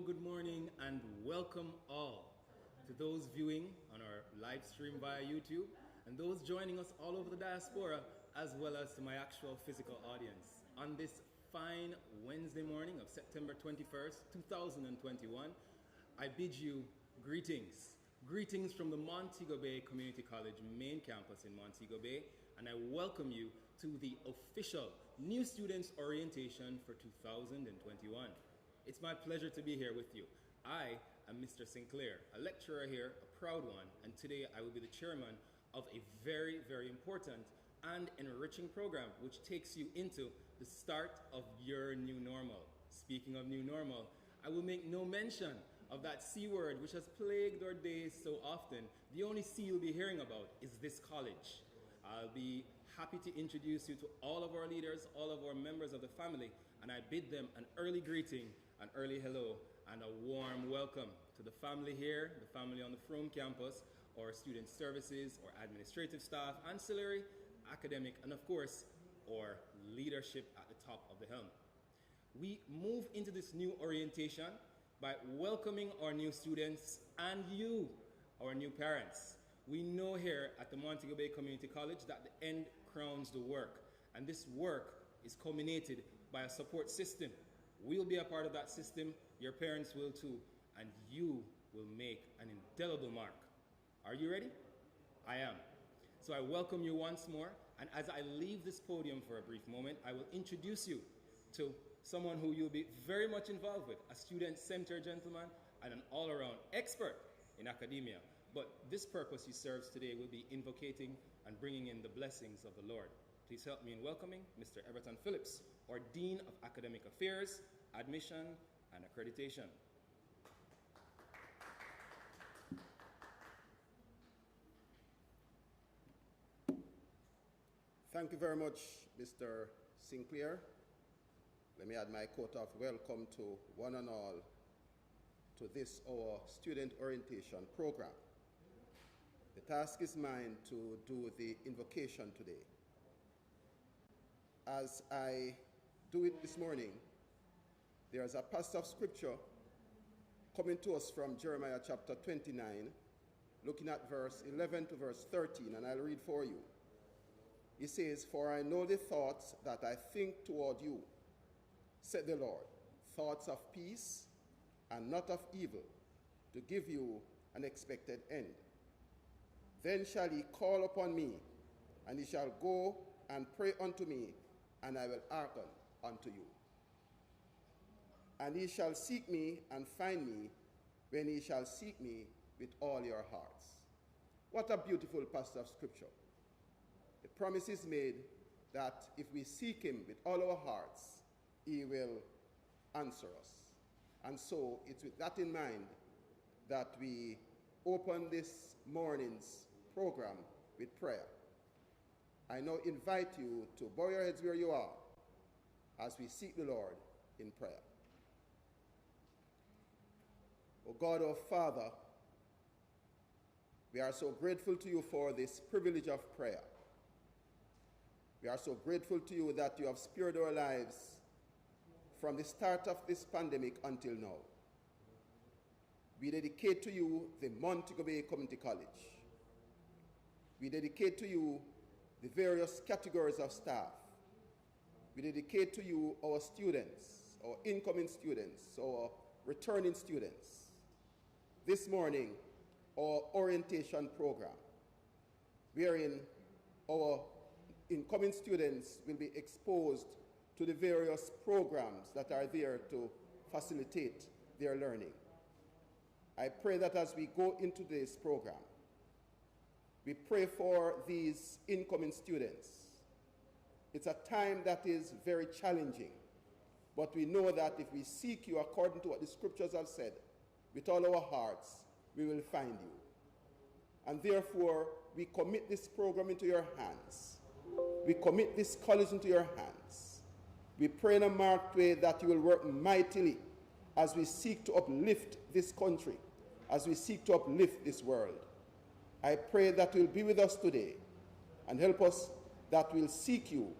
good morning, and welcome all to those viewing on our live stream via YouTube and those joining us all over the diaspora, as well as to my actual physical audience. On this fine Wednesday morning of September 21st, 2021, I bid you greetings. Greetings from the Montego Bay Community College main campus in Montego Bay, and I welcome you to the official New Students Orientation for 2021. It's my pleasure to be here with you. I am Mr. Sinclair, a lecturer here, a proud one, and today I will be the chairman of a very, very important and enriching program which takes you into the start of your new normal. Speaking of new normal, I will make no mention of that C word which has plagued our days so often. The only C you'll be hearing about is this college. I'll be happy to introduce you to all of our leaders, all of our members of the family, and I bid them an early greeting, an early hello, and a warm welcome to the family here, the family on the Frome campus, our student services, our administrative staff, ancillary, academic, and of course, our leadership at the top of the helm. We move into this new orientation by welcoming our new students and you, our new parents. We know here at the Montego Bay Community College that the end crowns the work, and this work is culminated by a support system. We'll be a part of that system, your parents will too, and you will make an indelible mark. Are you ready? I am. So I welcome you once more, and as I leave this podium for a brief moment, I will introduce you to someone who you'll be very much involved with, a student-centered gentleman and an all-around expert in academia. But this purpose he serves today will be invocating and bringing in the blessings of the Lord. Please help me in welcoming Mr. Everton Phillips, our Dean of Academic Affairs, Admission, and Accreditation. Thank you very much, Mr. Sinclair. Let me add my quote of welcome to one and all to this, our student orientation program. The task is mine to do the invocation today. As I do it this morning, there's a passage of scripture coming to us from Jeremiah chapter 29, looking at verse 11 to verse 13, and I'll read for you. It says, "For I know the thoughts that I think toward you, said the Lord, thoughts of peace and not of evil, to give you an expected end. Then shall ye call upon me, and ye shall go and pray unto me, and I will hearken unto you. And ye shall seek me and find me, when ye shall seek me with all your hearts." What a beautiful passage of scripture. The promise is made that if we seek him with all our hearts, he will answer us. And so it's with that in mind that we open this morning's program with prayer. I now invite you to bow your heads where you are as we seek the Lord in prayer. O God, our Father, we are so grateful to you for this privilege of prayer. We are so grateful to you that you have spared our lives from the start of this pandemic until now. We dedicate to you the Montego Bay Community College. We dedicate to you the various categories of staff. We dedicate to you our students, our incoming students, our returning students. This morning, our orientation program, wherein our incoming students will be exposed to the various programs that are there to facilitate their learning. I pray that as we go into this program, we pray for these incoming students. It's a time that is very challenging, but we know that if we seek you according to what the scriptures have said, with all our hearts, we will find you. And therefore, we commit this program into your hands. We commit this college into your hands. We pray in a marked way that you will work mightily as we seek to uplift this country, as we seek to uplift this world. I pray that you'll be with us today and help us that we'll seek you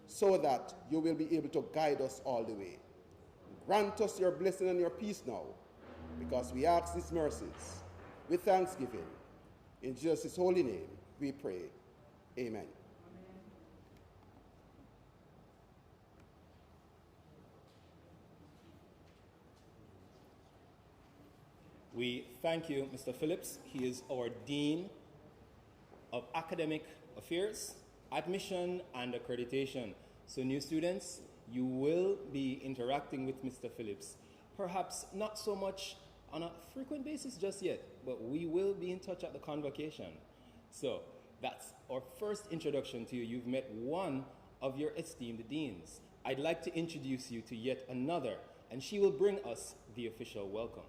so that you will be able to guide us all the way. Grant us your blessing and your peace now. because we ask these mercies with thanksgiving. In Jesus' holy name we pray. Amen. We thank you, Mr. Phillips. He is our Dean of Academic Affairs, Admission, and Accreditation. So new students, you will be interacting with Mr. Phillips. Perhaps not so much on a frequent basis just yet, but we will be in touch at the convocation. So that's our first introduction to you. You've met one of your esteemed deans. I'd like to introduce you to yet another, and she will bring us the official welcome.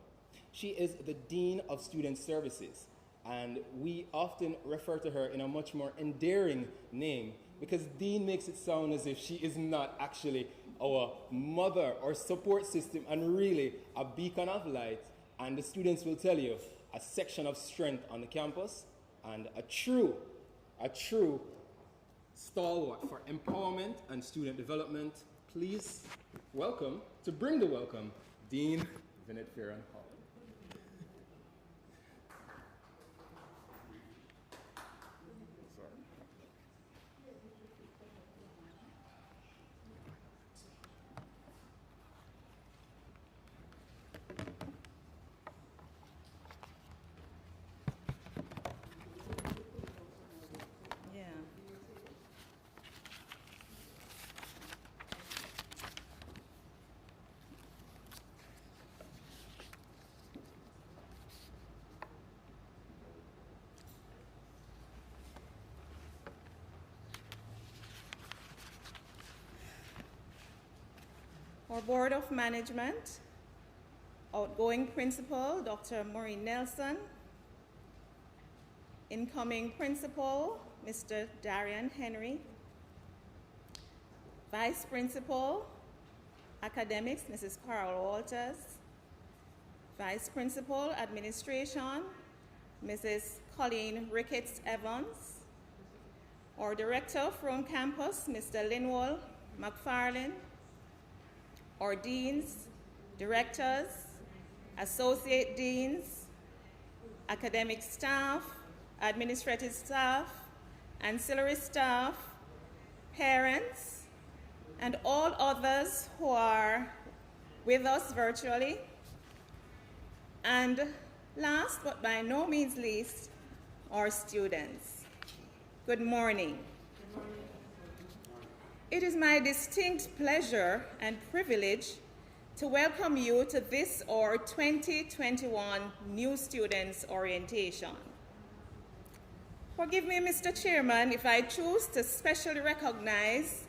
She is the Dean of Student Services, and we often refer to her in a much more endearing name because Dean makes it sound as if she is not actually our mother or support system and really a beacon of light, and the students will tell you a section of strength on the campus and a true stalwart for empowerment and student development. Please welcome, to bring the welcome, Dean Vinette Farron Hall. Our Board of Management, outgoing Principal, Dr. Maureen Nelson, incoming Principal, Mr. Darian Henry, Vice Principal, Academics, Mrs. Carol Walters, Vice Principal, Administration, Mrs. Colleen Ricketts-Evans, our Director from campus, Mr. Linwell McFarlane, our deans, directors, associate deans, academic staff, administrative staff, ancillary staff, parents, and all others who are with us virtually. And last but by no means least, our students. Good morning. It is my distinct pleasure and privilege to welcome you to this, our 2021 New Students Orientation. Forgive me, Mr. Chairman, if I choose to specially recognize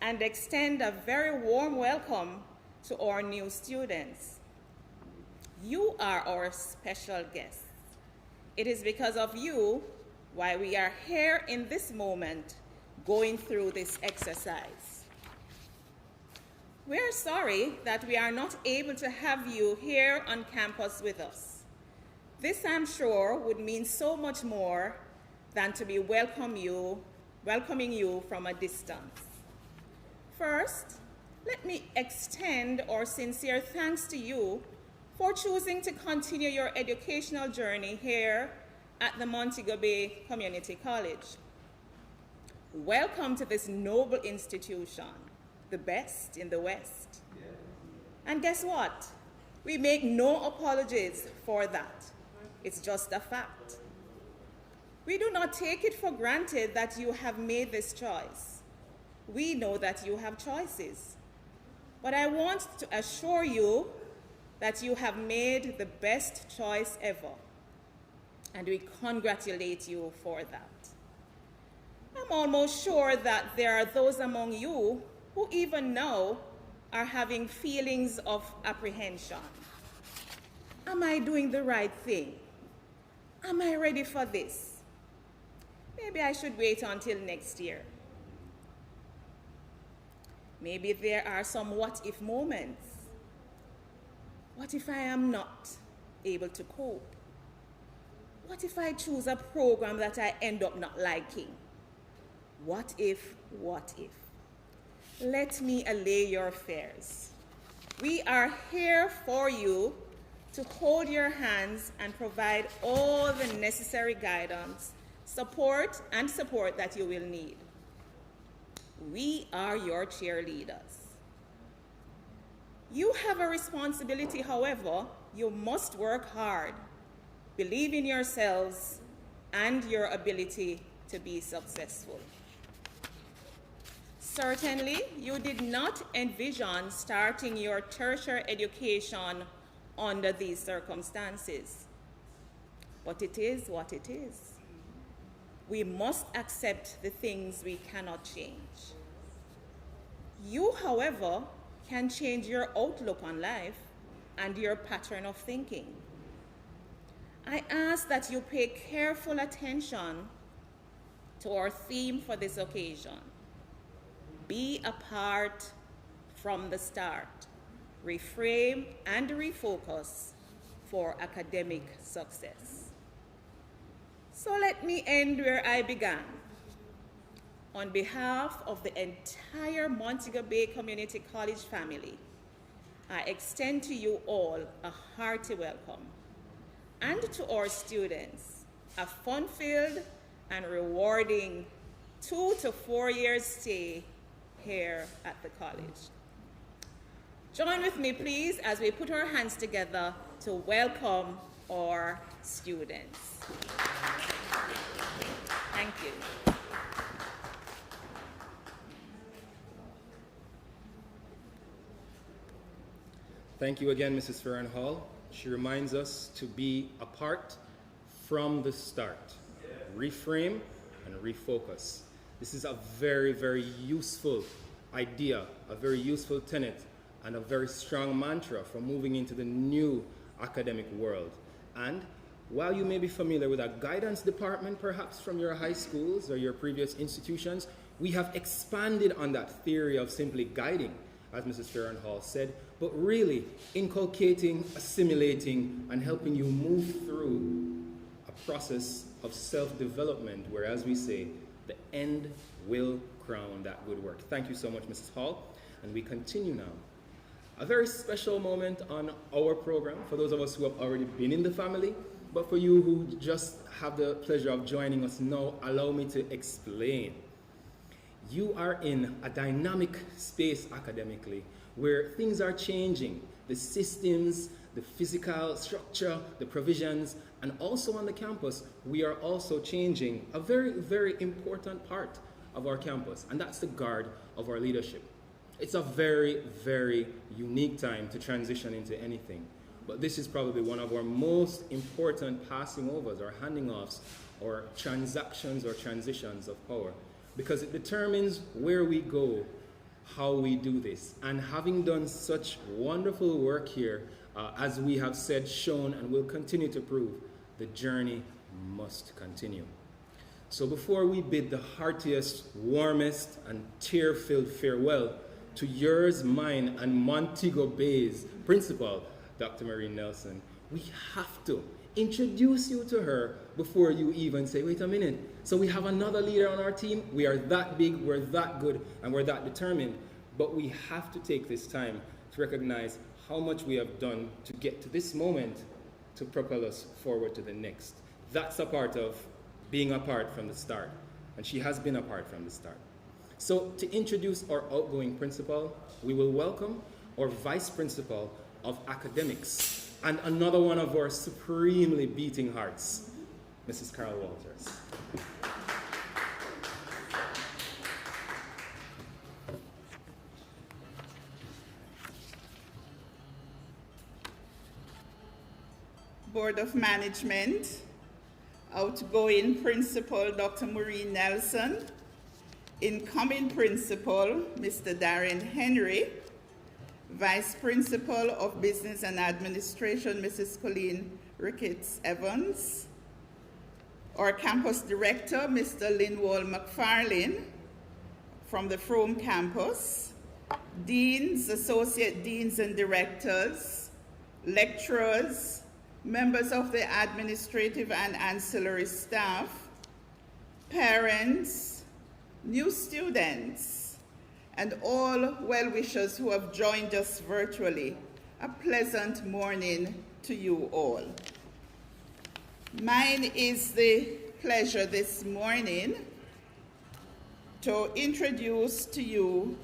and extend a very warm welcome to our new students. You are our special guests. It is because of you why we are here in this moment going through this exercise. We're sorry that we are not able to have you here on campus with us. This, I'm sure, would mean so much more than to be welcoming you from a distance. First, let me extend our sincere thanks to you for choosing to continue your educational journey here at the Montego Bay Community College. Welcome to this noble institution, the best in the West. And guess what? We make no apologies for that. It's just a fact. We do not take it for granted that you have made this choice. We know that you have choices. But I want to assure you that you have made the best choice ever. And we congratulate you for that. I'm almost sure that there are those among you who even now are having feelings of apprehension. Am I doing the right thing? Am I ready for this? Maybe I should wait until next year. Maybe there are some what-if moments. What if I am not able to cope? What if I choose a program that I end up not liking? What if, what if? Let me allay your fears. We are here for you to hold your hands and provide all the necessary guidance, support that you will need. We are your cheerleaders. You have a responsibility, however. You must work hard, believe in yourselves and your ability to be successful. Certainly, you did not envision starting your tertiary education under these circumstances, but it is what it is. We must accept the things we cannot change. You, however, can change your outlook on life and your pattern of thinking. I ask that you pay careful attention to our theme for this occasion. Be a part from the start. Reframe and refocus for academic success. So let me end where I began. On behalf of the entire Montego Bay Community College family, I extend to you all a hearty welcome, and to our students, a fun-filled and rewarding 2 to 4 years stay here at the college. Join with me, please, as we put our hands together to welcome our students. Thank you. Thank you again, Mrs. Farron Hall. She reminds us to be apart from the start. Reframe and refocus. This is a very, very useful idea, a very useful tenet, and a very strong mantra for moving into the new academic world. And while you may be familiar with a guidance department, perhaps from your high schools or your previous institutions, we have expanded on that theory of simply guiding, as Mrs. Farron Hall said, but really inculcating, assimilating, and helping you move through a process of self-development where, as we say, the end will crown that good work. Thank you so much, Mrs. Hall. And we continue now. A very special moment on our program for those of us who have already been in the family, but for you who just have the pleasure of joining us now, allow me to explain. You are in a dynamic space academically where things are changing. The systems, the physical structure, the provisions, and also on the campus, we are also changing a very, very important part of our campus, and that's the guard of our leadership. It's a very, very unique time to transition into anything, but this is probably one of our most important passing overs or handing offs or transactions or transitions of power, because it determines where we go, how we do this. And having done such wonderful work here, as we have said, shown, and will continue to prove, the journey must continue. So before we bid the heartiest, warmest, and tear-filled farewell to yours, mine, and Montego Bay's principal, Dr. Marie Nelson, we have to introduce you to her before you even say, wait a minute, so we have another leader on our team. We are that big, we're that good, and we're that determined. But we have to take this time to recognize how much we have done to get to this moment to propel us forward to the next. That's a part of being apart from the start. And she has been apart from the start. So to introduce our outgoing principal, we will welcome our vice principal of academics and another one of our supremely beating hearts, Mrs. Carol Walters. Board of Management, outgoing principal, Dr. Maureen Nelson, incoming principal, Mr. Darren Henry, vice principal of Business and Administration, Mrs. Colleen Ricketts Evans, our campus director, Mr. Linwall McFarlane from the Frome campus, deans, associate deans and directors, lecturers, members of the administrative and ancillary staff, parents, new students, and all well-wishers who have joined us virtually. A pleasant morning to you all. Mine is the pleasure this morning to introduce to you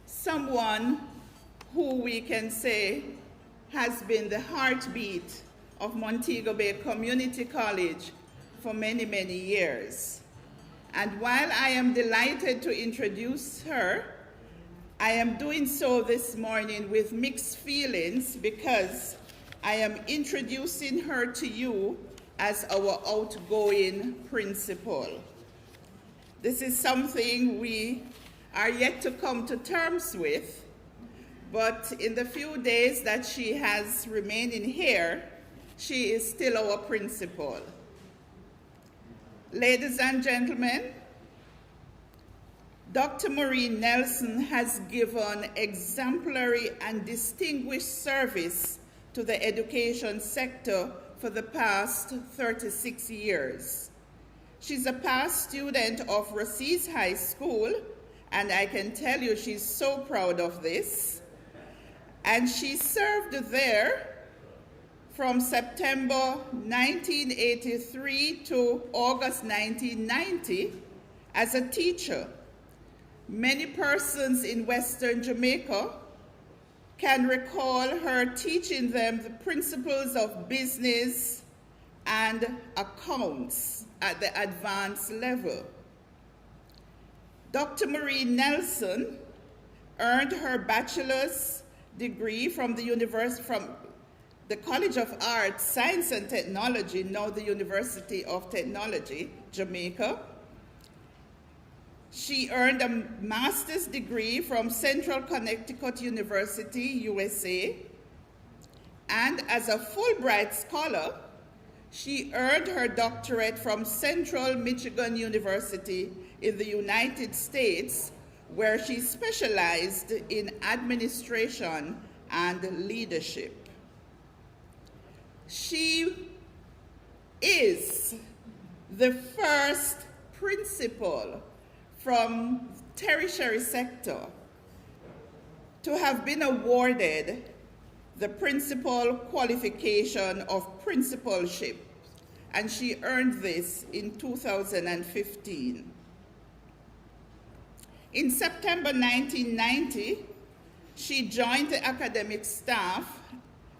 someone who we can say has been the heartbeat of Montego Bay Community College for many, many years. And while I am delighted to introduce her, I am doing so this morning with mixed feelings because I am introducing her to you as our outgoing principal. This is something we are yet to come to terms with, but in the few days that she has remained in here, she is still our principal. Ladies and gentlemen, Dr. Maureen Nelson has given exemplary and distinguished service to the education sector for the past 36 years. She's a past student of Racine High School, and I can tell you she's so proud of this. And she served there from September 1983 to August 1990 as a teacher. Many persons in Western Jamaica can recall her teaching them the principles of business and accounts at the advanced level. Dr. Maureen Nelson earned her bachelor's degree from the College of Arts, Science and Technology, now the University of Technology, Jamaica. She earned a master's degree from Central Connecticut University, USA. And as a Fulbright scholar, she earned her doctorate from Central Michigan University in the United States, where she specialized in administration and leadership. She is the first principal from tertiary sector to have been awarded the principal qualification of principalship, and she earned this in 2015. In September 1990, she joined the academic staff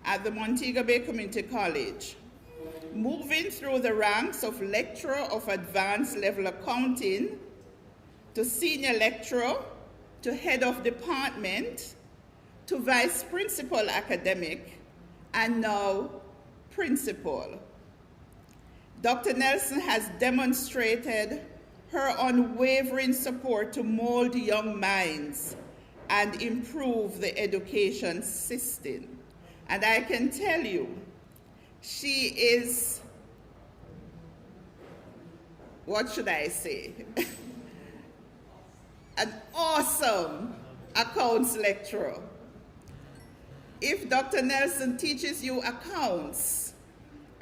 at the Montego Bay Community College, moving through the ranks of lecturer of advanced level accounting to senior lecturer, to head of department, to vice principal academic, and now principal. Dr. Nelson has demonstrated her unwavering support to mold young minds and improve the education system. And I can tell you, she is, what should I say? An awesome accounts lecturer. If Dr. Nelson teaches you accounts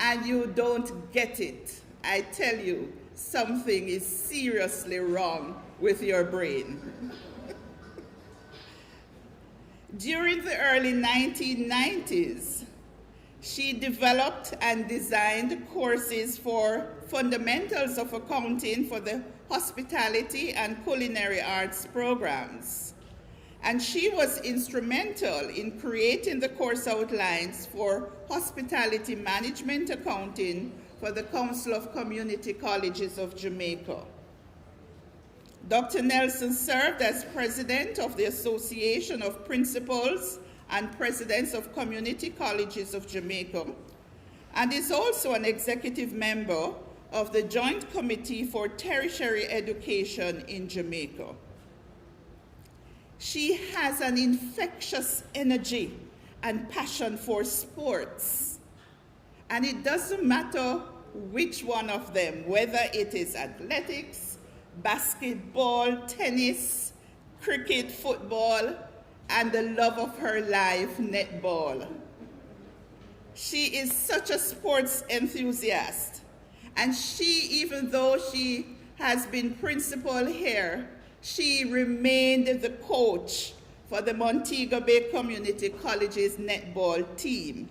and you don't get it, I tell you, something is seriously wrong with your brain. During the early 1990s, she developed and designed courses for fundamentals of accounting for the hospitality and culinary arts programs. And she was instrumental in creating the course outlines for hospitality management accounting for the Council of Community Colleges of Jamaica. Dr. Nelson served as president of the Association of Principals and Presidents of Community Colleges of Jamaica, and is also an executive member of the Joint Committee for Tertiary Education in Jamaica. She has an infectious energy and passion for sports, and it doesn't matter which one of them, whether it is athletics, basketball, tennis, cricket, football, and the love of her life, netball. She is such a sports enthusiast, and she, even though she has been principal here, she remained the coach for the Montego Bay Community College's netball team.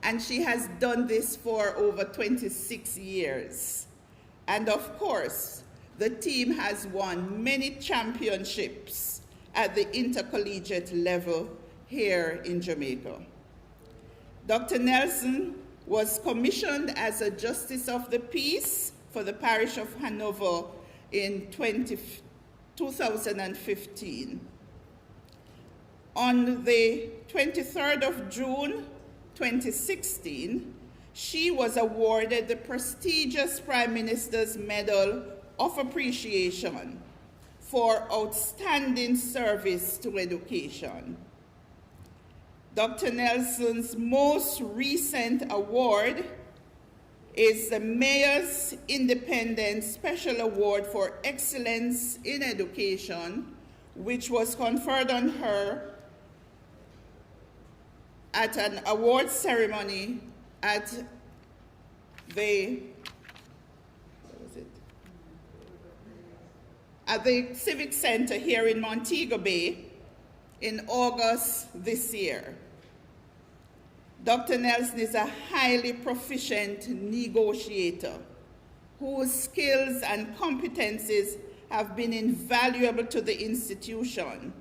and she has done this for over 26 years. And of course, the team has won many championships at the intercollegiate level here in Jamaica. Dr. Nelson was commissioned as a Justice of the Peace for the Parish of Hanover in 2015. On the 23rd of June 2016, she was awarded the prestigious Prime Minister's Medal of Appreciation for outstanding service to education. Dr. Nelson's most recent award is the Mayor's Independent Special Award for Excellence in Education, which was conferred on her at an award ceremony at the Civic Center here in Montego Bay in August this year. Dr. Nelson is a highly proficient negotiator whose skills and competencies have been invaluable to the institution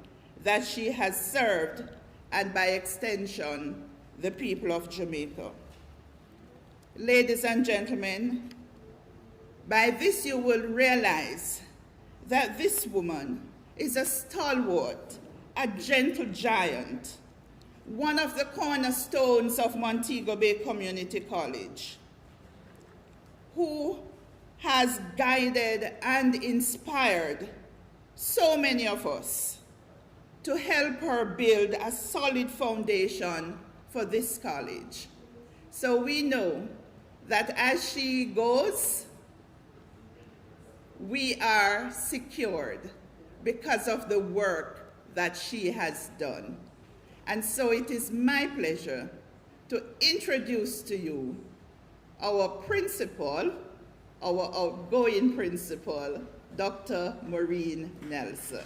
that she has served, and by extension, the people of Jamaica. Ladies and gentlemen, by this you will realize that this woman is a stalwart, a gentle giant, one of the cornerstones of Montego Bay Community College, who has guided and inspired so many of us to help her build a solid foundation for this college. So we know that as she goes, we are secured because of the work that she has done. And so it is my pleasure to introduce to you our principal, our outgoing principal, Dr. Maureen Nelson.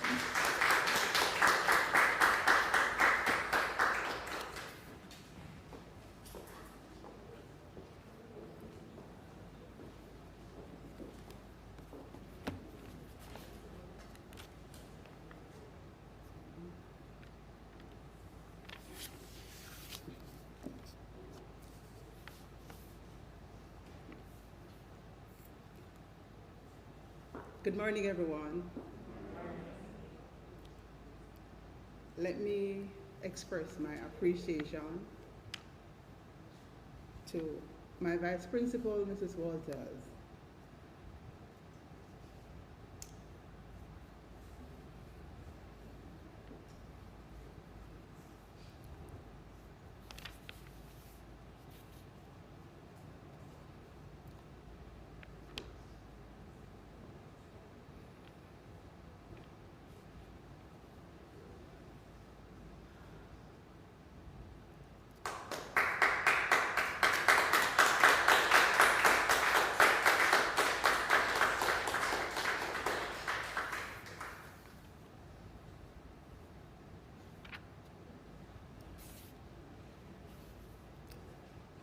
Good morning, everyone. Let me express my appreciation to my Vice Principal, Mrs. Walters.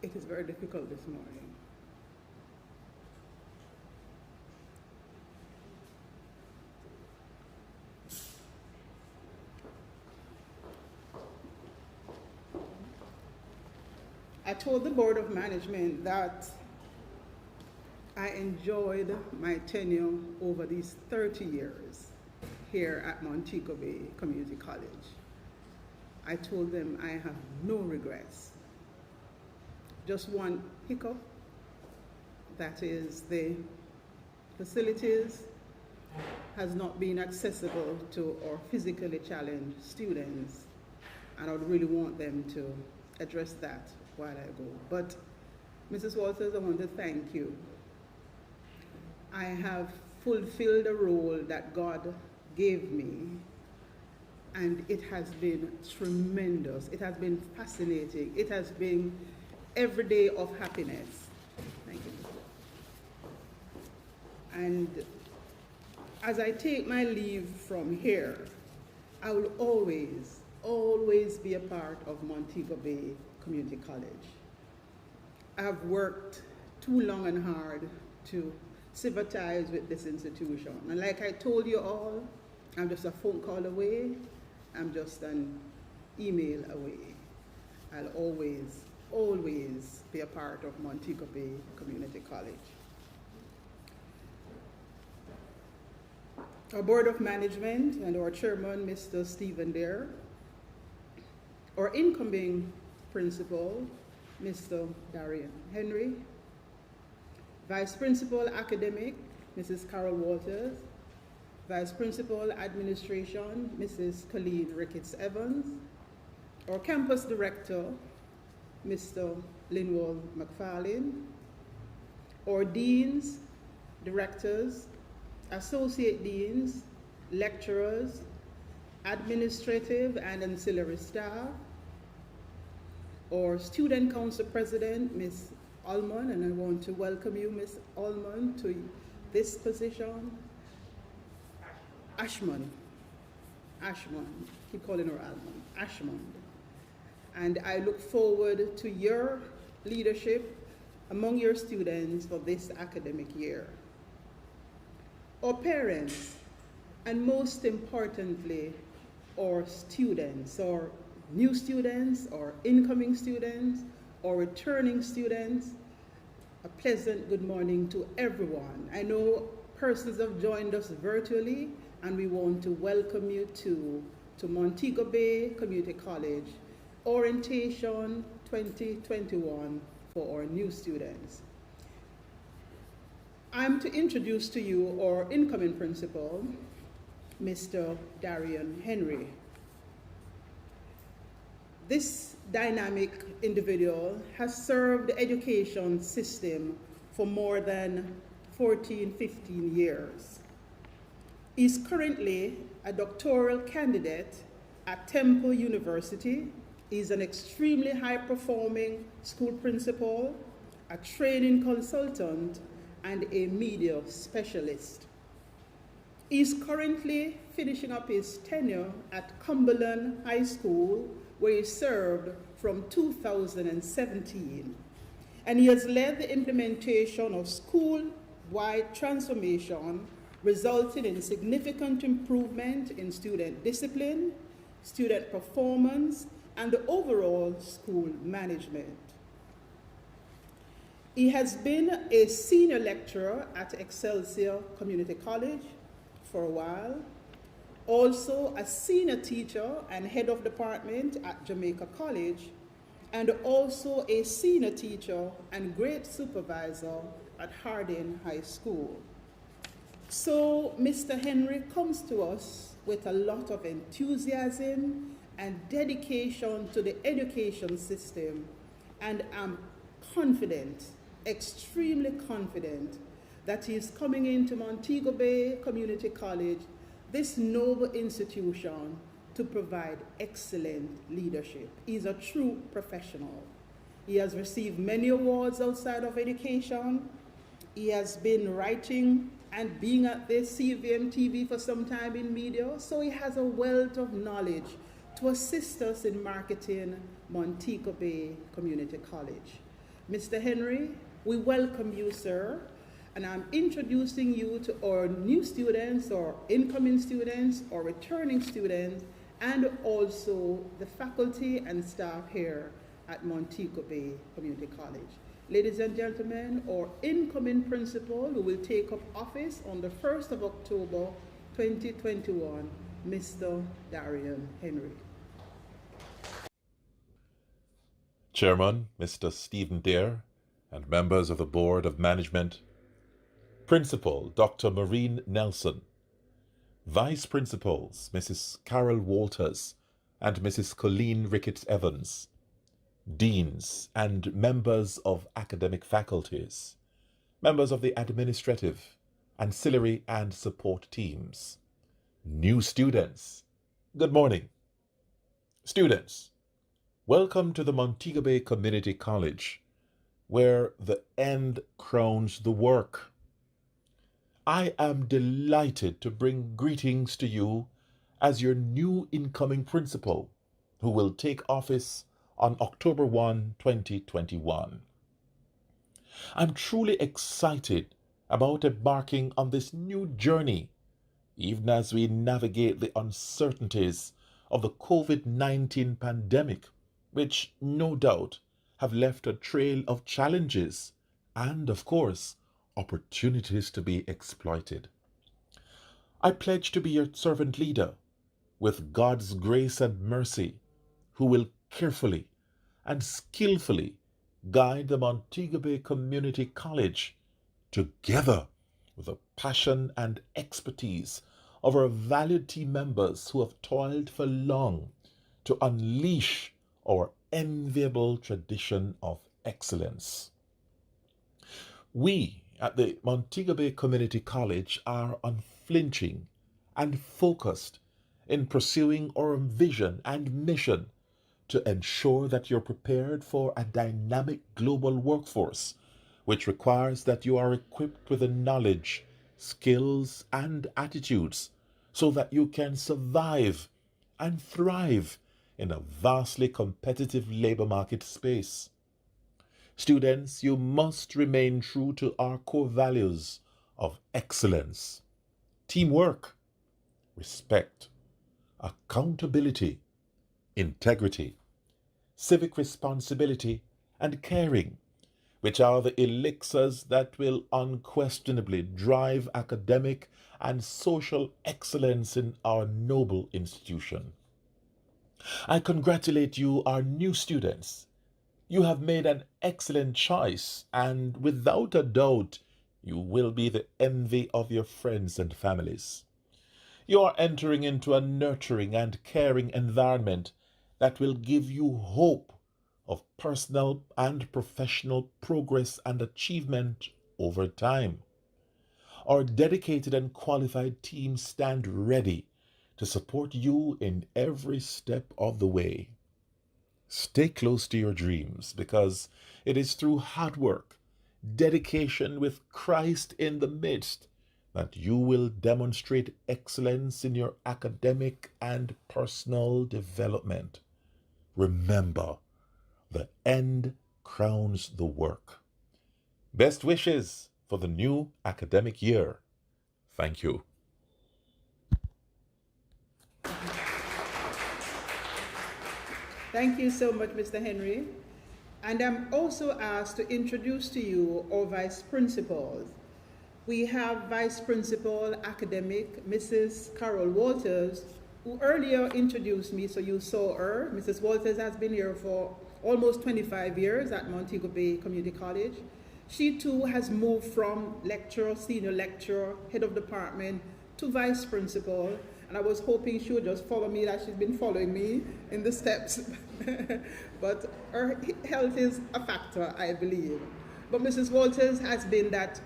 It is very difficult this morning. I told the Board of Management that I enjoyed my tenure over these 30 years here at Montego Bay Community College. I told them I have no regrets. Just one hiccup, that is the facilities has not been accessible to our physically challenged students, and I would really want them to address that while I go. But Mrs. Walters, I want to thank you. I have fulfilled a role that God gave me, and it has been tremendous. It has been fascinating. It has been every day of happiness. Thank you. And as I take my leave from here, I will always be a part of Montego Bay Community College. I have worked too long and hard to sever ties with this institution. And like I told you all, I'm just a phone call away. I'm just an email away. I'll always, always be a part of Montego Bay Community College. Our Board of Management and our Chairman, Mr. Stephen Dare, our incoming Principal, Mr. Darian Henry, Vice Principal Academic, Mrs. Carol Walters, Vice Principal Administration, Mrs. Colleen Ricketts-Evans, our Campus Director, Mr. Linwell McFarlane, our Deans, Directors, Associate Deans, Lecturers, Administrative and Ancillary Staff, our Student Council President, Ms. Allman, and I want to welcome you, Ms. Allman, to this position. Ashman, keep calling her Allman, Ashman. And I look forward to your leadership among your students for this academic year. Our parents, and most importantly, our students, or new students, or incoming students, or returning students, a pleasant good morning to everyone. I know persons have joined us virtually, and we want to welcome you to Montego Bay Community College Orientation 2021 for our new students. I'm to introduce to you our incoming principal, Mr. Darian Henry. This dynamic individual has served the education system for more than 14, 15 years. He's currently a doctoral candidate at Temple University. He's an extremely high-performing school principal, a training consultant, and a media specialist. He's currently finishing up his tenure at Cumberland High School, where he served from 2017. And he has led the implementation of school-wide transformation, resulting in significant improvement in student discipline, student performance, and the overall school management. He has been a senior lecturer at Excelsior Community College for a while, also a senior teacher and head of department at Jamaica College, and also a senior teacher and grade supervisor at Harding High School. So Mr. Henry comes to us with a lot of enthusiasm and dedication to the education system, and I'm confident, extremely confident, that he is coming into Montego Bay Community College, this noble institution, to provide excellent leadership. He's a true professional. He has received many awards outside of education. He has been writing and being at the CVM TV for some time in media, so he has a wealth of knowledge to assist us in marketing Montego Bay Community College. Mr. Henry, we welcome you, sir, and I'm introducing you to our new students, or incoming students, or returning students, and also the faculty and staff here at Montego Bay Community College. Ladies and gentlemen, our incoming principal, who will take up office on the 1st of October 2021, Mr. Darian Henry. Chairman, Mr. Stephen Dare, and members of the Board of Management, Principal, Dr. Maureen Nelson, Vice Principals, Mrs. Carol Walters and Mrs. Colleen Ricketts-Evans, Deans and members of academic faculties, members of the administrative, ancillary and support teams, new students, good morning. Students, welcome to the Montego Bay Community College, where the end crowns the work. I am delighted to bring greetings to you as your new incoming principal, who will take office on October 1, 2021. I'm truly excited about embarking on this new journey, even as we navigate the uncertainties of the COVID-19 pandemic, which no doubt have left a trail of challenges and, of course, opportunities to be exploited. I pledge to be your servant leader with God's grace and mercy, who will carefully and skillfully guide the Montego Bay Community College together with the passion and expertise of our valued team members who have toiled for long to unleash our enviable tradition of excellence. We at the Montego Bay Community College are unflinching and focused in pursuing our vision and mission to ensure that you're prepared for a dynamic global workforce, which requires that you are equipped with the knowledge, skills, and attitudes so that you can survive and thrive in a vastly competitive labor market space. Students, you must remain true to our core values of excellence, teamwork, respect, accountability, integrity, civic responsibility, and caring, which are the elixirs that will unquestionably drive academic and social excellence in our noble institution. I congratulate you, our new students. You have made an excellent choice, and without a doubt, you will be the envy of your friends and families. You are entering into a nurturing and caring environment that will give you hope of personal and professional progress and achievement over time. Our dedicated and qualified team stand ready to support you in every step of the way. Stay close to your dreams, because it is through hard work, dedication with Christ in the midst, that you will demonstrate excellence in your academic and personal development. Remember, the end crowns the work. Best wishes for the new academic year. Thank you. Thank you so much, Mr. Henry. And I'm also asked to introduce to you our vice principals. We have Vice Principal Academic, Mrs. Carol Walters, who earlier introduced me, so you saw her. Mrs. Walters has been here for almost 25 years at Montego Bay Community College. She too has moved from lecturer, senior lecturer, head of department, to vice principal. And I was hoping she would just follow me, that she's been following me in the steps. But her health is a factor, I believe. But Mrs. Walters has been that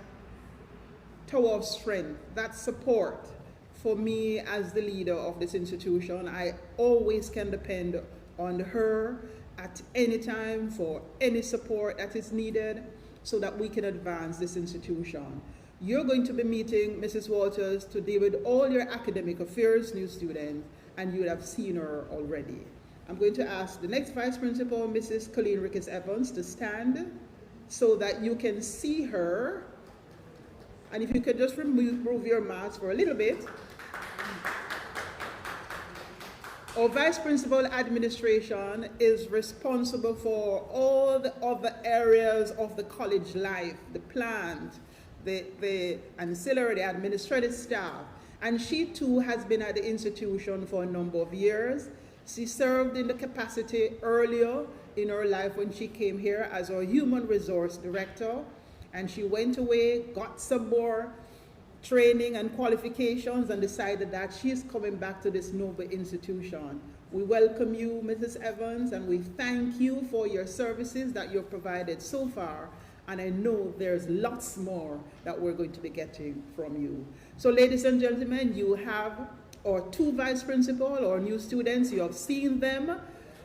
tower of strength, that support for me as the leader of this institution. I always can depend on her at any time for any support that is needed so that we can advance this institution. You're going to be meeting Mrs. Walters to deal with all your academic affairs, new students, and you would have seen her already. I'm going to ask the next Vice Principal, Mrs. Colleen Ricketts-Evans, to stand so that you can see her. And if you could just remove your mask for a little bit. Our Vice Principal Administration is responsible for all the other areas of the college life, the plant, the ancillary, the administrative staff. And she too has been at the institution for a number of years. She served in the capacity earlier in her life when she came here as our Human Resource Director. And she went away, got some more training and qualifications, and decided that she's coming back to this noble institution. We welcome you, Mrs. Evans, and we thank you for your services that you've provided so far. And I know there's lots more that we're going to be getting from you. So ladies and gentlemen, you have our two vice principals, our new students. You have seen them.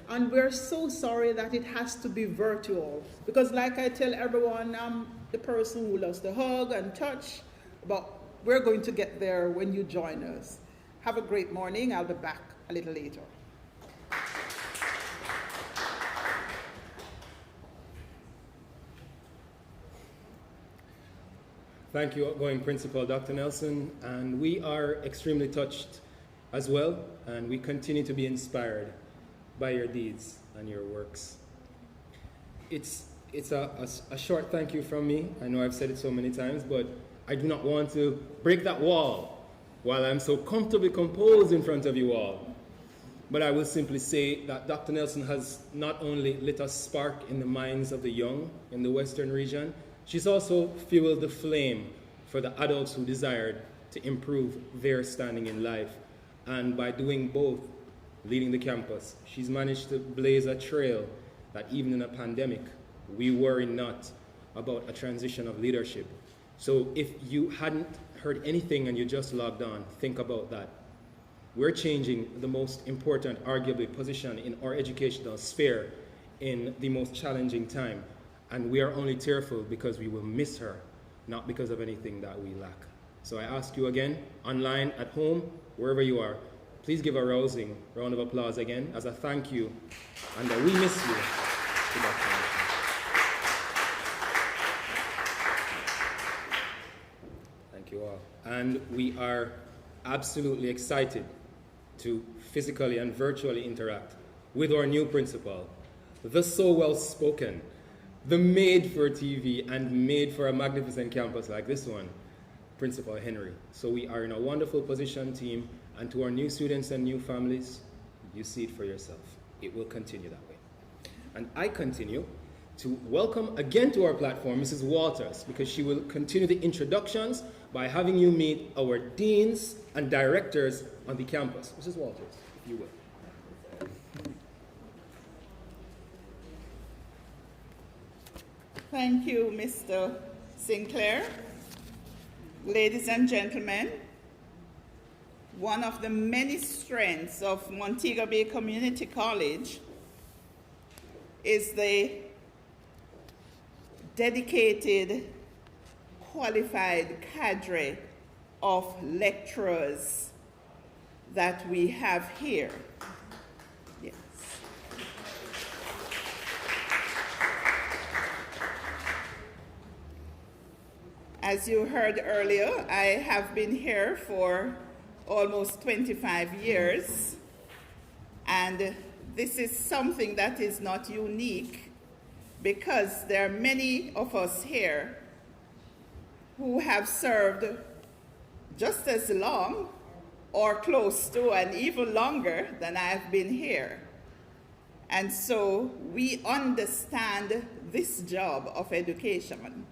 And we're so sorry that it has to be virtual. Because like I tell everyone, I'm the person who loves to hug and touch. But we're going to get there when you join us. Have a great morning. I'll be back a little later. Thank you, outgoing Principal Dr. Nelson, and we are extremely touched as well, and we continue to be inspired by your deeds and your works. It's a short thank you from me. I know I've said it so many times, but I do not want to break that wall while I'm so comfortably composed in front of you all. But I will simply say that Dr. Nelson has not only lit a spark in the minds of the young in the Western region, she's also fueled the flame for the adults who desired to improve their standing in life. And by doing both, leading the campus, she's managed to blaze a trail that even in a pandemic, we worry not about a transition of leadership. So if you hadn't heard anything and you just logged on, think about that. We're changing the most important, arguably, position in our educational sphere in the most challenging time. And we are only tearful because we will miss her, not because of anything that we lack. So I ask you again, online, at home, wherever you are, please give a rousing round of applause again as a thank you, and we miss you. Thank you all. And we are absolutely excited to physically and virtually interact with our new principal, the so well-spoken, the made for TV and made for a magnificent campus like this one, Principal Henry. So we are in a wonderful position, team, and to our new students and new families, you see it for yourself. It will continue that way. And I continue to welcome again to our platform Mrs. Walters, because she will continue the introductions by having you meet our deans and directors on the campus. Mrs. Walters, if you will. Thank you, Mr. Sinclair. Ladies and gentlemen, one of the many strengths of Montego Bay Community College is the dedicated, qualified cadre of lecturers that we have here. Yes. As you heard earlier, I have been here for almost 25 years, and this is something that is not unique because there are many of us here who have served just as long or close to and even longer than I've been here. And so we understand this job of education.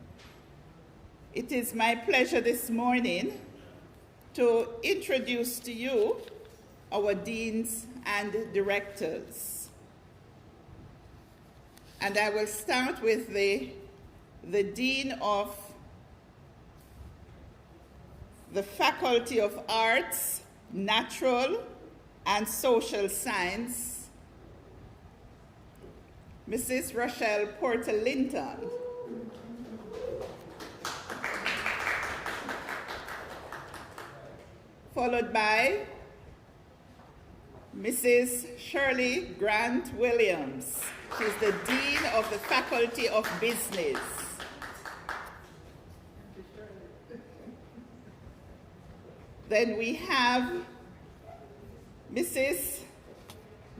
It is my pleasure this morning to introduce to you our deans and directors. And I will start with the Dean of the Faculty of Arts, Natural and Social Science, Mrs. Rochelle Porter-Linton. Followed by Mrs. Shirley Grant Williams. She's the Dean of the Faculty of Business. Then we have Mrs.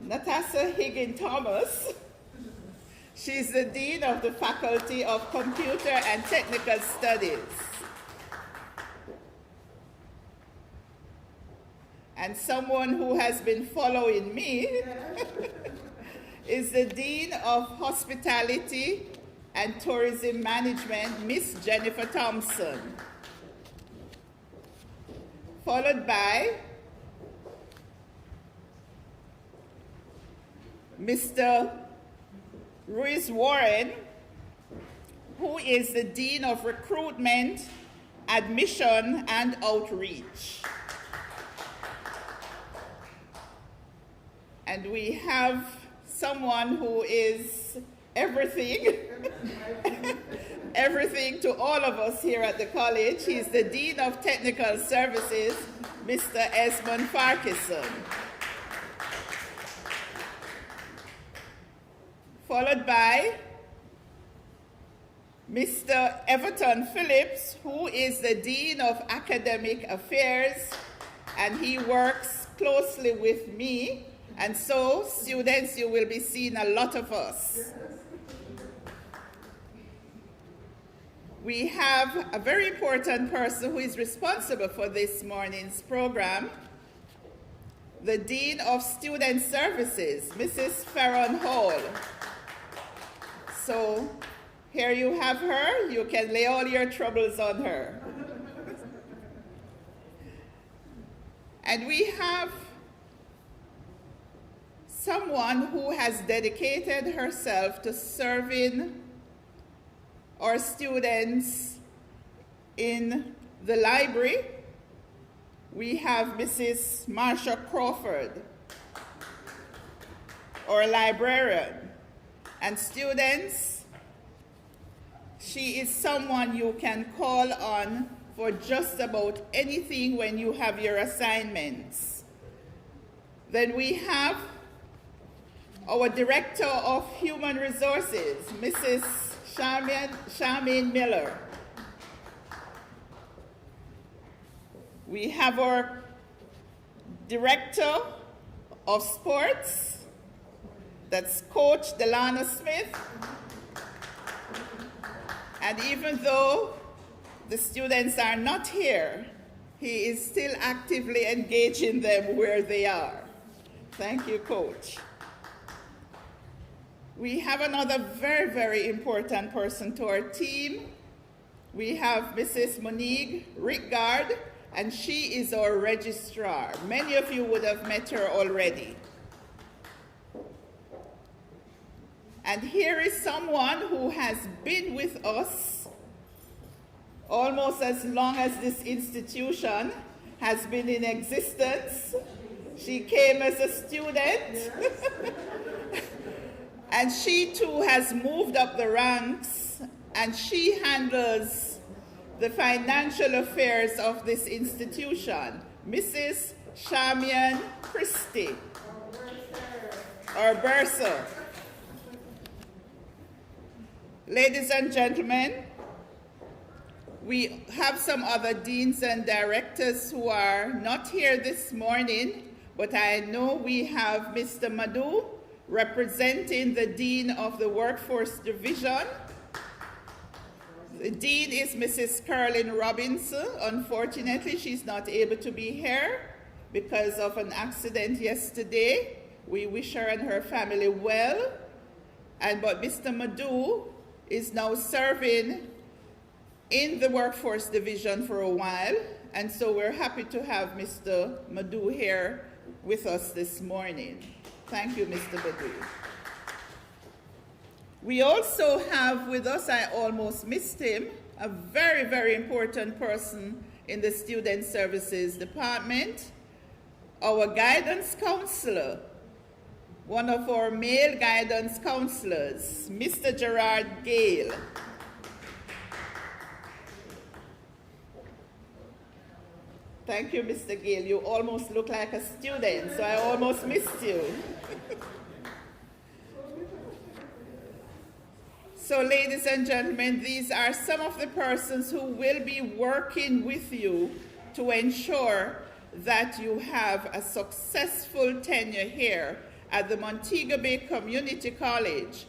Natasha Higgin-Thomas. She's the Dean of the Faculty of Computer and Technical Studies. And someone who has been following me is the Dean of Hospitality and Tourism Management, Miss Jennifer Thompson. Followed by Mr. Ruiz Warren, who is the Dean of Recruitment, Admission, and Outreach. And we have someone who is everything, everything to all of us here at the college. He's the Dean of Technical Services, Mr. Esmond Farquharson. Followed by Mr. Everton Phillips, who is the Dean of Academic Affairs, and he works closely with me. And so, students, you will be seeing a lot of us. We have a very important person who is responsible for this morning's program, the Dean of Student Services, Mrs. Farron Hall. So here you have her. You can lay all your troubles on her. And we have someone who has dedicated herself to serving our students in the library. We have Mrs. Marsha Crawford, our librarian. And students, she is someone you can call on for just about anything when you have your assignments. Then we have our Director of Human Resources, Mrs. Charmaine Miller. We have our Director of Sports, that's Coach Delana Smith. And even though the students are not here, he is still actively engaging them where they are. Thank you, Coach. We have another very, very important person to our team. We have Mrs. Monique Rickgard, and she is our registrar. Many of you would have met her already. And here is someone who has been with us almost as long as this institution has been in existence. She came as a student. And she too has moved up the ranks, and she handles the financial affairs of this institution. Mrs. Shamian Christie, our bursar. Ladies and gentlemen, we have some other deans and directors who are not here this morning, but I know we have Mr. Madhu, representing the Dean of the Workforce Division. The Dean is Mrs. Carolyn Robinson. Unfortunately, she's not able to be here because of an accident yesterday. We wish her and her family well. But Mr. Madhu is now serving in the Workforce Division for a while, and so we're happy to have Mr. Madhu here with us this morning. Thank you, Mr. Madhu. We also have with us, I almost missed him, a very, very important person in the Student Services Department, our guidance counselor, one of our male guidance counselors, Mr. Gerard Gale. Thank you, Mr. Gale. You almost look like a student, so I almost missed you. So, ladies and gentlemen, these are some of the persons who will be working with you to ensure that you have a successful tenure here at the Montego Bay Community College,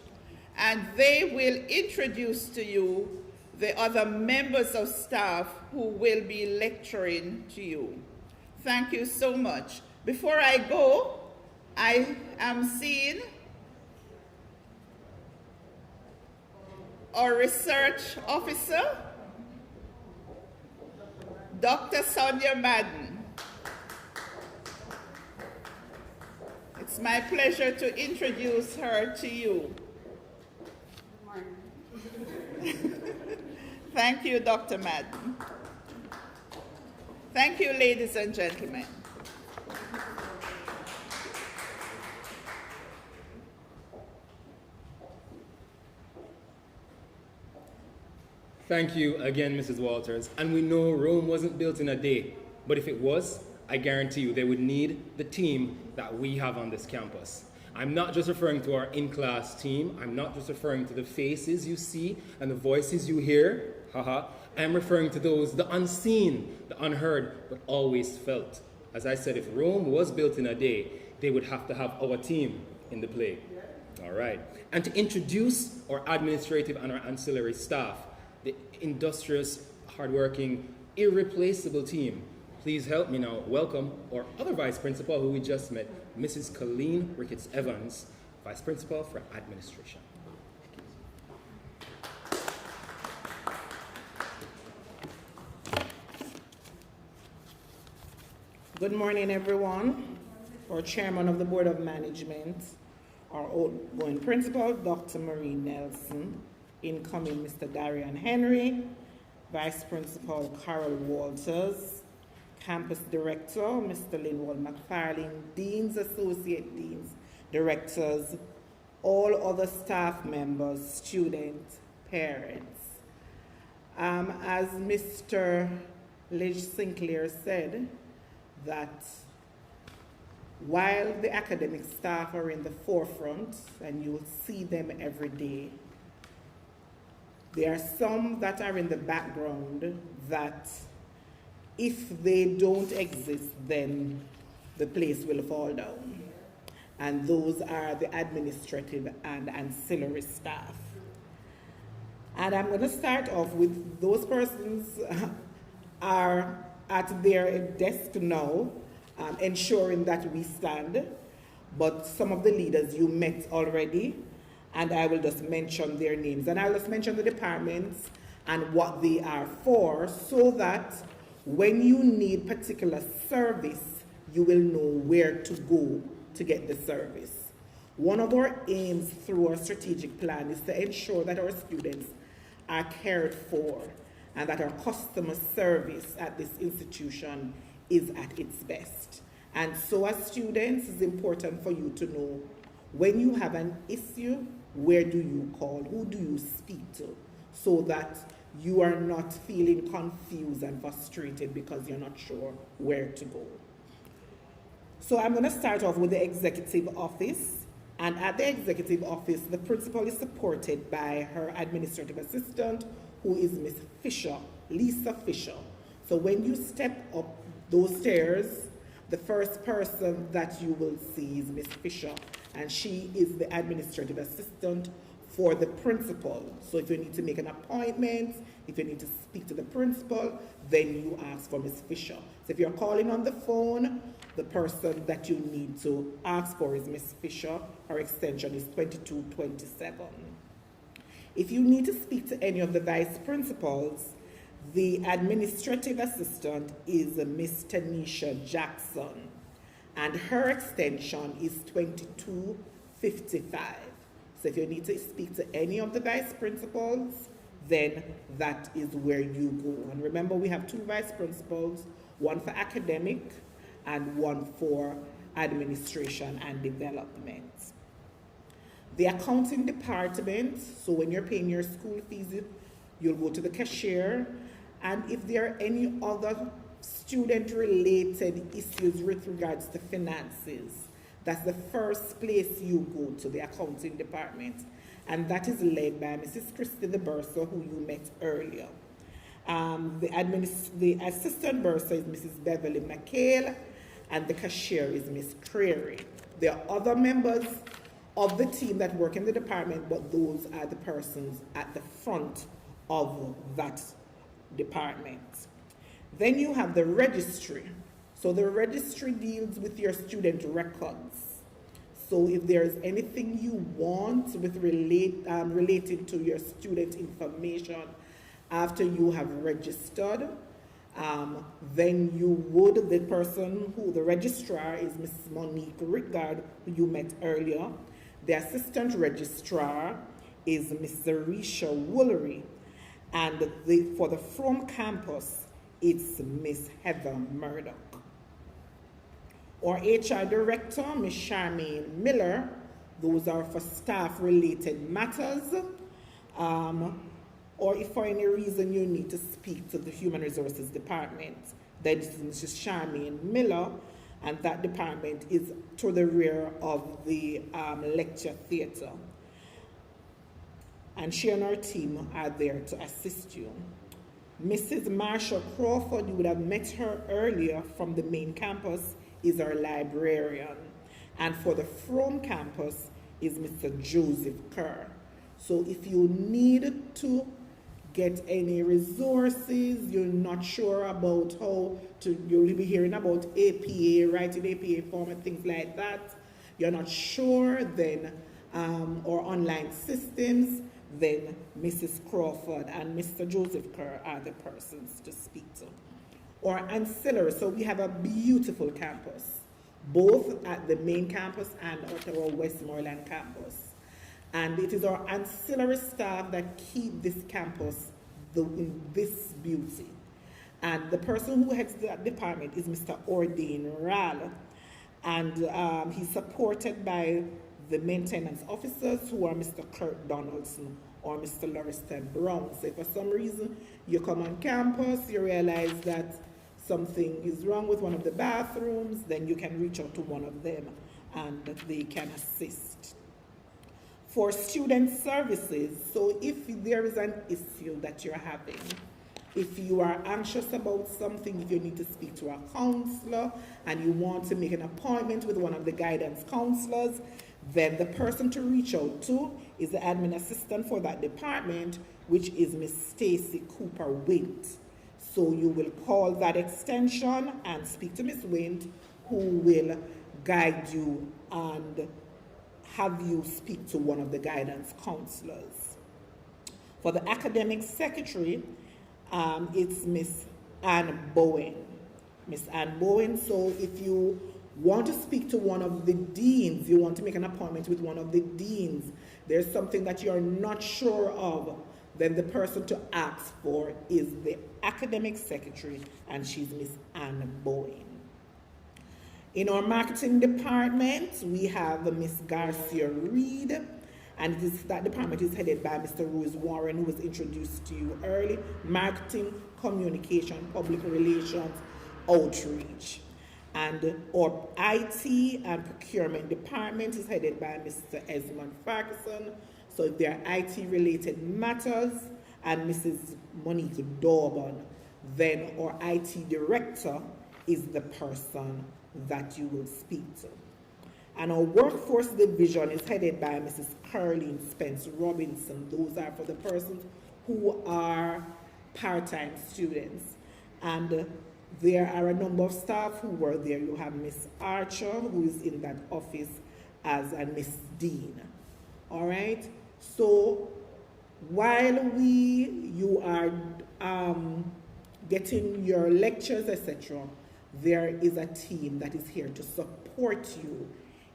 and they will introduce to you the other members of staff who will be lecturing to you. Thank you so much. Before I go, I am seeing our research officer, Dr. Sonia Madden. It's my pleasure to introduce her to you. Thank you, Dr. Madden. Thank you, ladies and gentlemen. Thank you again, Mrs. Walters. And we know Rome wasn't built in a day, but if it was, I guarantee you they would need the team that we have on this campus. I'm not just referring to our in-class team. I'm not just referring to the faces you see and the voices you hear. Haha. I'm referring to those, the unseen, the unheard, but always felt. As I said, if Rome was built in a day, they would have to have our team in the play. All right. And to introduce our administrative and our ancillary staff, the industrious, hardworking, irreplaceable team. Please help me now welcome our other vice principal who we just met, Mrs. Colleen Ricketts-Evans, vice principal for administration. Good morning, everyone. Our chairman of the Board of Management, our outgoing principal, Dr. Maureen Nelson, incoming Mr. Darian Henry, vice principal Carol Walters, campus director, Mr. Linwald McFarlane, deans, associate deans, directors, all other staff members, students, parents. As Mr. Lidge Sinclair said, that while the academic staff are in the forefront and you'll see them every day, there are some that are in the background that if they don't exist, then the place will fall down. And those are the administrative and ancillary staff. And I'm going to start off with those persons are at their desk now, ensuring that we stand. But some of the leaders you met already, and I will just mention their names. And I'll just mention the departments and what they are for, so that when you need particular service, you will know where to go to get the service. One of our aims through our strategic plan is to ensure that our students are cared for and that our customer service at this institution is at its best. And so as students, it's important for you to know when you have an issue, where do you call, who do you speak to, so that you are not feeling confused and frustrated because you're not sure where to go. So I'm going to start off with the executive office. And at the executive office, the principal is supported by her administrative assistant, who is Miss Fisher, Lisa Fisher. So when you step up those stairs, the first person that you will see is Miss Fisher, and she is the administrative assistant for the principal. So if you need to make an appointment, if you need to speak to the principal, then you ask for Miss Fisher. So if you're calling on the phone, the person that you need to ask for is Miss Fisher. Her extension is 2227. If you need to speak to any of the vice principals, the administrative assistant is Miss Tanisha Jackson, and her extension is 2255. So if you need to speak to any of the vice principals, then that is where you go. And remember, we have two vice principals, one for academic and one for administration and development. The accounting department, so when you're paying your school fees, you'll go to the cashier. And if there are any other student-related issues with regards to finances, that's the first place you go to, the accounting department. And that is led by Mrs. Christy the Bursar, who you met earlier. The assistant bursar is Mrs. Beverly McHale, and the cashier is Miss Creary. There are other members of the team that work in the department, but those are the persons at the front of that department. Then you have the registry. So the registry deals with your student records. So if there's anything you want with related to your student information after you have registered, then you would, the registrar is Miss Monique Rickard, who you met earlier. The assistant registrar is Miss Zarisha Woolery. And for the From campus, it's Miss Heather Murdoch. Our HR director, Miss Charmaine Miller, those are for staff-related matters. Or if for any reason you need to speak to the Human Resources Department, then it's Mrs. Charmaine Miller. and that department is to the rear of the lecture theatre. And she and her team are there to assist you. Mrs. Marsha Crawford, you would have met her earlier from the main campus, is our librarian. And for the Frome campus is Mr. Joseph Kerr. So if you need to get any resources, you're not sure about how to, you'll be hearing about APA, writing APA form and things like that, you're not sure, then, or online systems, then Mrs. Crawford and Mr. Joseph Kerr are the persons to speak to. Or ancillary, so we have a beautiful campus, both at the main campus and at our Westmoreland campus. And it is our ancillary staff that keep this campus in this beauty. And the person who heads that department is Mr. Ordain Ral. And he's supported by the maintenance officers, who are Mr. Kurt Donaldson or Mr. Lauriston Brown. So if for some reason you come on campus, you realize that something is wrong with one of the bathrooms, then you can reach out to one of them and they can assist. For student services, so if there is an issue that you're having, if you are anxious about something, if you need to speak to a counselor and you want to make an appointment with one of the guidance counselors, then the person to reach out to is the admin assistant for that department, which is Miss Stacy Cooper Wint. So you will call that extension and speak to Miss Wint, who will guide you and have you speak to one of the guidance counselors. For the academic secretary, it's Miss Ann Bowen. Miss Ann Bowen, so if you want to speak to one of the deans, you want to make an appointment with one of the deans, there's something that you're not sure of, then the person to ask for is the academic secretary, and she's Miss Ann Bowen. In our marketing department, we have Miss Garcia Reed, and that department is headed by Mr. Rose Warren, who was introduced to you early. Marketing, communication, public relations, outreach. And our IT and procurement department is headed by Mr. Esmond Ferguson. So if there are IT-related matters, and Mrs. Monique Dorban, then our IT director is the person that you will speak to. And our workforce division is headed by Mrs. Caroline Spence Robinson. Those are for the persons who are part-time students. And there are a number of staff who were there. You have Miss Archer, who is in that office, as a Miss Dean. All right? So while you are getting your lectures, etc., there is a team that is here to support you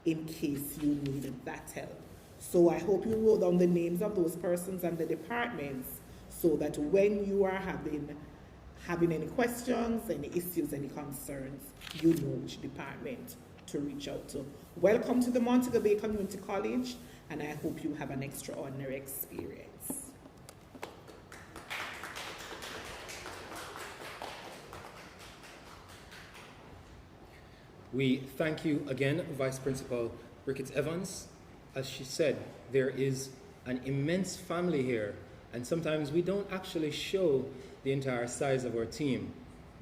in case you need that help. So I hope you wrote down the names of those persons and the departments, so that when you are having any questions, any issues, any concerns, you know which department to reach out to. Welcome to the Montego Bay Community College, and I hope you have an extraordinary experience. We thank you again, Vice Principal Ricketts Evans. As she said, there is an immense family here, and sometimes we don't actually show the entire size of our team,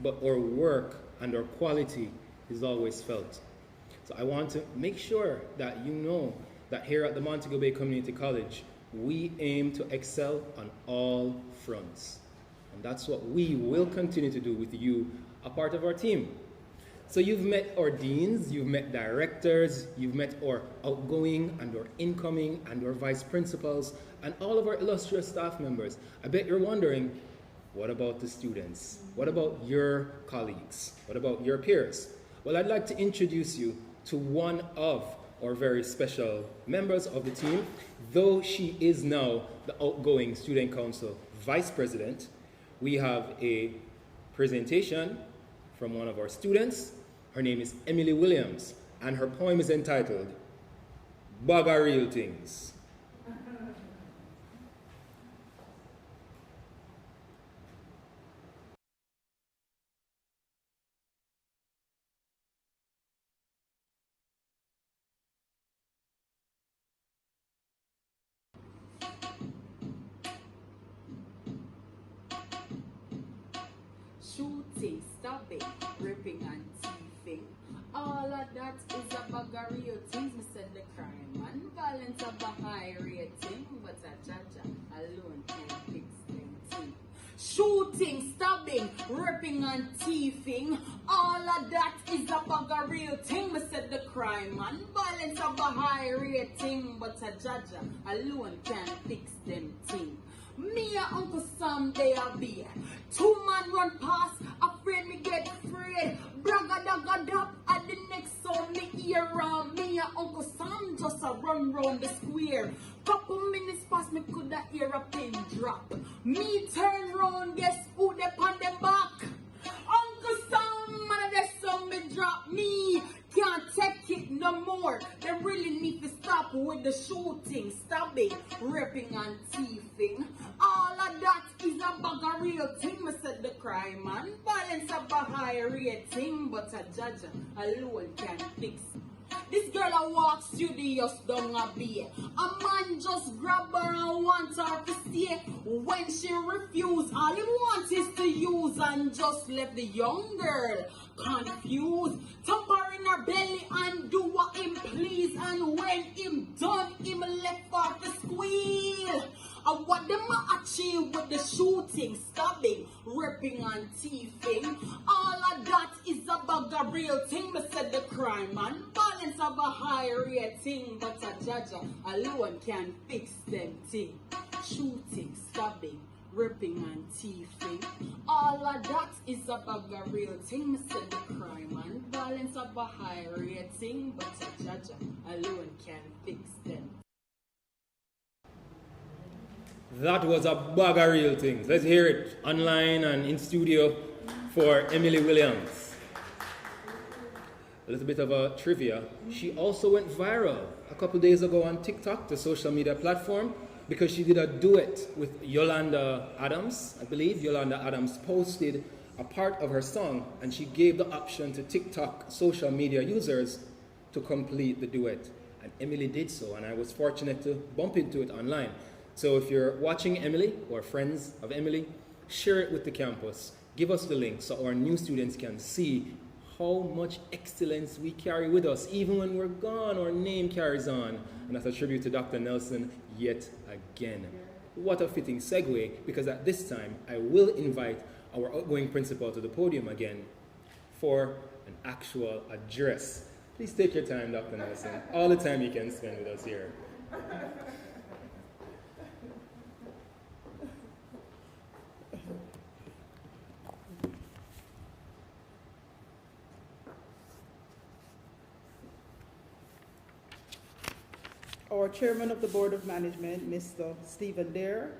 but our work and our quality is always felt. So I want to make sure that you know that here at the Montego Bay Community College, we aim to excel on all fronts. And that's what we will continue to do with you, a part of our team. So you've met our deans, you've met directors, you've met our outgoing and our incoming and our vice principals and all of our illustrious staff members. I bet you're wondering, what about the students? What about your colleagues? What about your peers? Well, I'd like to introduce you to one of our very special members of the team, though she is now the outgoing Student Council Vice President. We have a presentation from one of our students. Her name is Emily Williams, and her poem is entitled, Bugger Real Things. stabbing, ripping and thieving. All of that is a bag of real things. Me said the crime and violence of a high rating, but a judge alone can fix them things. Shooting, stabbing, ripping and thieving. All of that is a bag of real thing. Me said the crime and violence of a high rating, but a judge alone can fix them things. Me and Uncle Sam, they are be. Two man run past, afraid me get afraid. Bragga dagga dap at the next sound me hear me and Uncle Sam just a run round the square. Couple minutes past me coulda hear a pin drop. Me turn round, guess who they on them back? Uncle Sam, man, there's some me drop me. Can't take it no more. They really need to stop with the shooting, stabbing, ripping and thieving. All of that is a bag of real thing. Me said the crime and violence of a high rating, but a judge alone can fix. This girl a walk studious down a bay. A man just grab her and want her to stay. When she refuse, all he wants is to use and just left the young girl confused. Thump her in her belly and do what him please. And when him done, him left her to squeal. And what them achieve with the shooting, stabbing, ripping and thieving. All of that is a bag of real thing. Me said the crime and violence of a high rating, but a judge alone can fix them thing. Shooting, stabbing, ripping and thieving. All of that is a bag of real thing. Me said the crime and violence of a high rating, but a judge alone can fix them. That was a bag of real things. Let's hear it online and in studio for Emily Williams. A little bit of a trivia. She also went viral a couple days ago on TikTok, the social media platform, because she did a duet with Yolanda Adams. I believe Yolanda Adams posted a part of her song and she gave the option to TikTok social media users to complete the duet. And Emily did so, and I was fortunate to bump into it online. So if you're watching Emily or friends of Emily, share it with the campus. Give us the link so our new students can see how much excellence we carry with us. Even when we're gone, our name carries on. And that's a tribute to Dr. Nelson yet again. What a fitting segue, because at this time, I will invite our outgoing principal to the podium again for an actual address. Please take your time, Dr. Nelson. All the time you can spend with us here. Our Chairman of the Board of Management, Mr. Stephen Dare,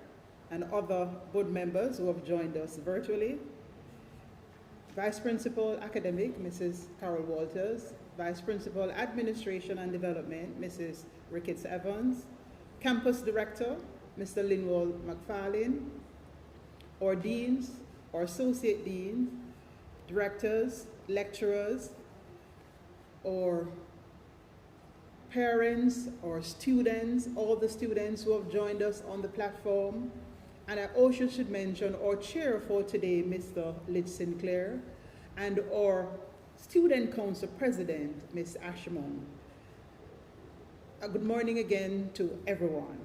and other board members who have joined us virtually. Vice Principal Academic, Mrs. Carol Walters. Vice Principal Administration and Development, Mrs. Ricketts Evans. Campus Director, Mr. Linwald McFarlane. Our deans, our associate deans, directors, lecturers, or parents or students, all the students who have joined us on the platform. And I also should mention our chair for today, Mr. Litch Sinclair, and our Student Council President, Ms. Ashmon. Good morning again to everyone.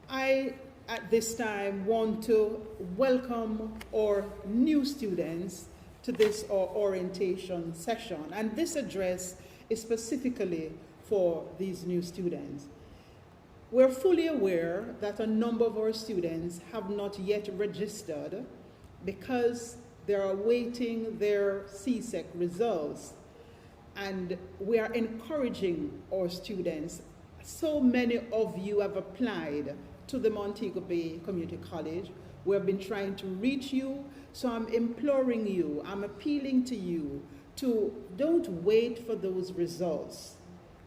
I, at this time, want to welcome our new students to this orientation session. And this address is specifically for these new students. We're fully aware that a number of our students have not yet registered because they are awaiting their CSEC results. And we are encouraging our students. So many of you have applied to the Montego Bay Community College. We have been trying to reach you. So I'm imploring you, I'm appealing to you to don't wait for those results.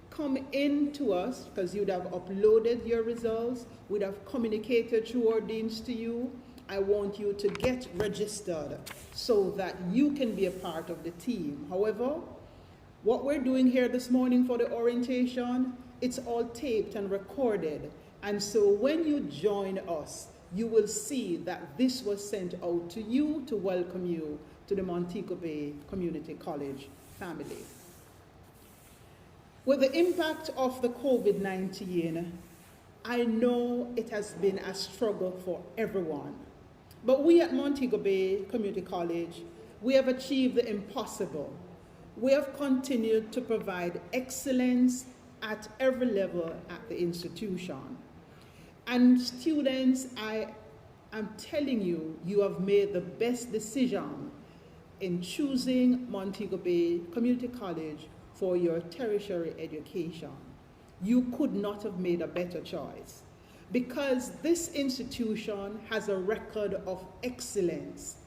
Come in to us, because you'd have uploaded your results, we'd have communicated through our deans to you. I want you to get registered so that you can be a part of the team. However, what we're doing here this morning for the orientation, it's all taped and recorded. And so when you join us, you will see that this was sent out to you to welcome you to the Montego Bay Community College family. With the impact of the COVID-19, I know it has been a struggle for everyone. But we at Montego Bay Community College, we have achieved the impossible. We have continued to provide excellence at every level at the institution. And students, I am telling you, you have made the best decision in choosing Montego Bay Community College for your tertiary education. You could not have made a better choice, because this institution has a record of excellence.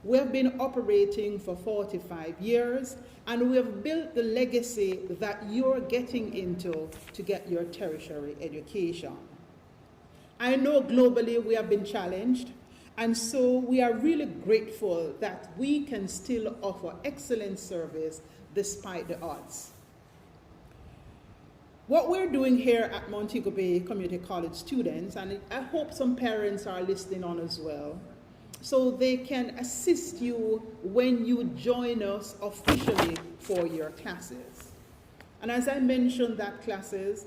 We have been operating for 45 years, and we have built the legacy that you're getting into to get your tertiary education. I know globally we have been challenged, and so we are really grateful that we can still offer excellent service despite the odds. What we're doing here at Montego Bay Community College students, and I hope some parents are listening on as well, so they can assist you when you join us officially for your classes. And as I mentioned that classes,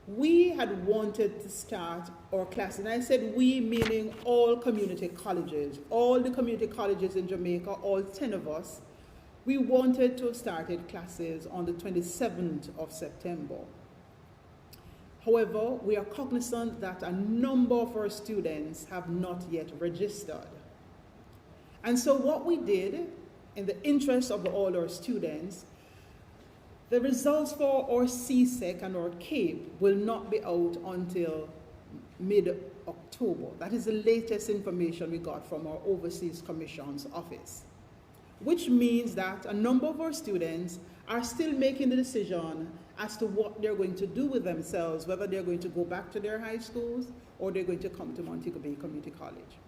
we had wanted to start our classes, and I said we meaning all community colleges, all the community colleges in Jamaica, all 10 of us, we wanted to have started classes on the 27th of September. However, we are cognizant that a number of our students have not yet registered. And so what we did, in the interest of all our students, the results for our CSEC and our CAPE will not be out until mid-October. That is the latest information we got from our Overseas Commission's office, which means that a number of our students are still making the decision as to what they're going to do with themselves, whether they're going to go back to their high schools or they're going to come to Montego Bay Community College.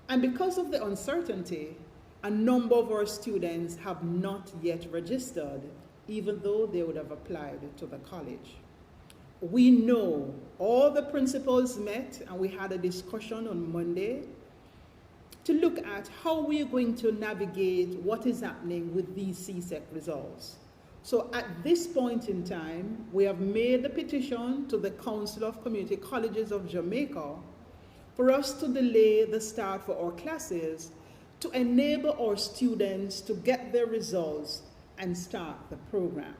And because of the uncertainty, a number of our students have not yet registered, even though they would have applied to the college. We know all the principals met, and we had a discussion on Monday to look at how we are going to navigate what is happening with these CSEC results. So at this point in time, we have made the petition to the Council of Community Colleges of Jamaica for us to delay the start for our classes to enable our students to get their results and start the program.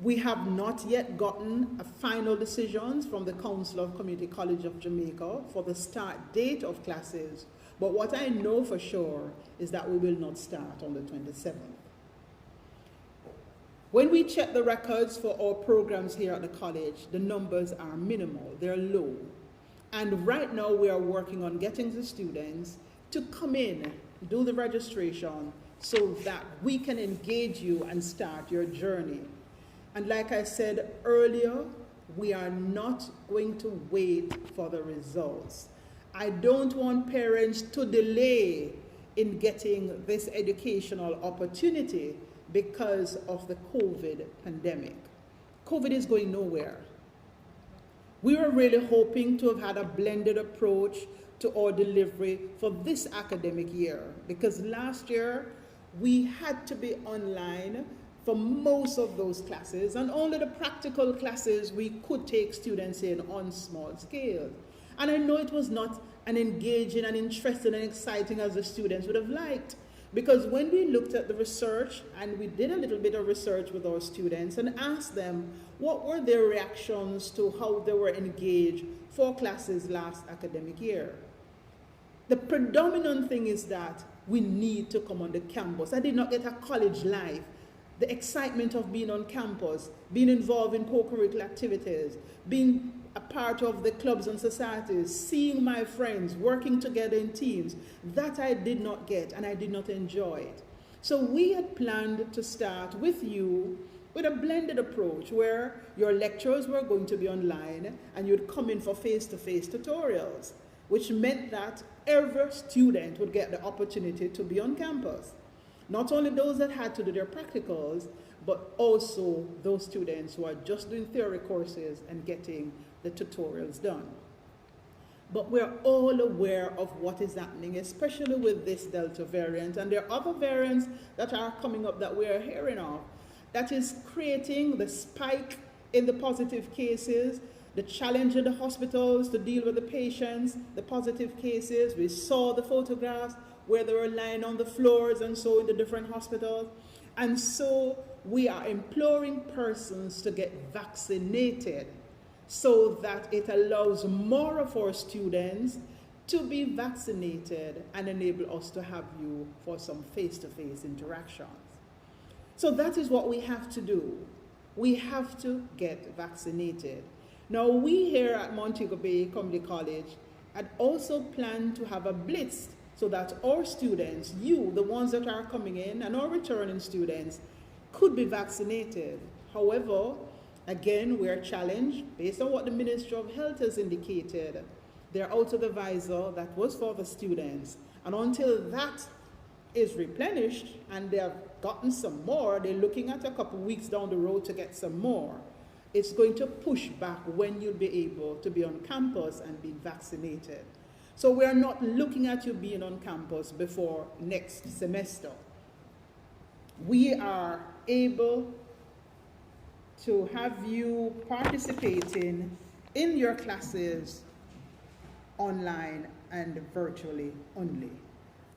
We have not yet gotten a final decisions from the Council of Community College of Jamaica for the start date of classes, but what I know for sure is that we will not start on the 27th. When we check the records for our programs here at the college, the numbers are minimal, they're low. And right now we are working on getting the students to come in, do the registration, so that we can engage you and start your journey. And like I said earlier, we are not going to wait for the results. I don't want parents to delay in getting this educational opportunity because of the COVID pandemic. COVID is going nowhere. We were really hoping to have had a blended approach to our delivery for this academic year, because last year we had to be online for most of those classes, and only the practical classes we could take students in on small scale. And I know it was not as engaging and interesting and exciting as the students would have liked, because when we looked at the research, and we did a little bit of research with our students and asked them what were their reactions to how they were engaged for classes last academic year, the predominant thing is that we need to come on the campus. I did not get a college life. The excitement of being on campus, being involved in co-curricular activities, being a part of the clubs and societies, seeing my friends, working together in teams, that I did not get and I did not enjoy it. So we had planned to start with you with a blended approach where your lectures were going to be online and you'd come in for face-to-face tutorials, which meant that every student would get the opportunity to be on campus. Not only those that had to do their practicals, but also those students who are just doing theory courses and getting the tutorials done. But we're all aware of what is happening, especially with this Delta variant. And there are other variants that are coming up that we are hearing of that is creating the spike in the positive cases, the challenge in the hospitals to deal with the patients, the positive cases. We saw the photographs where they were lying on the floors and so in the different hospitals. And so we are imploring persons to get vaccinated so that it allows more of our students to be vaccinated and enable us to have you for some face-to-face interactions. So that is what we have to do. We have to get vaccinated. Now, we here at Montego Bay Community College had also planned to have a blitz so that our students, you, the ones that are coming in, and our returning students, could be vaccinated. However, again, we are challenged based on what the Ministry of Health has indicated. They're out of the visor that was for the students. And until that is replenished and they have gotten some more, they're looking at a couple weeks down the road to get some more. It's going to push back when you'll be able to be on campus and be vaccinated. So we're not looking at you being on campus before next semester. We are able to have you participating in your classes online and virtually only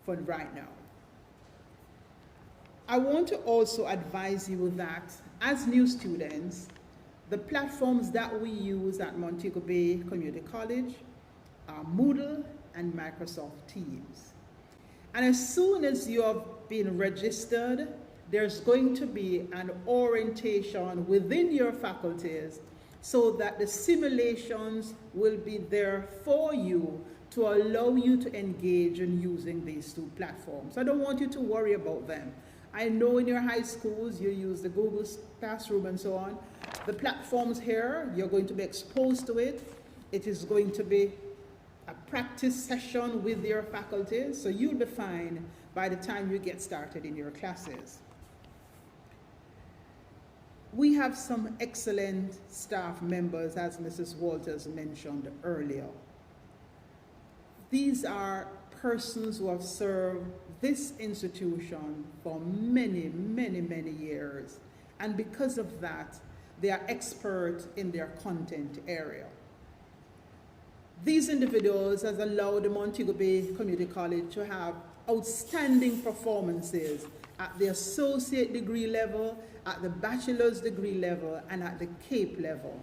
for right now. I want to also advise you that as new students, the platforms that we use at Montego Bay Community College are Moodle and Microsoft Teams. And as soon as you have been registered, there's going to be an orientation within your faculties so that the simulations will be there for you to allow you to engage in using these two platforms. I don't want you to worry about them. I know in your high schools you use the Google Classroom and so on. The platforms here, you're going to be exposed to it. It is going to be a practice session with your faculty, so you'll be fine by the time you get started in your classes. We have some excellent staff members, as Mrs. Walters mentioned earlier. These are persons who have served this institution for many, many, many years. And because of that, they are experts in their content area. These individuals has allowed the Montego Bay Community College to have outstanding performances at the associate degree level, at the bachelor's degree level, and at the CAPE level.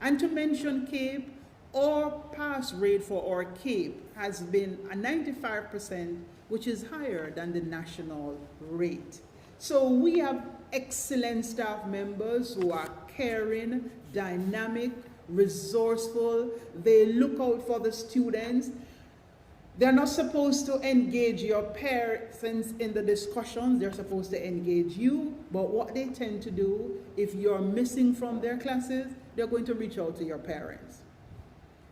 And to mention CAPE, our pass rate for our CAPE has been a 95%, which is higher than the national rate. So we have excellent staff members who are caring, dynamic, resourceful. They look out for the students. They're not supposed to engage your parents in the discussions. They're supposed to engage you. But what they tend to do, if you're missing from their classes, they're going to reach out to your parents.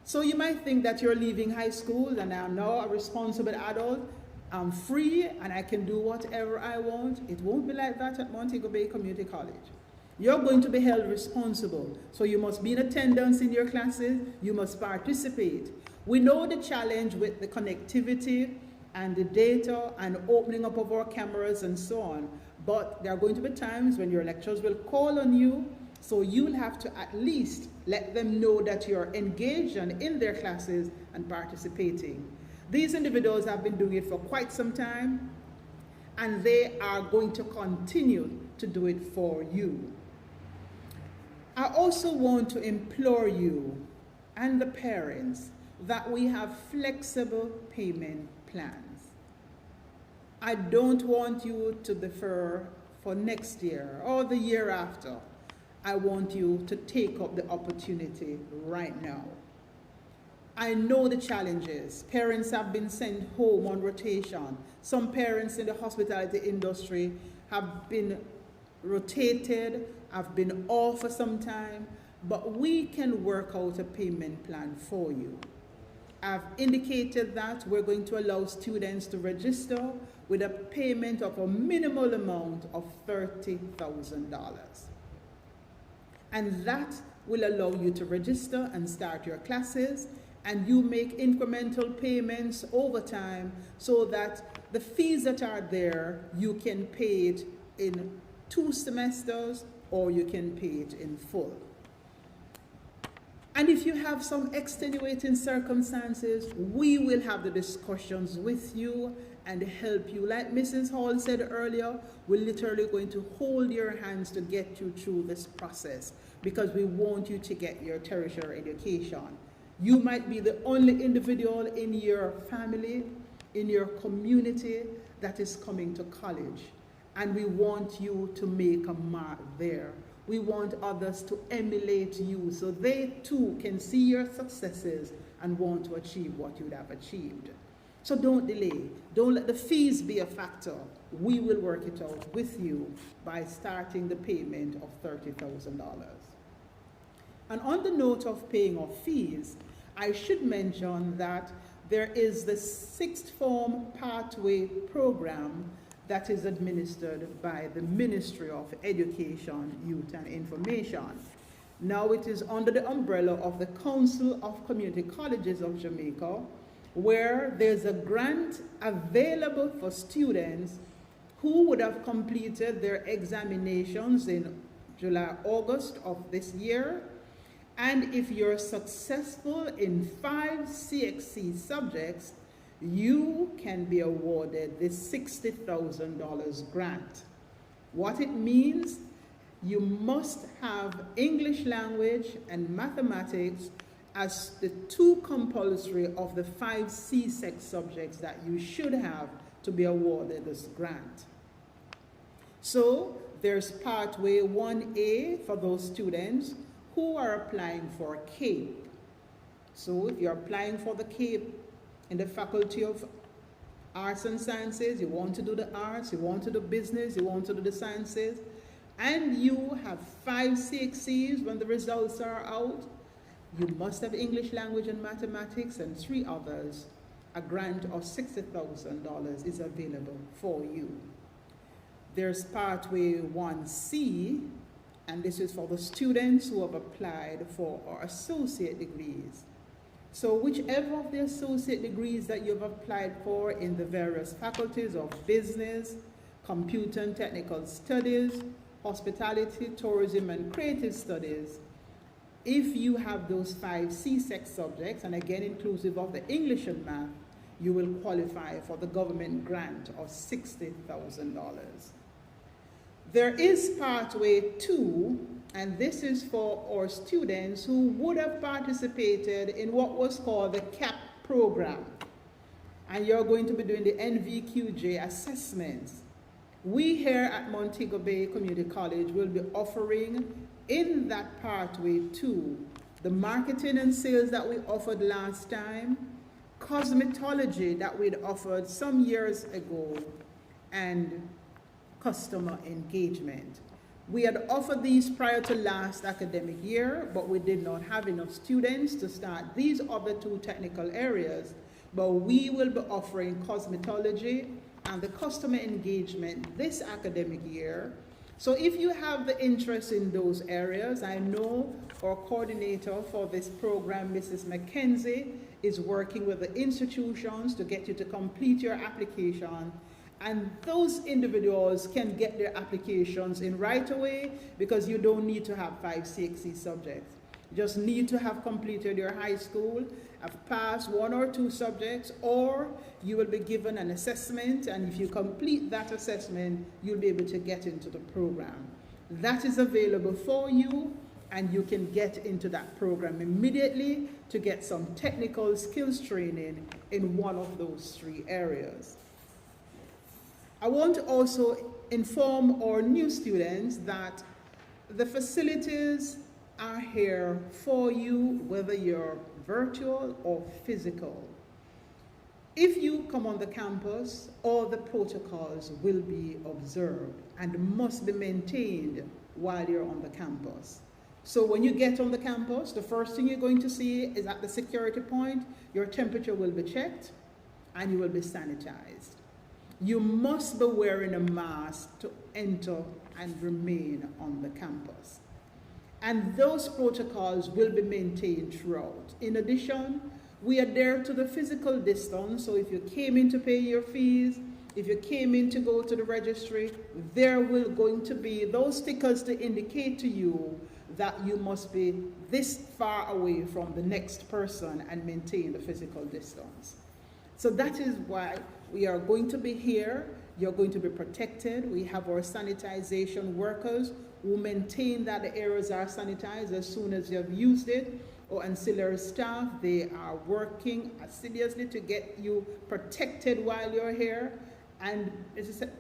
So you might think that you're leaving high school and I'm now a responsible adult. I'm free and I can do whatever I want. It won't be like that at Montego Bay Community College. You're going to be held responsible. So you must be in attendance in your classes. You must participate. We know the challenge with the connectivity and the data and opening up of our cameras and so on. But there are going to be times when your lecturers will call on you. So you'll have to at least let them know that you're engaged and in their classes and participating. These individuals have been doing it for quite some time, and they are going to continue to do it for you. I also want to implore you and the parents that we have flexible payment plans. I don't want you to defer for next year or the year after. I want you to take up the opportunity right now. I know the challenges. Parents have been sent home on rotation. Some parents in the hospitality industry have been rotated, have been off for some time, but we can work out a payment plan for you. I've indicated that we're going to allow students to register with a payment of a minimal amount of $30,000. And that will allow you to register and start your classes. and you make incremental payments over time so that the fees that are there, you can pay it in 2 semesters or you can pay it in full. And if you have some extenuating circumstances, we will have the discussions with you and help you. Like Mrs. Hall said earlier, we're literally going to hold your hands to get you through this process because we want you to get your tertiary education. You might be the only individual in your family, in your community that is coming to college, and we want you to make a mark there. We want others to emulate you so they too can see your successes and want to achieve what you'd have achieved. So don't delay. Don't let the fees be a factor. We will work it out with you by starting the payment of $30,000. And on the note of paying off fees, I should mention that there is the 6th Form Pathway Program that is administered by the Ministry of Education, Youth and Information. Now it is under the umbrella of the Council of Community Colleges of Jamaica, where there's a grant available for students who would have completed their examinations in July, August of this year. And if you're successful in 5 CXC subjects, you can be awarded this $60,000 grant. What it means, you must have English language and mathematics as the 2 compulsory of the 5 CSEC subjects that you should have to be awarded this grant. So there's Pathway 1A for those students who are applying for CAPE. So if you're applying for the CAPE in the Faculty of Arts and Sciences, you want to do the arts, you want to do business, you want to do the sciences, and you have 5 CXCs when the results are out, you must have English language and mathematics and 3 others. A grant of $60,000 is available for you. There's Pathway 1C, and this is for the students who have applied for our associate degrees. So whichever of the associate degrees that you've applied for in the various faculties of business, computer and technical studies, hospitality, tourism, and creative studies, if you have those 5 CSEC subjects, and again inclusive of the English and math, you will qualify for the government grant of $60,000. There is Pathway 2, and this is for our students who would have participated in what was called the CAP program. And you're going to be doing the NVQJ assessments. We here at Montego Bay Community College will be offering in that Pathway 2 the marketing and sales that we offered last time, cosmetology that we'd offered some years ago, and customer engagement. We had offered these prior to last academic year, but we did not have enough students to start these other 2 technical areas. But we will be offering cosmetology and the customer engagement this academic year. So if you have the interest in those areas, I know our coordinator for this program, Mrs. McKenzie, is working with the institutions to get you to complete your application. And those individuals can get their applications in right away because you don't need to have 5 CXC subjects. You just need to have completed your high school, have passed 1 or 2 subjects, or you will be given an assessment, and if you complete that assessment, you'll be able to get into the program. That is available for you, and you can get into that program immediately to get some technical skills training in one of those 3 areas. I want to also inform our new students that the facilities are here for you, whether you're virtual or physical. If you come on the campus, all the protocols will be observed and must be maintained while you're on the campus. So when you get on the campus, the first thing you're going to see is at the security point, your temperature will be checked and you will be sanitized. You must be wearing a mask to enter and remain on the campus. And those protocols will be maintained throughout. In addition, We adhere to the physical distance, so if you came in to pay your fees, if you came in to go to the registry, there will going to be those stickers to indicate to you that you must be this far away from the next person and maintain the physical distance. So that is why we are going to be here. You're going to be protected. We have our sanitization workers who maintain that the areas are sanitized as soon as you have used it. Or ancillary staff, they are working assiduously to get you protected while you're here. And as I said,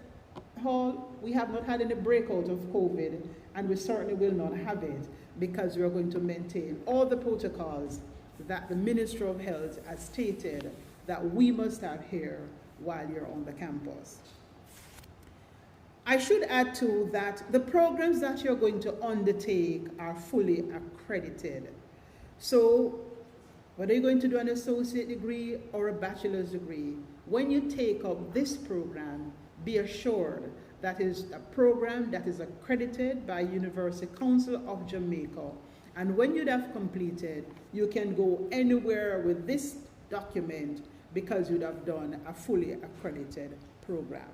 Hall, we have not had any breakout of COVID, and we certainly will not have it because we are going to maintain all the protocols that the Ministry of Health has stated that we must have here while you're on the campus. I should add too that the programs that you're going to undertake are fully accredited. So whether you're going to do an associate degree or a bachelor's degree, when you take up this program, be assured that is a program that is accredited by University Council of Jamaica. And when you'd have completed, you can go anywhere with this document because you'd have done a fully accredited program.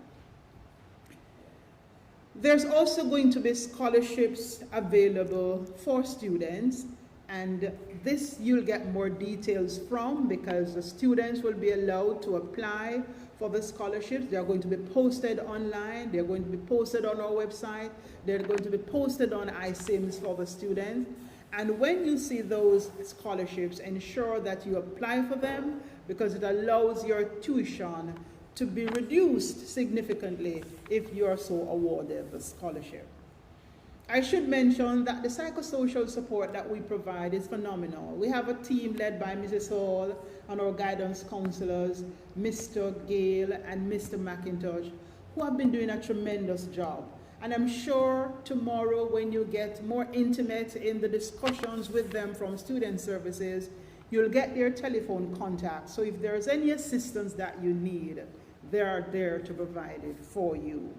There's also going to be scholarships available for students, and this you'll get more details from because the students will be allowed to apply for the scholarships. They are going to be posted online, they're going to be posted on our website, they're going to be posted on iSIMS for the students. And when you see those scholarships, ensure that you apply for them because it allows your tuition to be reduced significantly if you are so awarded the scholarship. I should mention that the psychosocial support that we provide is phenomenal. We have a team led by Mrs. Hall and our guidance counselors, Mr. Gale and Mr. McIntosh, who have been doing a tremendous job. And I'm sure tomorrow when you get more intimate in the discussions with them from student services, you'll get their telephone contact. So if there's any assistance that you need, they are there to provide it for you.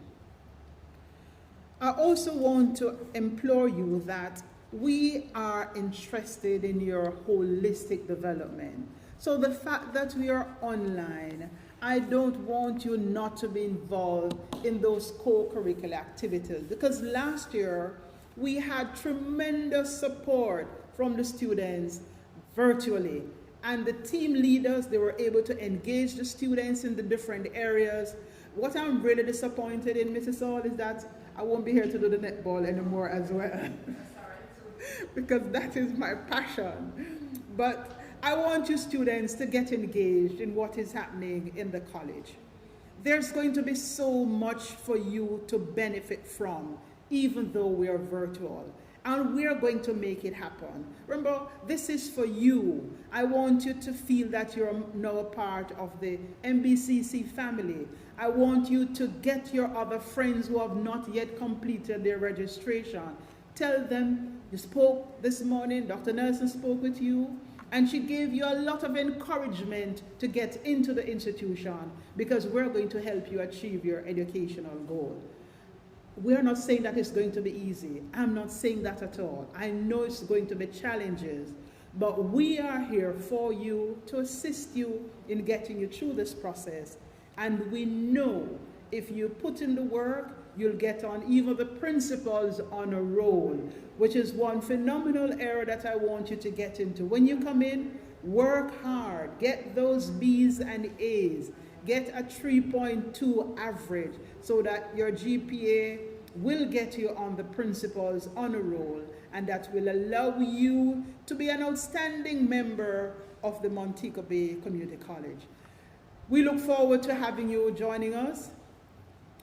I also want to implore you that we are interested in your holistic development. So the fact that we are online, I don't want you not to be involved in those co-curricular activities because last year we had tremendous support from the students virtually. And the team leaders, they were able to engage the students in the different areas. What I'm really disappointed in, Mrs. Hall, is that I won't be here to do the netball anymore as well because that is my passion. But I want you students to get engaged in what is happening in the college. There's going to be so much for you to benefit from, even though we are virtual. And we're going to make it happen. Remember, this is for you. I want you to feel that you're now a part of the MBCC family. I want you to get your other friends who have not yet completed their registration. Tell them, you spoke this morning, Dr. Nelson spoke with you, and she gave you a lot of encouragement to get into the institution because we're going to help you achieve your educational goal. We're not saying that it's going to be easy. I'm not saying that at all. I know it's going to be challenges, but we are here for you to assist you in getting you through this process. And we know if you put in the work, you'll get on even the principals on a roll, which is one phenomenal area that I want you to get into. When you come in, work hard, get those B's and A's, get a 3.2 average so that your GPA will get you on the principal's honor roll, and that will allow you to be an outstanding member of the Montego Bay Community College. We look forward to having you joining us.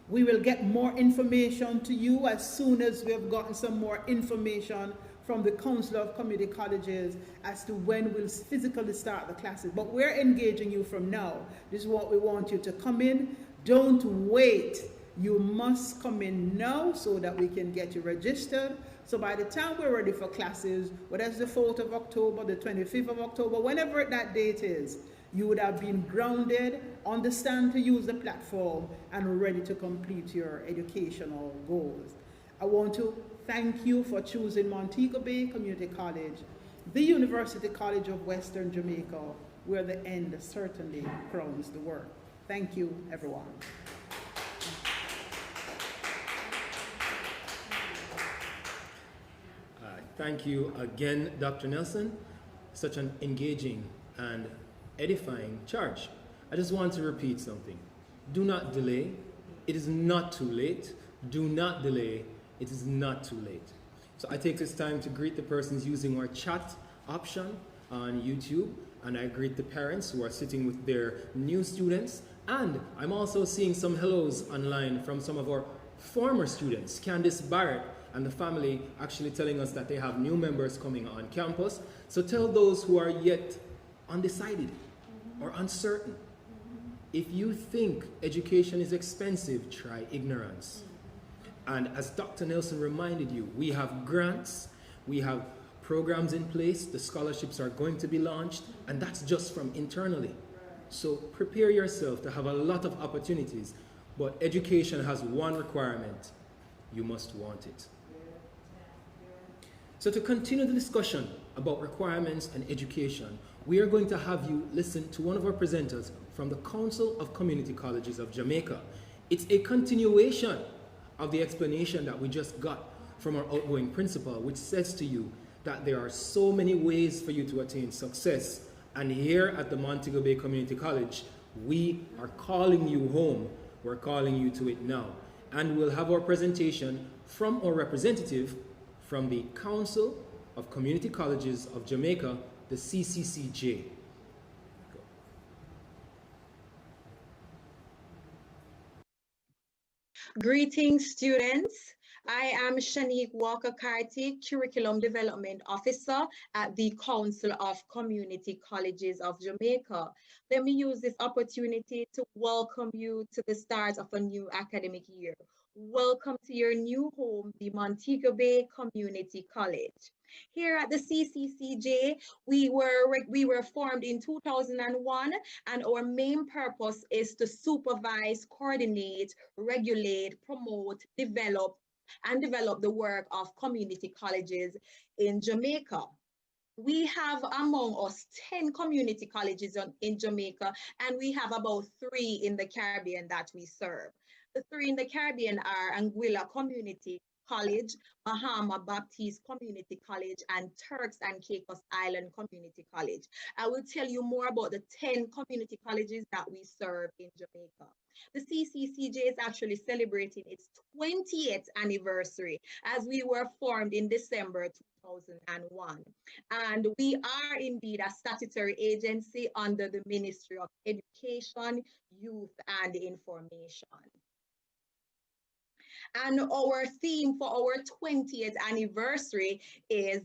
We will get more information to you as soon as we have gotten some more information from the Council of Community Colleges as to when we'll physically start the classes. But we're engaging you from now. This is what we want you to come in. Don't wait. You must come in now so that we can get you registered. So by the time we're ready for classes, whether it's the 4th of October, the 25th of October, whenever that date is, you would have been grounded, understand to use the platform, and ready to complete your educational goals. I want to thank you for choosing Montego Bay Community College, the University College of Western Jamaica, where the end certainly crowns the work. Thank you, everyone. Thank you again, Dr. Nelson. Such an engaging and edifying charge. I just want to repeat something. Do not delay. It is not too late. Do not delay. It is not too late. So I take this time to greet the persons using our chat option on YouTube, and I greet the parents who are sitting with their new students. And I'm also seeing some hellos online from some of our former students. Candice Barrett and the family actually telling us that they have new members coming on campus. So tell those who are yet undecided or uncertain, if you think education is expensive, try ignorance. And as Dr. Nelson reminded you, we have grants, we have programs in place, the scholarships are going to be launched, and that's just from internally. So prepare yourself to have a lot of opportunities, but education has one requirement: you must want it. So to continue the discussion about requirements and education, we are going to have you listen to one of our presenters from the Council of Community Colleges of Jamaica. It's a continuation of the explanation that we just got from our outgoing principal, which says to you that there are so many ways for you to attain success. And here at the Montego Bay Community College, we are calling you home. We're calling you to it now. And we'll have our presentation from our representative from the Council of Community Colleges of Jamaica, the CCCJ. Greetings, students. I am Shanique Walker-Carty, Curriculum Development Officer at the Council of Community Colleges of Jamaica. Let me use this opportunity to welcome you to the start of a new academic year. Welcome to your new home, the Montego Bay Community College. Here at the CCCJ, we were formed in 2001, and our main purpose is to supervise, coordinate, regulate, promote, develop the work of community colleges in Jamaica. We have among us 10 community colleges in Jamaica, and we have about 3 in the Caribbean that we serve. The 3 in the Caribbean are Anguilla Community College, Bahama Baptist Community College, and Turks and Caicos Island Community College. I will tell you more about the 10 community colleges that we serve in Jamaica. The CCCJ is actually celebrating its 20th anniversary, as we were formed in December 2001. And we are indeed a statutory agency under the Ministry of Education, Youth, and Information. And our theme for our 20th anniversary is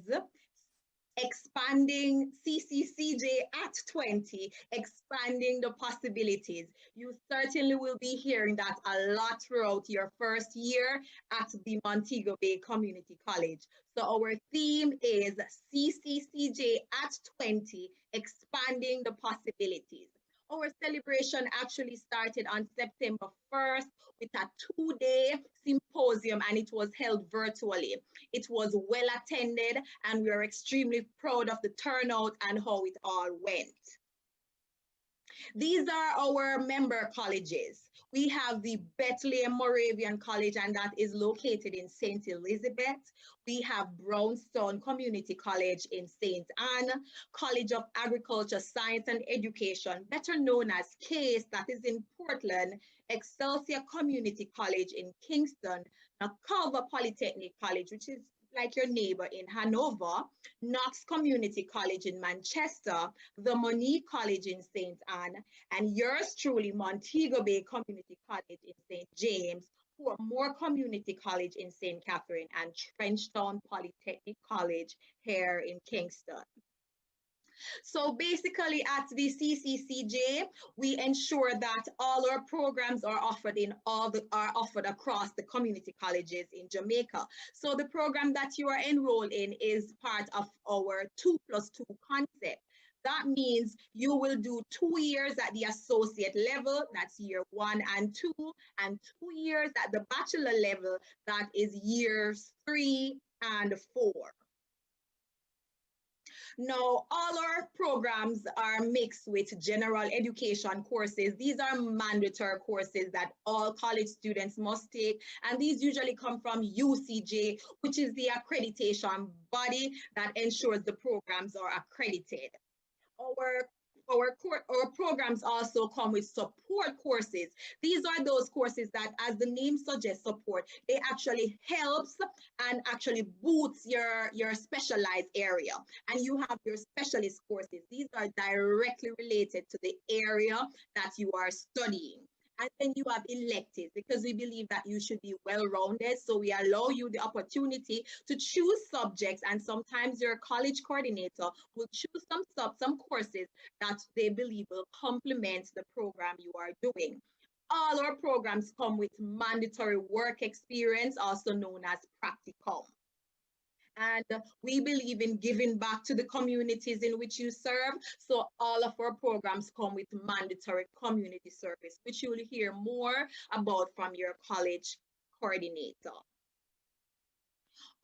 expanding CCCJ at 20, expanding the possibilities. You certainly will be hearing that a lot throughout your first year at the Montego Bay Community College. So our theme is CCCJ at 20, expanding the possibilities. Our celebration actually started on September 1st with a 2-day symposium, and it was held virtually. It was well attended, and we are extremely proud of the turnout and how it all went. These are our member colleges. We have the Bethlehem Moravian College, and that is located in St. Elizabeth. We have Brownstown Community College in St. Anne, College of Agriculture, Science and Education, better known as CASE, that is in Portland, Excelsior Community College in Kingston, Nakalva Polytechnic College, which is like your neighbor in Hanover, Knox Community College in Manchester, the Monique College in St. Anne, and yours truly, Montego Bay Community College in St. James, Portmore Community College in St. Catherine, and Trenchtown Polytechnic College here in Kingston. So basically at the CCCJ, we ensure that all our programs are offered across the community colleges in Jamaica. So the program that you are enrolled in is part of our 2+2 concept. That means you will do 2 years at the associate level, that's year 1 and 2, and 2 years at the bachelor level, that is years 3 and 4. Now, all our programs are mixed with general education courses. These are mandatory courses that all college students must take, and these usually come from UCJ, which is the accreditation body that ensures the programs are accredited. Our our programs also come with support courses. These are those courses that, as the name suggests, support. They actually helps and actually boosts your specialized area. And you have your specialist courses. These are directly related to the area that you are studying. And then you have electives, because we believe that you should be well-rounded. So we allow you the opportunity to choose subjects, and sometimes your college coordinator will choose some courses that they believe will complement the program you are doing. All our programs come with mandatory work experience, also known as practicum. And we believe in giving back to the communities in which you serve. So all of our programs come with mandatory community service, which you will hear more about from your college coordinator.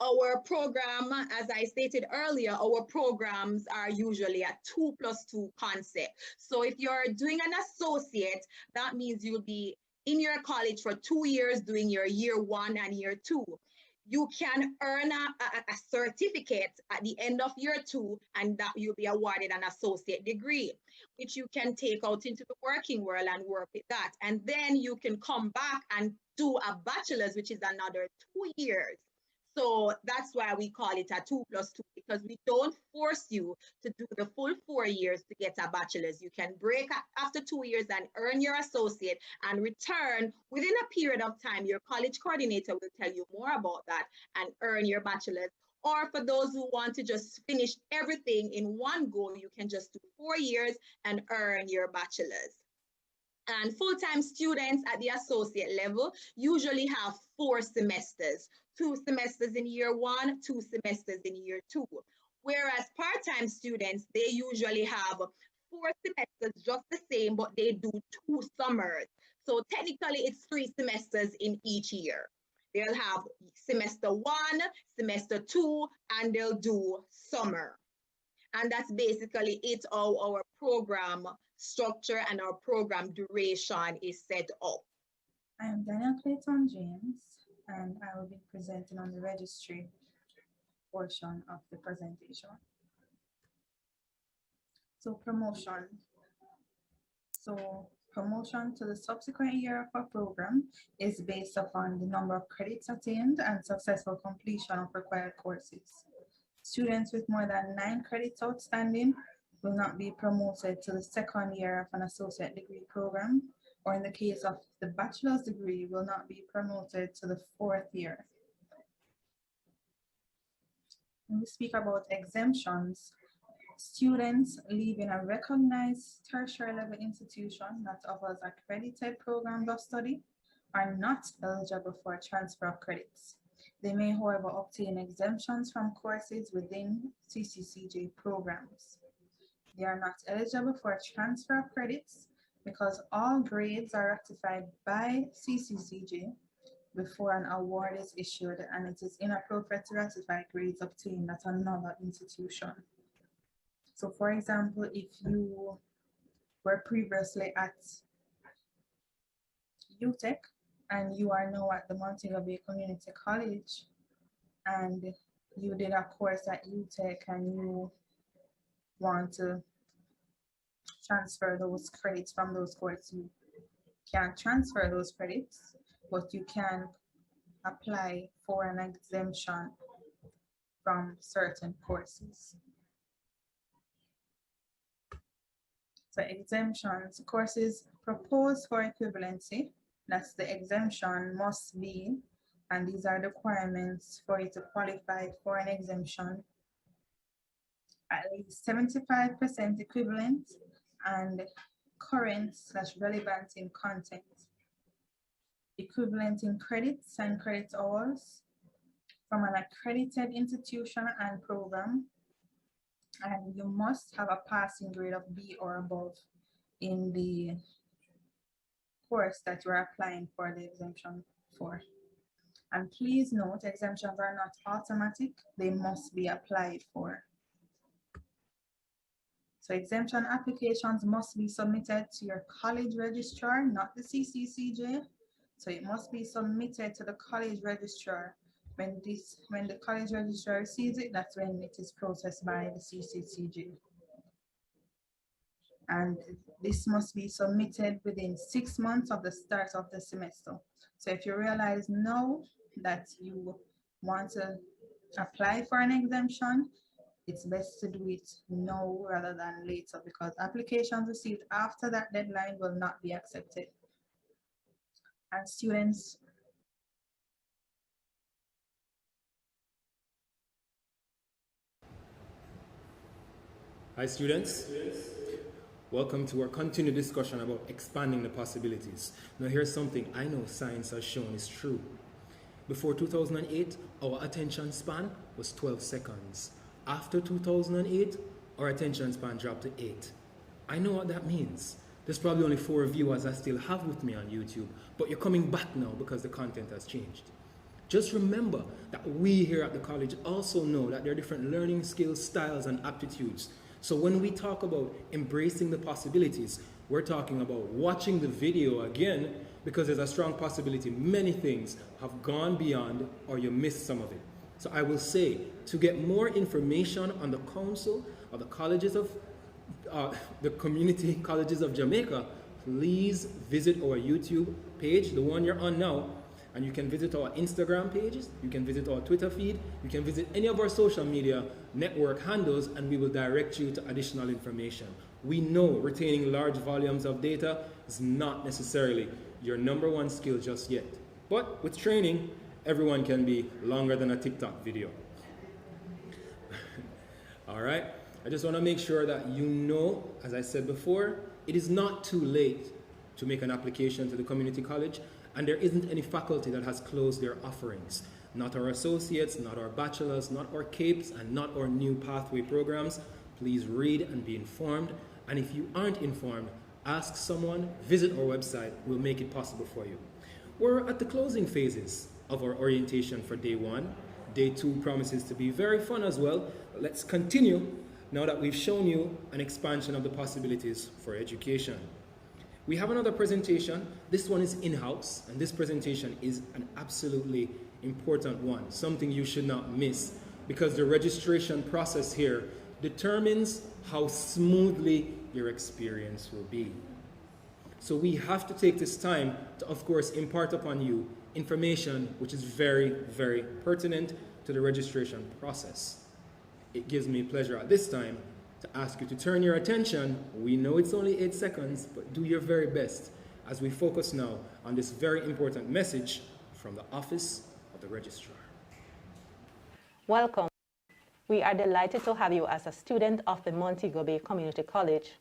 Our program, as I stated earlier, our programs are usually a 2+2 concept. So if you're doing an associate, that means you'll be in your college for 2 years doing your year 1 and year 2. You can earn a certificate at the end of year 2, and that you'll be awarded an associate degree, which you can take out into the working world and work with that. And then you can come back and do a bachelor's, which is another 2 years. So that's why we call it a 2+2, because we don't force you to do the full 4 years to get a bachelor's. You can break after 2 years and earn your associate and return within a period of time. Your college coordinator will tell you more about that, and earn your bachelor's. Or for those who want to just finish everything in one go, you can just do 4 years and earn your bachelor's. And full-time students at the associate level usually have 4 semesters, 2 semesters in year 1, 2 semesters in year 2. Whereas part-time students, they usually have 4 semesters, just the same, but they do 2 summers. So technically it's 3 semesters in each year. They'll have semester 1, semester 2, and they'll do summer. And that's basically it, how our program structure and our program duration is set up. I am Daniel Clayton James, and I will be presenting on the registry portion of the presentation. So promotion. So promotion to the subsequent year of a program is based upon the number of credits attained and successful completion of required courses. Students with more than 9 credits outstanding will not be promoted to the second year of an associate degree program, or in the case of the bachelor's degree, will not be promoted to the 4th year. When we speak about exemptions, students leaving a recognized tertiary level institution that offers accredited programs of study are not eligible for a transfer of credits. They may, however, obtain exemptions from courses within CCCJ programs. They are not eligible for a transfer of credits because all grades are ratified by CCCJ before an award is issued, and it is inappropriate to ratify grades obtained at another institution. So for example, if you were previously at UTEC and you are now at the Montego Community College, and you did a course at UTEC and you want to transfer those credits from those courses, you can't transfer those credits, but you can apply for an exemption from certain courses. So exemptions, courses proposed for equivalency, that's the exemption must be, and these are the requirements for you to qualify for an exemption: at least 75% equivalent and current/relevant in content, equivalent in credits and credit hours from an accredited institution and program, and you must have a passing grade of B or above in the course that you're applying for the exemption for. And please note, exemptions are not automatic, they must be applied for. So exemption applications must be submitted to your college registrar, not the CCCJ. So it must be submitted to the college registrar. When the college registrar receives it, that's when it is processed by the CCCJ. And this must be submitted within 6 months of the start of the semester. So if you realize now that you want to apply for an exemption, it's best to do it now rather than later, because applications received after that deadline will not be accepted. And students, Hi students, welcome to our continued discussion about expanding the possibilities. Now here's something I know science has shown is true. Before 2008, our attention span was 12 seconds. After 2008, our attention span dropped to 8. I know what that means. There's probably only 4 viewers I still have with me on YouTube, but you're coming back now because the content has changed. Just remember that we here at the college also know that there are different learning skills, styles, and aptitudes. So when we talk about embracing the possibilities, we're talking about watching the video again, because there's a strong possibility many things have gone beyond or you missed some of it. So I will say, to get more information on the Council of the Colleges of the Community Colleges of Jamaica, please visit our YouTube page, the one you're on now, and you can visit our Instagram pages, you can visit our Twitter feed, you can visit any of our social media network handles, and we will direct you to additional information. We know retaining large volumes of data is not necessarily your #1 skill just yet. But with training, everyone can be longer than a TikTok video. All right, I just want to make sure that you know, as I said before, it is not too late to make an application to the community college, and there isn't any faculty that has closed their offerings. Not our associates, not our bachelors, not our CAPES, and not our new pathway programs. Please read and be informed. And if you aren't informed, ask someone, visit our website, we'll make it possible for you. We're at the closing phases of our orientation for day 1. Day 2 promises to be very fun as well. Let's continue now that we've shown you an expansion of the possibilities for education. We have another presentation. This one is in-house, and this presentation is an absolutely important one, something you should not miss, because the registration process here determines how smoothly your experience will be. So we have to take this time to, of course, impart upon you information which is very, very pertinent to the registration process. It gives me pleasure at this time to ask you to turn your attention. We know it's only 8 seconds, but do your very best as we focus now on this very important message from the Office of the Registrar. Welcome. We are delighted to have you as a student of the Montego Bay Community College.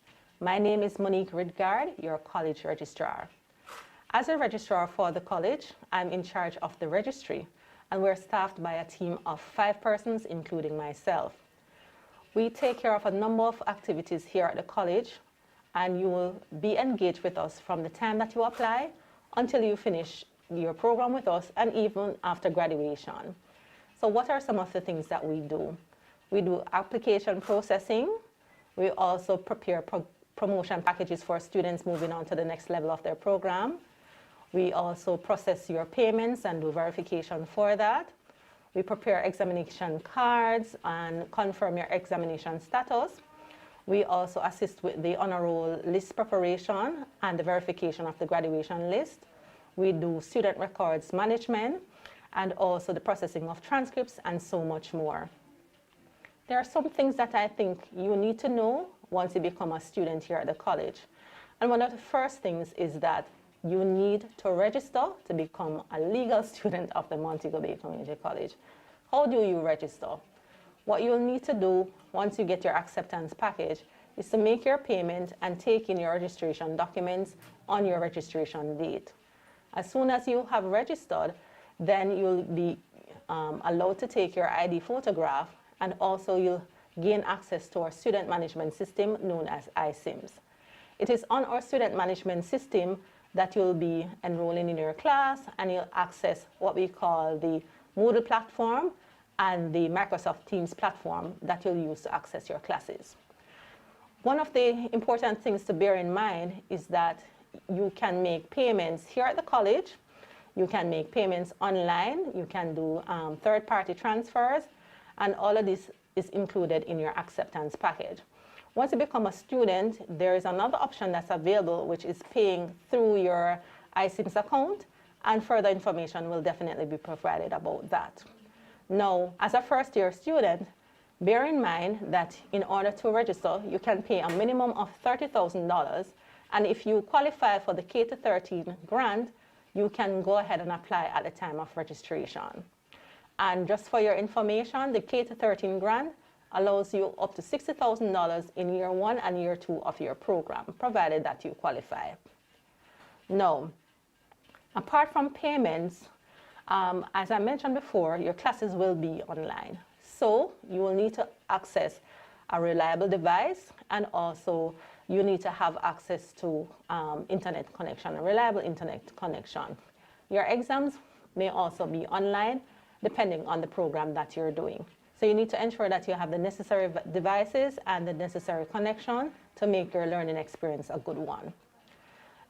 My name is Monique Ridgard, your college registrar. As a registrar for the college, I'm in charge of the registry, and we're staffed by a team of 5 persons, including myself. We take care of a number of activities here at the college, and you will be engaged with us from the time that you apply until you finish your program with us, and even after graduation. So what are some of the things that we do? We do application processing. We also prepare promotion packages for students moving on to the next level of their program. We also process your payments and do verification for that. We prepare examination cards and confirm your examination status. We also assist with the honor roll list preparation and the verification of the graduation list. We do student records management and also the processing of transcripts and so much more. There are some things that I think you need to know once you become a student here at the college. And one of the first things is that you need to register to become a legal student of the Montego Bay Community College. How do you register? What you'll need to do once you get your acceptance package is to make your payment and take in your registration documents on your registration date. As soon as you have registered, then you'll be allowed to take your ID photograph, and also you'll gain access to our student management system known as iSIMS. It is on our student management system that you'll be enrolling in your class, and you'll access what we call the Moodle platform and the Microsoft Teams platform that you'll use to access your classes. One of the important things to bear in mind is that you can make payments here at the college. You can make payments online. You can do third-party transfers, and all of this is included in your acceptance package. Once you become a student, there is another option that's available, which is paying through your iSIMS account, and further information will definitely be provided about that. Now, as a first-year student, bear in mind that in order to register, you can pay a minimum of $30,000, and if you qualify for the K-13 grant, you can go ahead and apply at the time of registration. And just for your information, the K-13 grant allows you up to $60,000 in year 1 and year 2 of your program, provided that you qualify. Now, apart from payments, as I mentioned before, your classes will be online. So you will need to access a reliable device, and also you need to have access to internet connection, a reliable internet connection. Your exams may also be online, depending on the program that you're doing. So you need to ensure that you have the necessary devices and the necessary connection to make your learning experience a good one.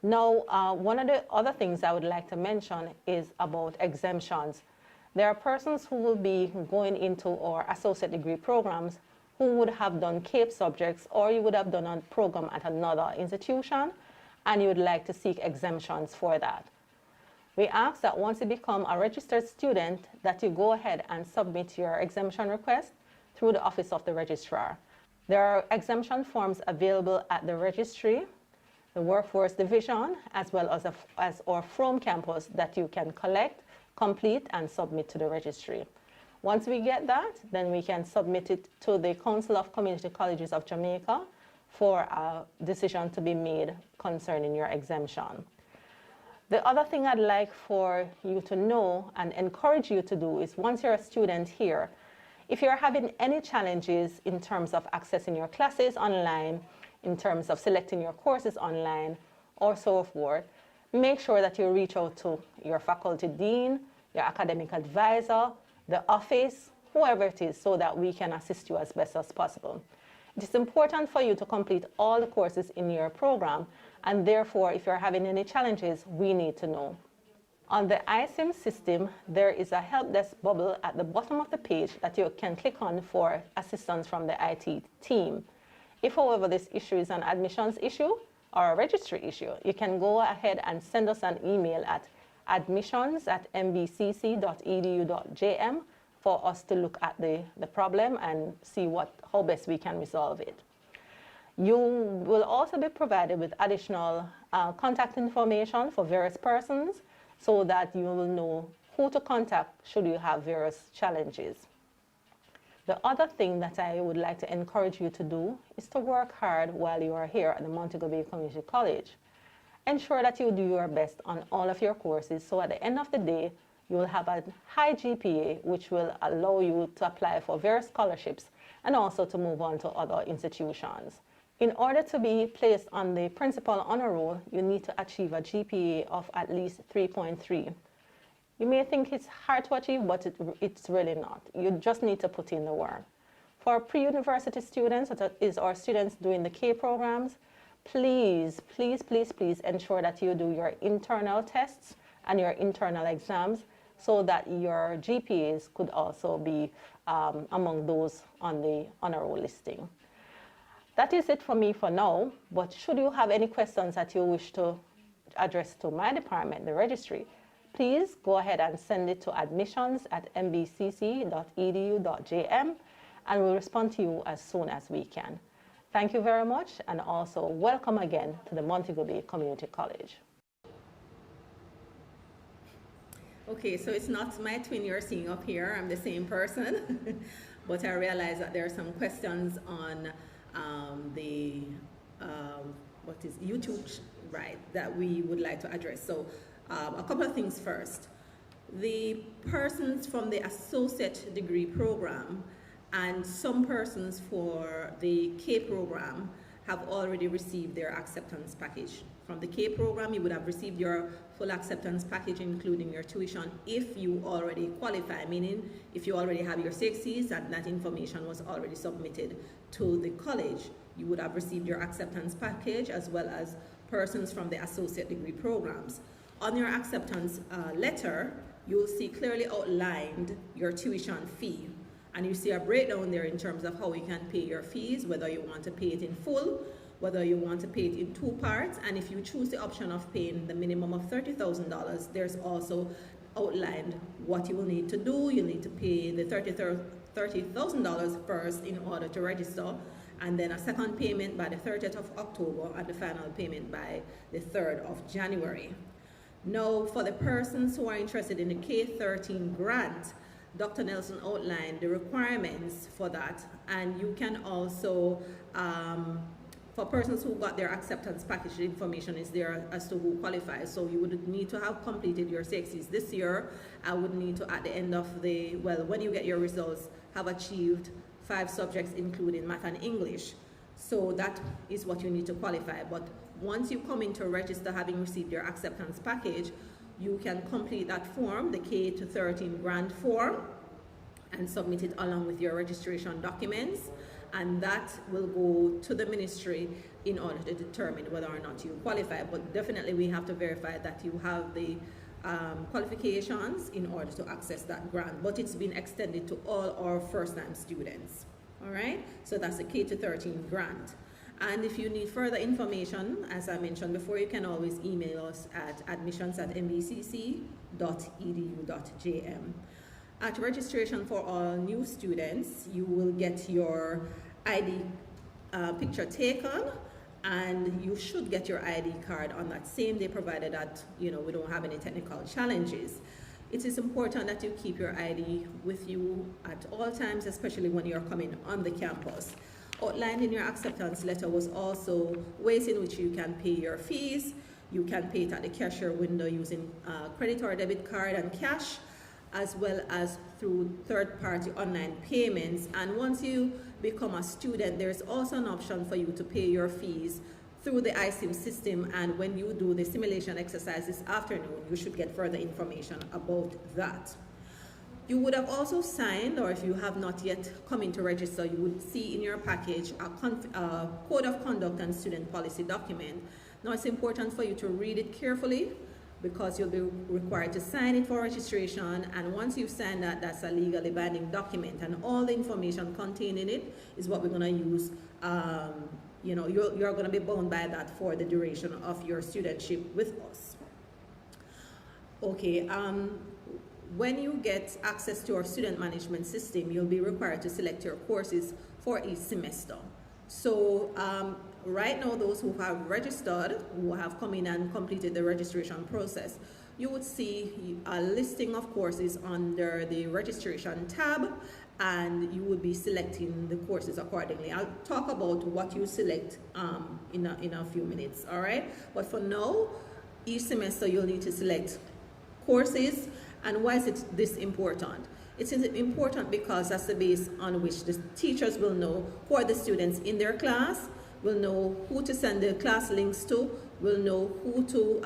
Now, one of the other things I would like to mention is about exemptions. There are persons who will be going into our associate degree programs who would have done CAPE subjects, or you would have done a program at another institution, and you would like to seek exemptions for that. We ask that once you become a registered student, that you go ahead and submit your exemption request through the Office of the Registrar. There are exemption forms available at the registry, the Workforce Division, as well as our From campus that you can collect, complete, and submit to the registry. Once we get that, then we can submit it to the Council of Community Colleges of Jamaica for a decision to be made concerning your exemption. The other thing I'd like for you to know and encourage you to do is, once you're a student here, if you're having any challenges in terms of accessing your classes online, in terms of selecting your courses online, or so forth, make sure that you reach out to your faculty dean, your academic advisor, the office, whoever it is, so that we can assist you as best as possible. It is important for you to complete all the courses in your program, and therefore, if you're having any challenges, we need to know. On the iSIM system, there is a help desk bubble at the bottom of the page that you can click on for assistance from the IT team. If, however, this issue is an admissions issue or a registry issue, you can go ahead and send us an email at admissions@mbcc.edu.jm for us to look at the problem and see how best we can resolve it. You will also be provided with additional contact information for various persons, so that you will know who to contact should you have various challenges. The other thing that I would like to encourage you to do is to work hard while you are here at the Montego Bay Community College. Ensure that you do your best on all of your courses, so at the end of the day, you will have a high GPA, which will allow you to apply for various scholarships and also to move on to other institutions. In order to be placed on the principal honor roll, you need to achieve a GPA of at least 3.3. You may think it's hard to achieve, but it's really not. You just need to put in the work. For pre-university students, that is our students doing the K programs, please, please, please, please ensure that you do your internal tests and your internal exams, so that your GPAs could also be among those on the honor roll listing. That is it for me for now, but should you have any questions that you wish to address to my department, the registry, please go ahead and send it to admissions@mbcc.edu.jm, and we'll respond to you as soon as we can. Thank you very much, and also welcome again to the Montego Bay Community College. Okay, so it's not my twin you're seeing up here, I'm the same person, but I realize that there are some questions on what is YouTube, right, that we would like to address. So a couple of things first. The persons from the associate degree program and some persons for the K program have already received their acceptance package. From the K program, you would have received your full acceptance package, including your tuition, if you already qualify, meaning if you already have your 6Cs and that information was already submitted to the college. you would have received your acceptance package, as well as persons from the associate degree programs. On your acceptance letter, you'll see clearly outlined your tuition fee. And you see a breakdown there in terms of how you can pay your fees, whether you want to pay it in full, whether you want to pay it in 2 parts, and if you choose the option of paying the minimum of $30,000, there's also outlined what you will need to do. You need to pay the $30,000 first in order to register, and then a second payment by the 30th of October, and the final payment by the 3rd of January. Now, for the persons who are interested in the K-13 grant, Dr. Nelson outlined the requirements for that, and you can also, for persons who got their acceptance package, the information is there as to who qualifies. So you would need to have completed your CXCs this year. I would need to, at the end of the, well, when you get your results, have achieved 5 subjects, including math and English. So that is what you need to qualify. But once you come in to register, having received your acceptance package, you can complete that form, the K-13 grant form, and submit it along with your registration documents, and that will go to the ministry in order to determine whether or not you qualify. But definitely we have to verify that you have the qualifications in order to access that grant. But it's been extended to all our first-time students. All right, so that's the K-13 grant. And if you need further information, as I mentioned before, you can always email us at admissions@mbcc.edu.jm. At registration for all new students, you will get your ID picture taken, and you should get your ID card on that same day, provided that we don't have any technical challenges. It is important that you keep your ID with you at all times, especially when you're coming on the campus. Outlined in your acceptance letter was also ways in which you can pay your fees. You can pay it at the cashier window using credit or debit card and cash, as well as through third-party online payments. And once you become a student, there's also an option for you to pay your fees through the iSIM system, and when you do the simulation exercise this afternoon, you should get further information about that. You would have also signed, or if you have not yet come in to register, you would see in your package a code of conduct and student policy document. Now, it's important for you to read it carefully, because you'll be required to sign it for registration, and once you've signed that, that's a legally binding document, and all the information contained in it is what we're going to use. You're going to be bound by that for the duration of your studentship with us. Okay, when you get access to our student management system, you'll be required to select your courses for each semester. So right now, those who have registered, who have come in and completed the registration process, you would see a listing of courses under the registration tab, and you would be selecting the courses accordingly. I'll talk about what you select in a few minutes, all right? But for now, each semester you'll need to select courses. And why is it this important? It's important because that's the base on which the teachers will know who are the students in their class, will know who to send the class links to, will know who to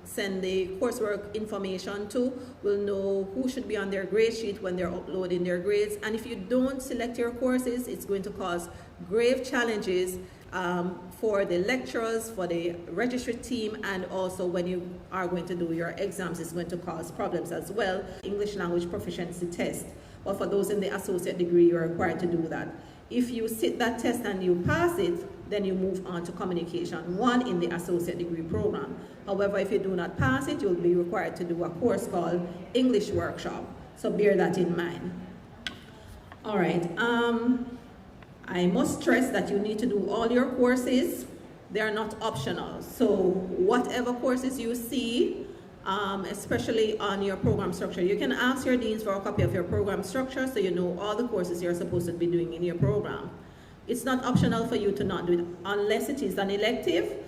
send the coursework information to, will know who should be on their grade sheet when they're uploading their grades. And if you don't select your courses, it's going to cause grave challenges for the lecturers, for the registry team, and also when you are going to do your exams, it's going to cause problems as well. English language proficiency test. But for those in the associate degree, you're required to do that. If you sit that test and you pass it, then you move on to Communication 1 in the associate degree program. However, if you do not pass it, you'll be required to do a course called English Workshop. So bear that in mind. All right. I must stress that you need to do all your courses. They are not optional. So whatever courses you see, especially on your program structure, you can ask your deans for a copy of your program structure so you know all the courses you're supposed to be doing in your program. It's not optional for you to not do it unless it is an elective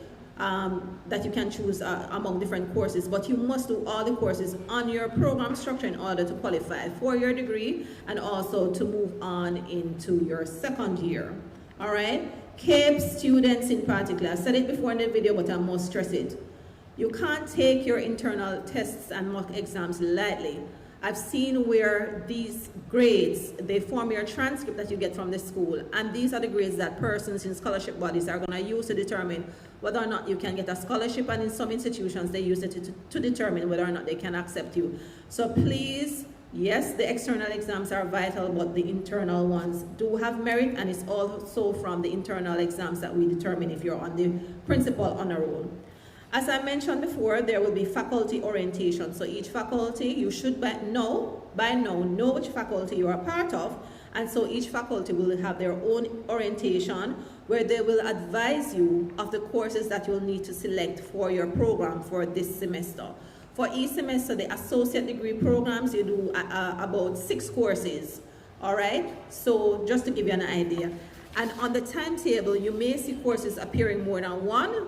that you can choose among different courses, but you must do all the courses on your program structure in order to qualify for your degree and also to move on into your second year. All right? CAPE students in particular, I said it before in the video, but I must stress it. You can't take your internal tests and mock exams lightly. I've seen where these grades, they form your transcript that you get from the school, and these are the grades that persons in scholarship bodies are going to use to determine whether or not you can get a scholarship, and in some institutions they use it to determine whether or not they can accept you. So please, yes, the external exams are vital, but the internal ones do have merit, and it's also from the internal exams that we determine if you're on the principal honor roll. As I mentioned before, there will be faculty orientation. So each faculty, you should by now know which faculty you are part of, and so each faculty will have their own orientation where they will advise you of the courses that you'll need to select for your program for this semester. For each semester, the associate degree programs, you do about 6 courses, all right? So just to give you an idea. And on the timetable, you may see courses appearing more than one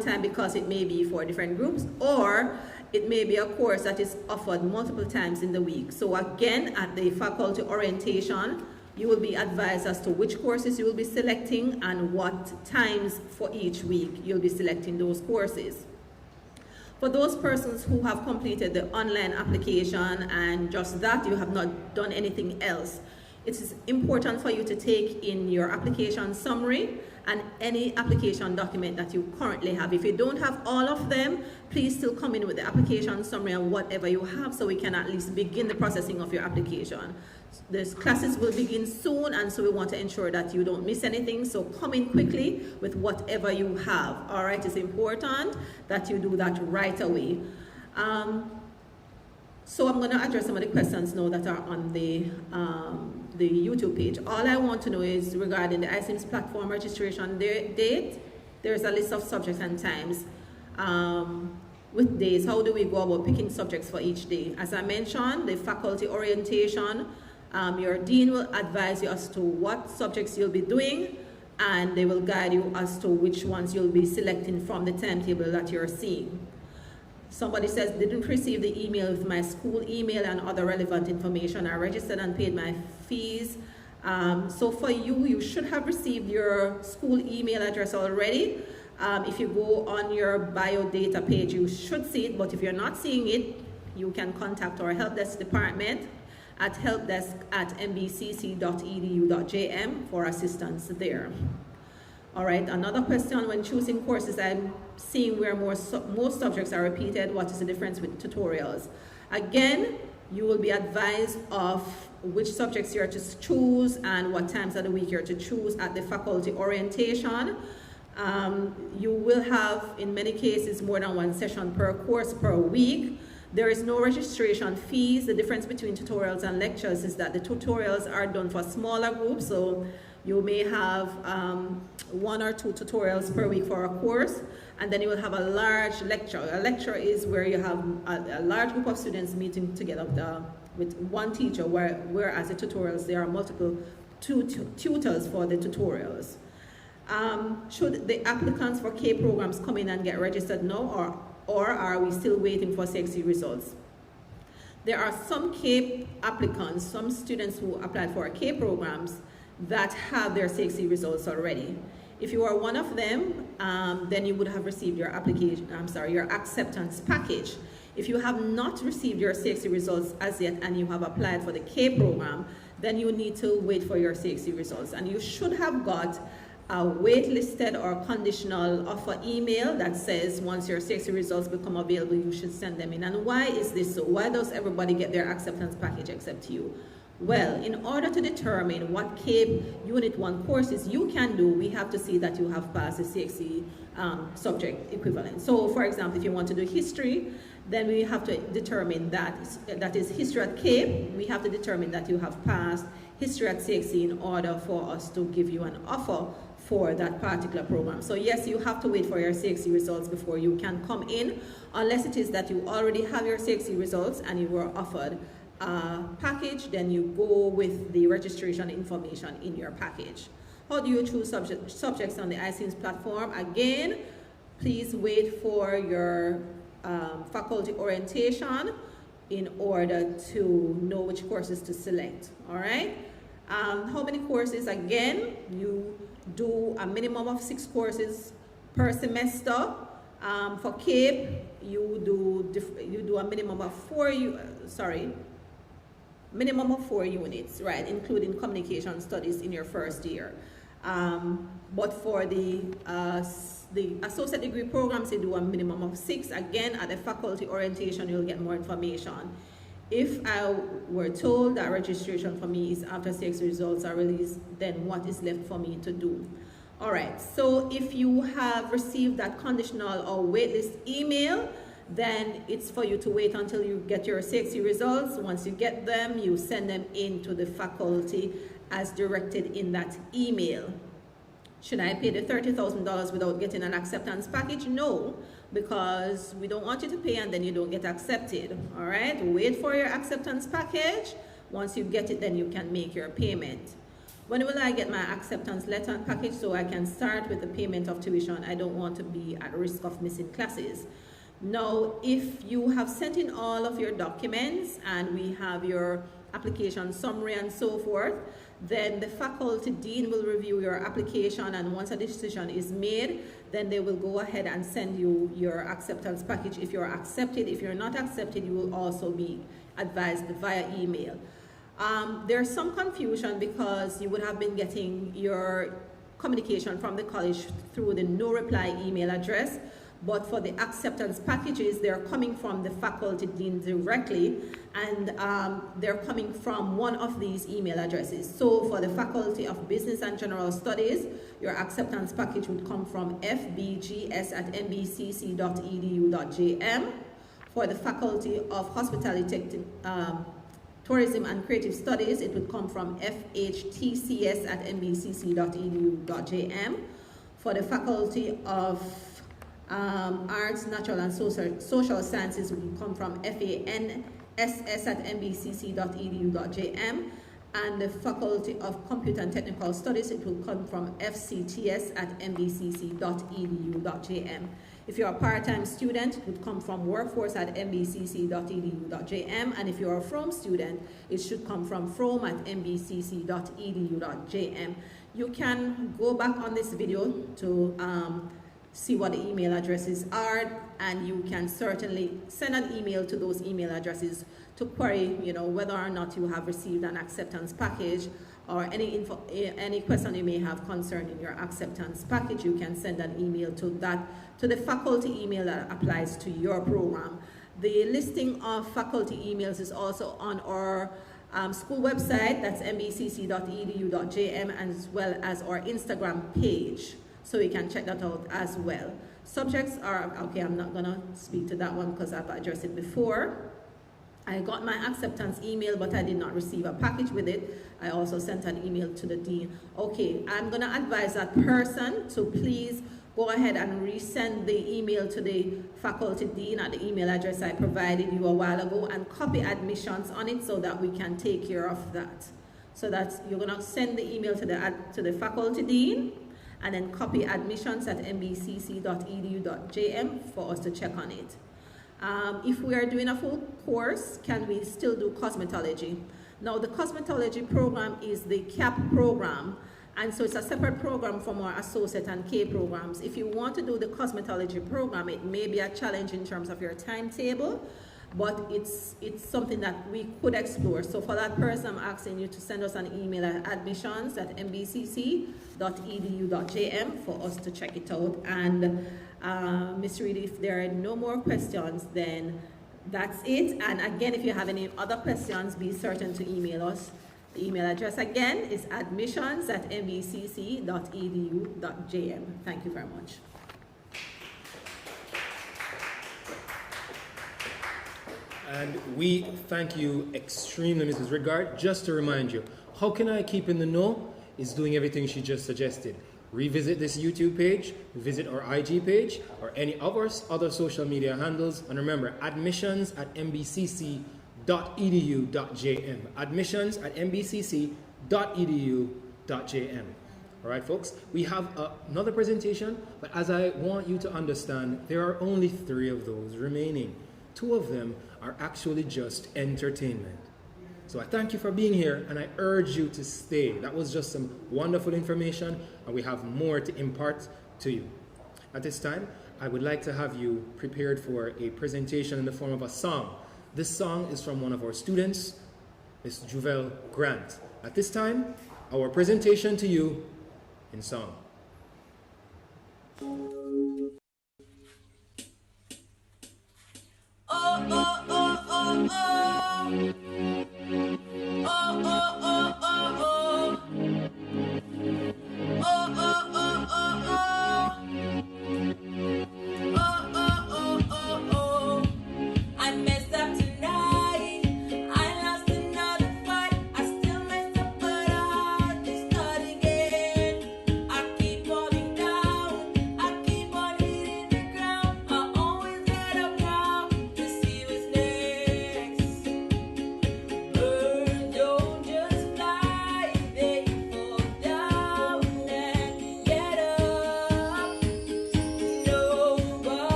time because it may be for different groups, or it may be a course that is offered multiple times in the week. So again, at the faculty orientation, you will be advised as to which courses you will be selecting and what times for each week you'll be selecting those courses. For those persons who have completed the online application and just that, you have not done anything else, it is important for you to take in your application summary and any application document that you currently have. If you don't have all of them, please still come in with the application summary and whatever you have so we can at least begin the processing of your application. The classes will begin soon, and so we want to ensure that you don't miss anything, so come in quickly with whatever you have. All right, it's important that you do that right away. So I'm going to address some of the questions now that are on the YouTube page. All I want to know is regarding the iSIMS platform registration date. There's a list of subjects and times with days. How do we go about picking subjects for each day? As I mentioned, the faculty orientation, your dean will advise you as to what subjects you'll be doing, and they will guide you as to which ones you'll be selecting from the timetable that you're seeing. Somebody says, didn't receive the email with my school email and other relevant information. I registered and paid my fees. So for you, you should have received your school email address already. If you go on your bio data page, you should see it, but if you're not seeing it, you can contact our help desk department at helpdesk@mbcc.edu.jm for assistance there. All right, another question: when choosing courses, I'm seeing where most subjects are repeated. What is the difference with tutorials? Again, you will be advised of which subjects you're to choose and what times of the week you're to choose at the faculty orientation. You will have, in many cases, more than one session per course per week. There is no registration fees. The difference between tutorials and lectures is that the tutorials are done for smaller groups, so you may have 1 or 2 tutorials per week for a course, and then you will have a large lecture. A lecture is where you have a large group of students meeting together with one teacher, whereas the tutorials, there are multiple tutors for the tutorials. Should the applicants for K programs come in and get registered now, or are we still waiting for CXC results? There are some K applicants, some students who applied for K programs that have their CXC results already. If you are one of them, then you would have received your your acceptance package. If you have not received your CXC results as yet and you have applied for the K program, then you need to wait for your CXC results. And you should have got a waitlisted or conditional offer email that says once your CXC results become available, you should send them in. And why is this so? Why does everybody get their acceptance package except you? Well, in order to determine what K Unit 1 courses you can do, we have to see that you have passed the CXC subject equivalent. So, for example, if you want to do history, then we have to determine that is history at K. We have to determine that you have passed history at CXC in order for us to give you an offer for that particular program. So yes, you have to wait for your CXC results before you can come in, unless it is that you already have your CXC results and you were offered package, then you go with the registration information in your package. How do you choose subjects on the iSIMS platform? Again, please wait for your faculty orientation in order to know which courses to select. All right. How many courses? Again, you do a minimum of 6 courses per semester. For CAPE, you do a minimum of 4. minimum of 4 units, right, including communication studies in your first year. But for the associate degree programs, they do a minimum of 6. Again, at the faculty orientation, you'll get more information. If I were told that registration for me is after 6 results are released, then what is left for me to do? All right, so if you have received that conditional or waitlist email, then it's for you to wait until you get your CXC results. Once you get them, you send them in to the faculty as directed in that email. Should I pay the $30,000 without getting an acceptance package? No, because we don't want you to pay and then you don't get accepted. All right, wait for your acceptance package. Once you get it, then you can make your payment. When will I get my acceptance letter and package so I can start with the payment of tuition? I don't want to be at risk of missing classes. Now, if you have sent in all of your documents and we have your application summary and so forth, then the faculty dean will review your application, and once a decision is made, then they will go ahead and send you your acceptance package if you're accepted. If you're not accepted, you will also be advised via email. There's some confusion because you would have been getting your communication from the college through the no reply email address, but for the acceptance packages, they're coming from the faculty dean directly, and they're coming from one of these email addresses. So for the Faculty of Business and General Studies, your acceptance package would come from fbgs@mbcc.edu.jm. For the Faculty of Hospitality, Tourism and Creative Studies, it would come from fhtcs@mbcc.edu.jm. For the Faculty of Arts, Natural and Social Sciences will come from fanss@mbcc.edu.jm, and the Faculty of Computer and Technical Studies, it will come from fcts@mbcc.edu.jm. If you're a part-time student, it would come from workforce@mbcc.edu.jm, and if you're a from student, it should come from from@mbcc.edu.jm. You can go back on this video to see what the email addresses are, and you can certainly send an email to those email addresses to query, whether or not you have received an acceptance package, or any question you may have concerning your acceptance package. You can send an email to the faculty email that applies to your program. The listing of faculty emails is also on our school website, that's mbcc.edu.jm, as well as our Instagram page. So you can check that out as well. Subjects are, okay, I'm not gonna speak to that one because I've addressed it before. I got my acceptance email, but I did not receive a package with it. I also sent an email to the dean. Okay, I'm gonna advise that person to please go ahead and resend the email to the faculty dean at the email address I provided you a while ago, and copy admissions on it so that we can take care of that. So that's, you're gonna send the email to the faculty dean, and then copy admissions at mbcc.edu.jm for us to check on it. If we are doing a full course, can we still do cosmetology? Now, the cosmetology program is the CAP program, and so it's a separate program from our associate and K programs. If you want to do the cosmetology program, it may be a challenge in terms of your timetable, but it's something that we could explore. So for that person, I'm asking you to send us an email at admissions@mbcc.edu.jm for us to check it out. And Ms. Reed, if there are no more questions, then that's it. And again, if you have any other questions, be certain to email us. The email address again is admissions@mbcc.edu.jm. Thank you very much. And we thank you extremely, Mrs. Rigard. Just to remind you, how can I keep in the know is doing everything she just suggested. Revisit this YouTube page, visit our IG page, or any of our other social media handles. And remember, admissions@mbcc.edu.jm. Admissions@mbcc.edu.jm. All right, folks, we have another presentation, but as I want you to understand, there are only 3 of those remaining. 2 of them are actually just entertainment. So I thank you for being here, and I urge you to stay. That was just some wonderful information, and we have more to impart to you. At this time, I would like to have you prepared for a presentation in the form of a song. This song is from one of our students, Ms. Juvel Grant. At this time, our presentation to you in song.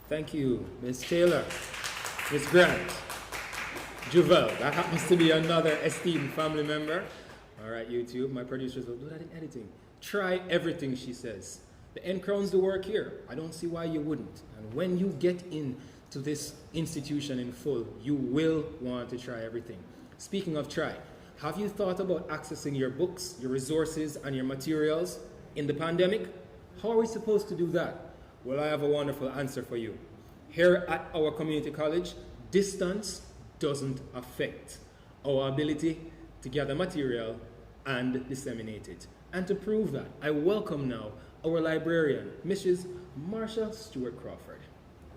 Thank you, Ms. Taylor, Ms. Grant, Juvel. That happens to be another esteemed family member. All right, YouTube, my producers will do that in editing. Try everything, she says. The end crowns the work here. I don't see why you wouldn't. And when you get into this institution in full, you will want to try everything. Speaking of try, have you thought about accessing your books, your resources, and your materials in the pandemic? How are we supposed to do that? Well, I have a wonderful answer for you. Here at our community college, distance doesn't affect our ability to gather material and disseminate it. And to prove that, I welcome now our librarian, Mrs. Marsha Stewart Crawford.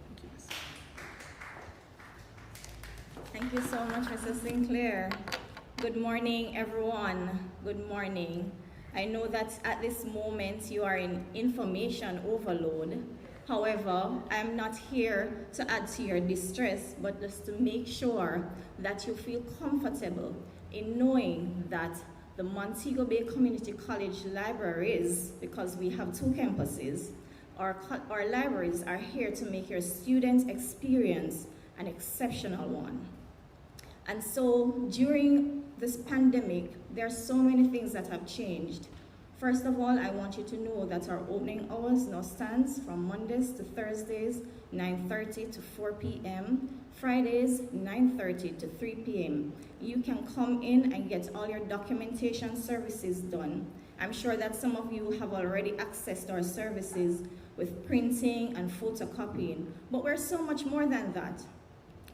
Thank you, Ms. Thank you so much, Mrs. Sinclair. Good morning, everyone. Good morning. I know that at this moment you are in information overload. However, I'm not here to add to your distress, but just to make sure that you feel comfortable in knowing that the Montego Bay Community College libraries, because we have two campuses, our libraries are here to make your student experience an exceptional one. And so during this pandemic, there are so many things that have changed. First of all, I want you to know that our opening hours now stands from Mondays to Thursdays, 9:30 to 4 p.m., Fridays, 9:30 to 3 p.m. You can come in and get all your documentation services done. I'm sure that some of you have already accessed our services with printing and photocopying, but we're so much more than that.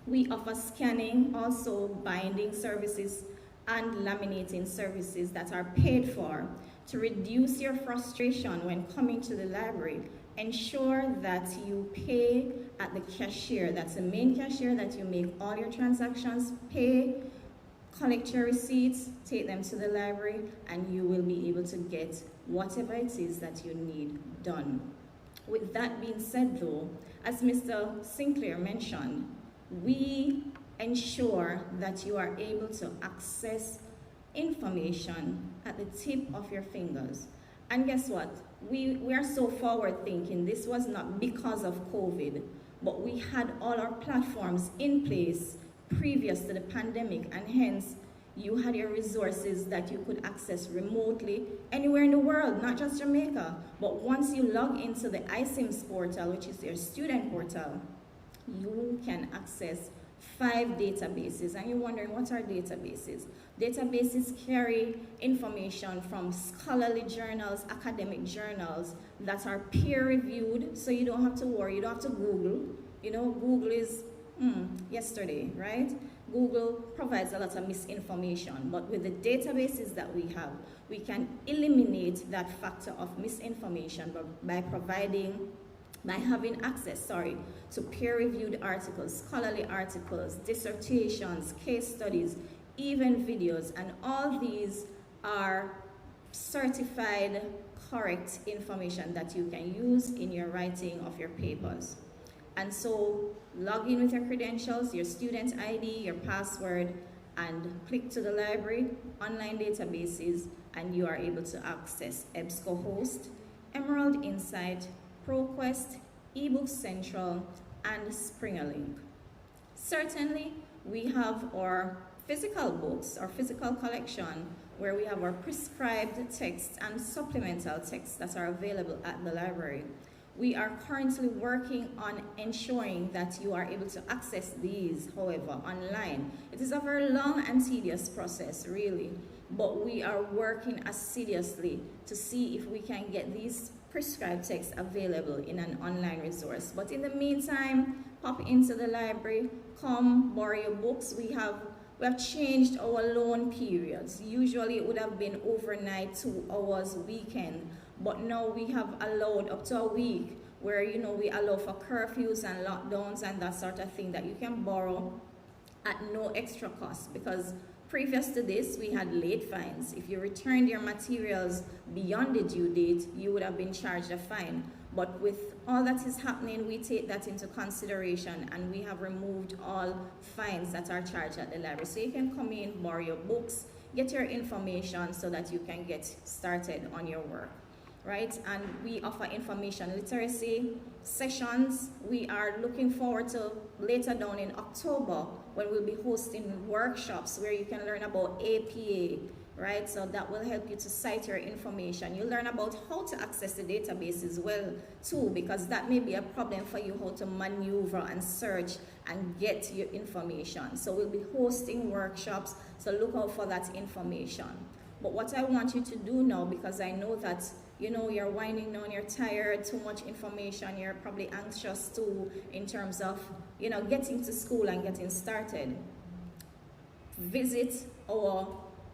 We offer scanning, also binding services and laminating services that are paid for to reduce your frustration when coming to the library. Ensure that you pay at the cashier. That's the main cashier that you make all your transactions. Pay, collect your receipts, take them to the library, and you will be able to get whatever it is that you need done. With that being said though, as Mr. Sinclair mentioned, we ensure that you are able to access information at the tip of your fingers. And guess what? We are so forward thinking. This was not because of COVID, but we had all our platforms in place previous to the pandemic, and hence you had your resources that you could access remotely anywhere in the world, not just Jamaica. But once you log into the iSIMS portal, which is your student portal, you can access 5 databases. And you're wondering, what are databases? Databases carry information from scholarly journals, academic journals that are peer-reviewed, so you don't have to worry, you don't have to Google. You know, Google is yesterday, right? Google provides a lot of misinformation, but with the databases that we have, we can eliminate that factor of misinformation by having access, to peer-reviewed articles, scholarly articles, dissertations, case studies, even videos, and all these are certified, correct information that you can use in your writing of your papers. And so log in with your credentials, your student ID, your password, and click to the library, online databases, and you are able to access EBSCOhost, Emerald Insight, ProQuest, eBook Central, and SpringerLink. Certainly, we have our physical books, our physical collection, where we have our prescribed texts and supplemental texts that are available at the library. We are currently working on ensuring that you are able to access these, however, online. It is a very long and tedious process, really, but we are working assiduously to see if we can get these prescribed texts available in an online resource. But in the meantime, pop into the library, come borrow your books. We have changed our loan periods. Usually it would have been overnight, 2 hours, weekend, but now we have allowed up to a week where, you know, we allow for curfews and lockdowns and that sort of thing that you can borrow at no extra cost, because previous to this, we had late fines. If you returned your materials beyond the due date, you would have been charged a fine. But with all that is happening, we take that into consideration, and we have removed all fines that are charged at the library. So you can come in, borrow your books, get your information so that you can get started on your work, right? And we offer information literacy sessions. We are looking forward to later down in October when we'll be hosting workshops where you can learn about APA, right? So that will help you to cite your information. You'll learn about how to access the database as well too, because that may be a problem for you, how to maneuver and search and get your information. So we'll be hosting workshops, so look out for that information. But what I want you to do now, because I know that, you know, you're winding down, you're tired, too much information, you're probably anxious too in terms of, you know, getting to school and getting started. Visit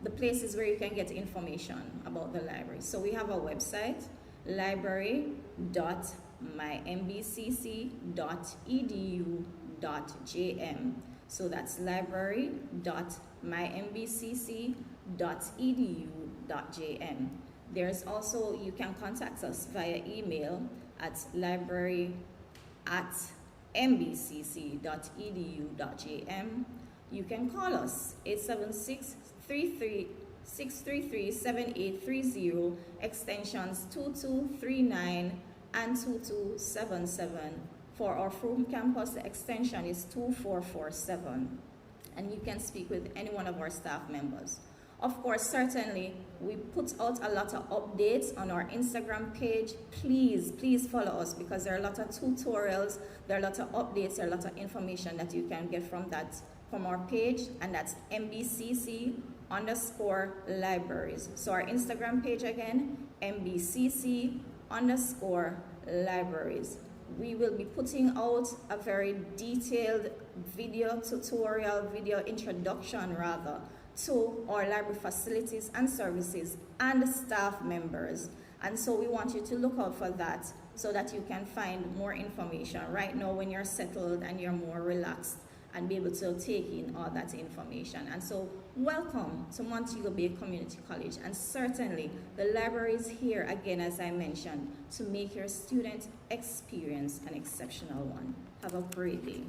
the places where you can get information about the library. So we have a website, library.mybcc.edu.jm. So that's library.mybcc.edu.jm. There's also, you can contact us via email at library@mbcc.edu.jm. You can call us 876-633-7830, extensions 2239 and 2277. For our Frome campus, the extension is 2447. And you can speak with any one of our staff members. Of course, certainly, we put out a lot of updates on our Instagram page. Please follow us, because there are a lot of tutorials, there are a lot of updates, there are a lot of information that you can get from our page, and that's MBCC MBCC_libraries. So our Instagram page again, MBCC_libraries. We will be putting out a very detailed video introduction to our library facilities and services and staff members. And so we want you to look out for that so that you can find more information right now when you're settled and you're more relaxed and be able to take in all that information. And so welcome to Montego Bay Community College. And certainly the library is here, again, as I mentioned, to make your student experience an exceptional one. Have a great day.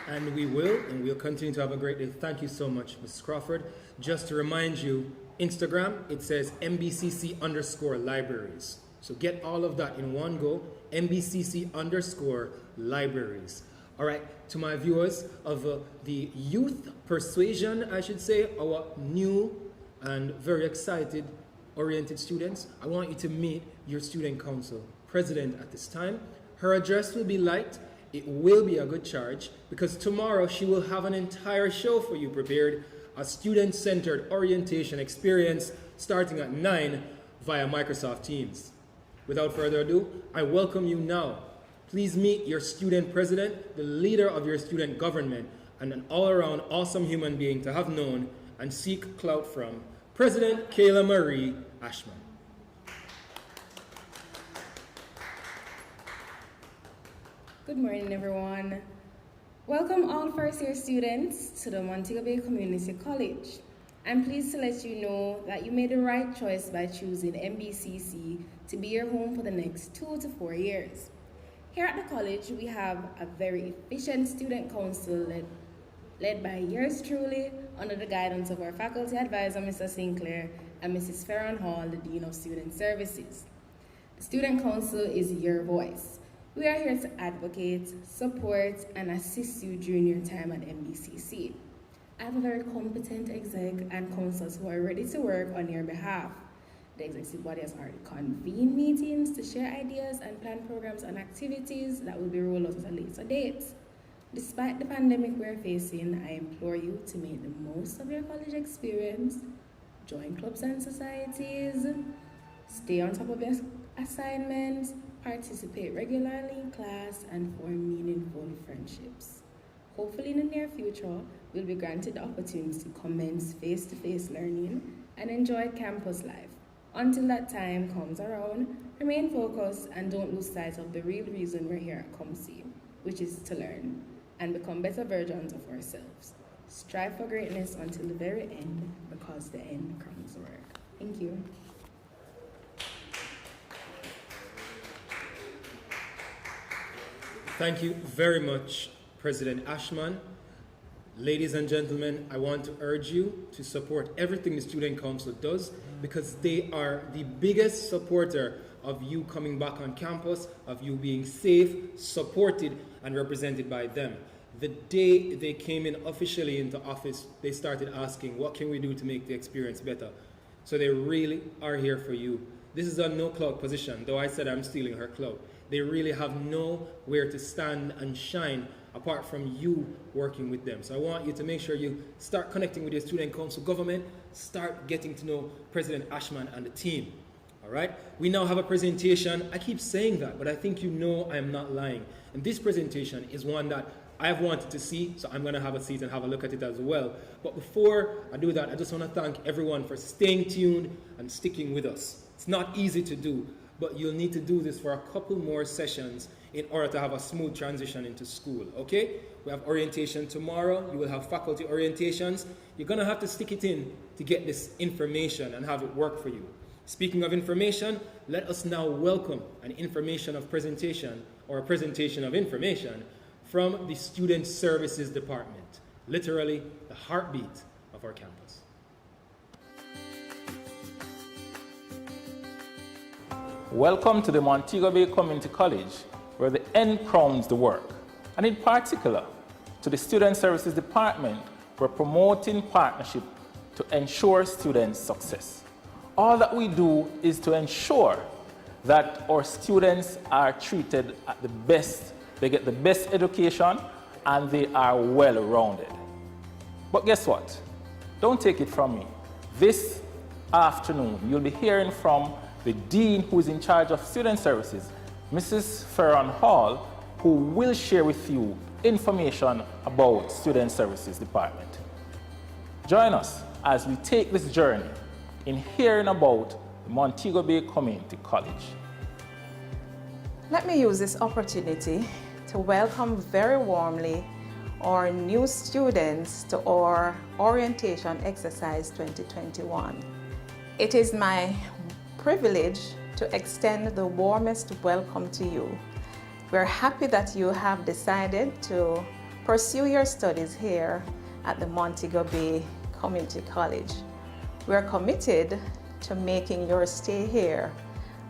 And we'll continue to have a great day. Thank you so much, Mrs. Crawford. Just to remind you, Instagram, it says MBCC_libraries. So get all of that in one go, MBCC_libraries. All right, to my viewers of the youth persuasion, I should say, our new and very excited oriented students, I want you to meet your student council president at this time. Her address will be light. It will be a good charge because tomorrow she will have an entire show for you prepared, a student-centered orientation experience starting at 9 via Microsoft Teams. Without further ado, I welcome you now. Please meet your student president, the leader of your student government, and an all-around awesome human being to have known and seek clout from, President Kayla Marie Ashman. Good morning, everyone. Welcome all first-year students to the Montego Bay Community College. I'm pleased to let you know that you made the right choice by choosing MBCC to be your home for the next 2 to 4 years. Here at the college, we have a very efficient student council led by yours truly under the guidance of our faculty advisor, Mr. Sinclair, and Mrs. Farron Hall, the Dean of Student Services. The student council is your voice. We are here to advocate, support, and assist you during your time at MBCC. I have a very competent exec and councillors who are ready to work on your behalf. The executive body has already convened meetings to share ideas and plan programs and activities that will be rolled out at a later date. Despite the pandemic we're facing, I implore you to make the most of your college experience, join clubs and societies, stay on top of your assignments, participate regularly in class, and form meaningful friendships. Hopefully in the near future, we'll be granted the opportunity to commence face-to-face learning and enjoy campus life. Until that time comes around, remain focused and don't lose sight of the real reason we're here at ComC, which is to learn and become better versions of ourselves. Strive for greatness until the very end, because the end crowns the work. Thank you. Thank you very much, President Ashman. Ladies and gentlemen, I want to urge you to support everything the Student Council does because they are the biggest supporter of you coming back on campus, of you being safe, supported, and represented by them. The day they came in officially into office, they started asking, what can we do to make the experience better? So they really are here for you. This is a no-clout position, though I said I'm stealing her clout. They really have nowhere to stand and shine apart from you working with them. So I want you to make sure you start connecting with your student council government, start getting to know President Ashman and the team. All right? We now have a presentation. I keep saying that, but I think you know I am not lying. And this presentation is one that I've wanted to see, so I'm going to have a seat and have a look at it as well. But before I do that, I just want to thank everyone for staying tuned and sticking with us. It's not easy to do, but you'll need to do this for a couple more sessions in order to have a smooth transition into school, okay? We have orientation tomorrow. You will have faculty orientations. You're going to have to stick it in to get this information and have it work for you. Speaking of information, let us now welcome an information of presentation or a presentation of information from the Student Services Department, literally the heartbeat of our campus. Welcome to the Montego Bay Community College, where the end crowns the work. And in particular, to the Student Services Department, we're promoting partnership to ensure students' success. All that we do is to ensure that our students are treated at the best, they get the best education, and they are well-rounded. But guess what? Don't take it from me. This afternoon, you'll be hearing from the Dean who is in charge of Student Services, Mrs. Ferron Hall, who will share with you information about Student Services Department. Join us as we take this journey in hearing about the Montego Bay Community College. Let me use this opportunity to welcome very warmly our new students to our Orientation Exercise 2021. It is my privilege to extend the warmest welcome to you. We're happy that you have decided to pursue your studies here at the Montego Bay Community College. We're committed to making your stay here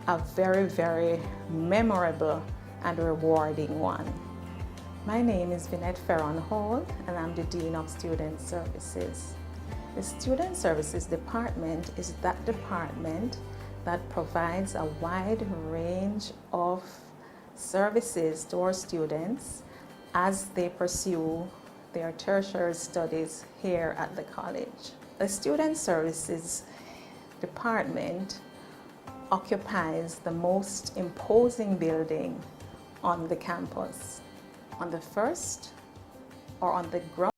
a very, very memorable and rewarding one. My name is Vinette Ferron Hall, and I'm the Dean of Student Services. The Student Services Department is that department that provides a wide range of services to our students as they pursue their tertiary studies here at the college. The Student Services Department occupies the most imposing building on the campus, on the first or on the ground.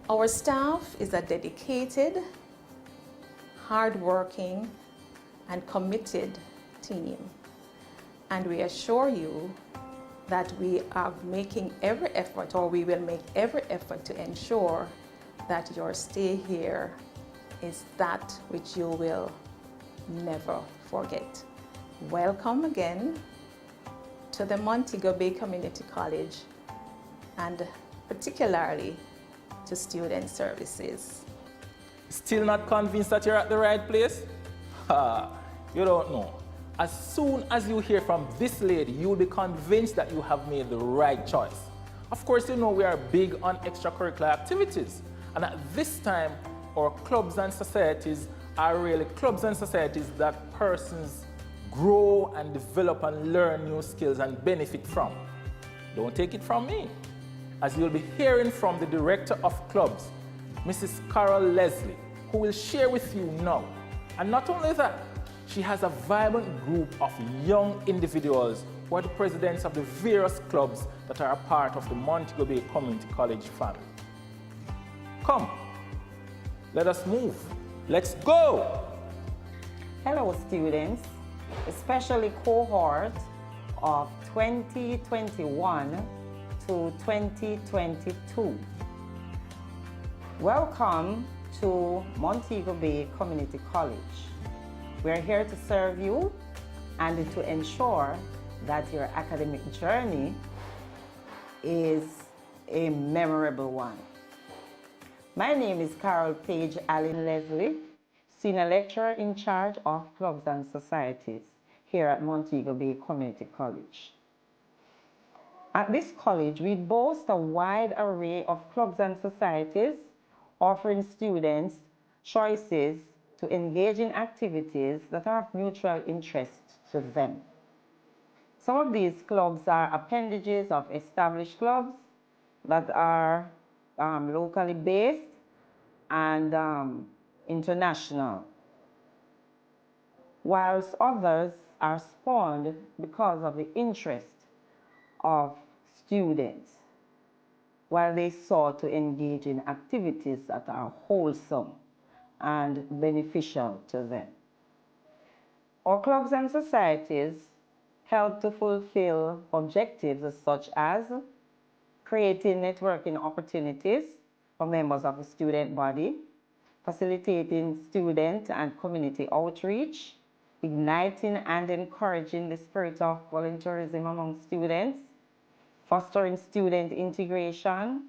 Our staff is a dedicated, hardworking, and committed team. And we assure you that we are making every effort, or we will make every effort to ensure that your stay here is that which you will never forget. Welcome again to the Montego Bay Community College, and particularly to Student Services. Still not convinced that you're at the right place? Ha, you don't know. As soon as you hear from this lady, you'll be convinced that you have made the right choice. Of course, you know we are big on extracurricular activities. And at this time, our clubs and societies are really clubs and societies that persons grow and develop and learn new skills and benefit from. Don't take it from me, as you'll be hearing from the Director of Clubs, Mrs. Carol Leslie, who will share with you now. And not only that, she has a vibrant group of young individuals who are the presidents of the various clubs that are a part of the Montego Bay Community College family. Come, let us move. Let's go! Hello students, especially cohort of 2021 to 2022. Welcome to Montego Bay Community College. We're here to serve you and to ensure that your academic journey is a memorable one. My name is Carol Paige Allen Leslie, Senior Lecturer in charge of Clubs and Societies here at Montego Bay Community College. At this college, we boast a wide array of clubs and societies, offering students choices to engage in activities that are of mutual interest to them. Some of these clubs are appendages of established clubs that are locally based and international, whilst others are spawned because of the interest of students, while they sought to engage in activities that are wholesome and beneficial to them. Our clubs and societies help to fulfill objectives such as creating networking opportunities for members of the student body, facilitating student and community outreach, igniting and encouraging the spirit of volunteerism among students, fostering student integration,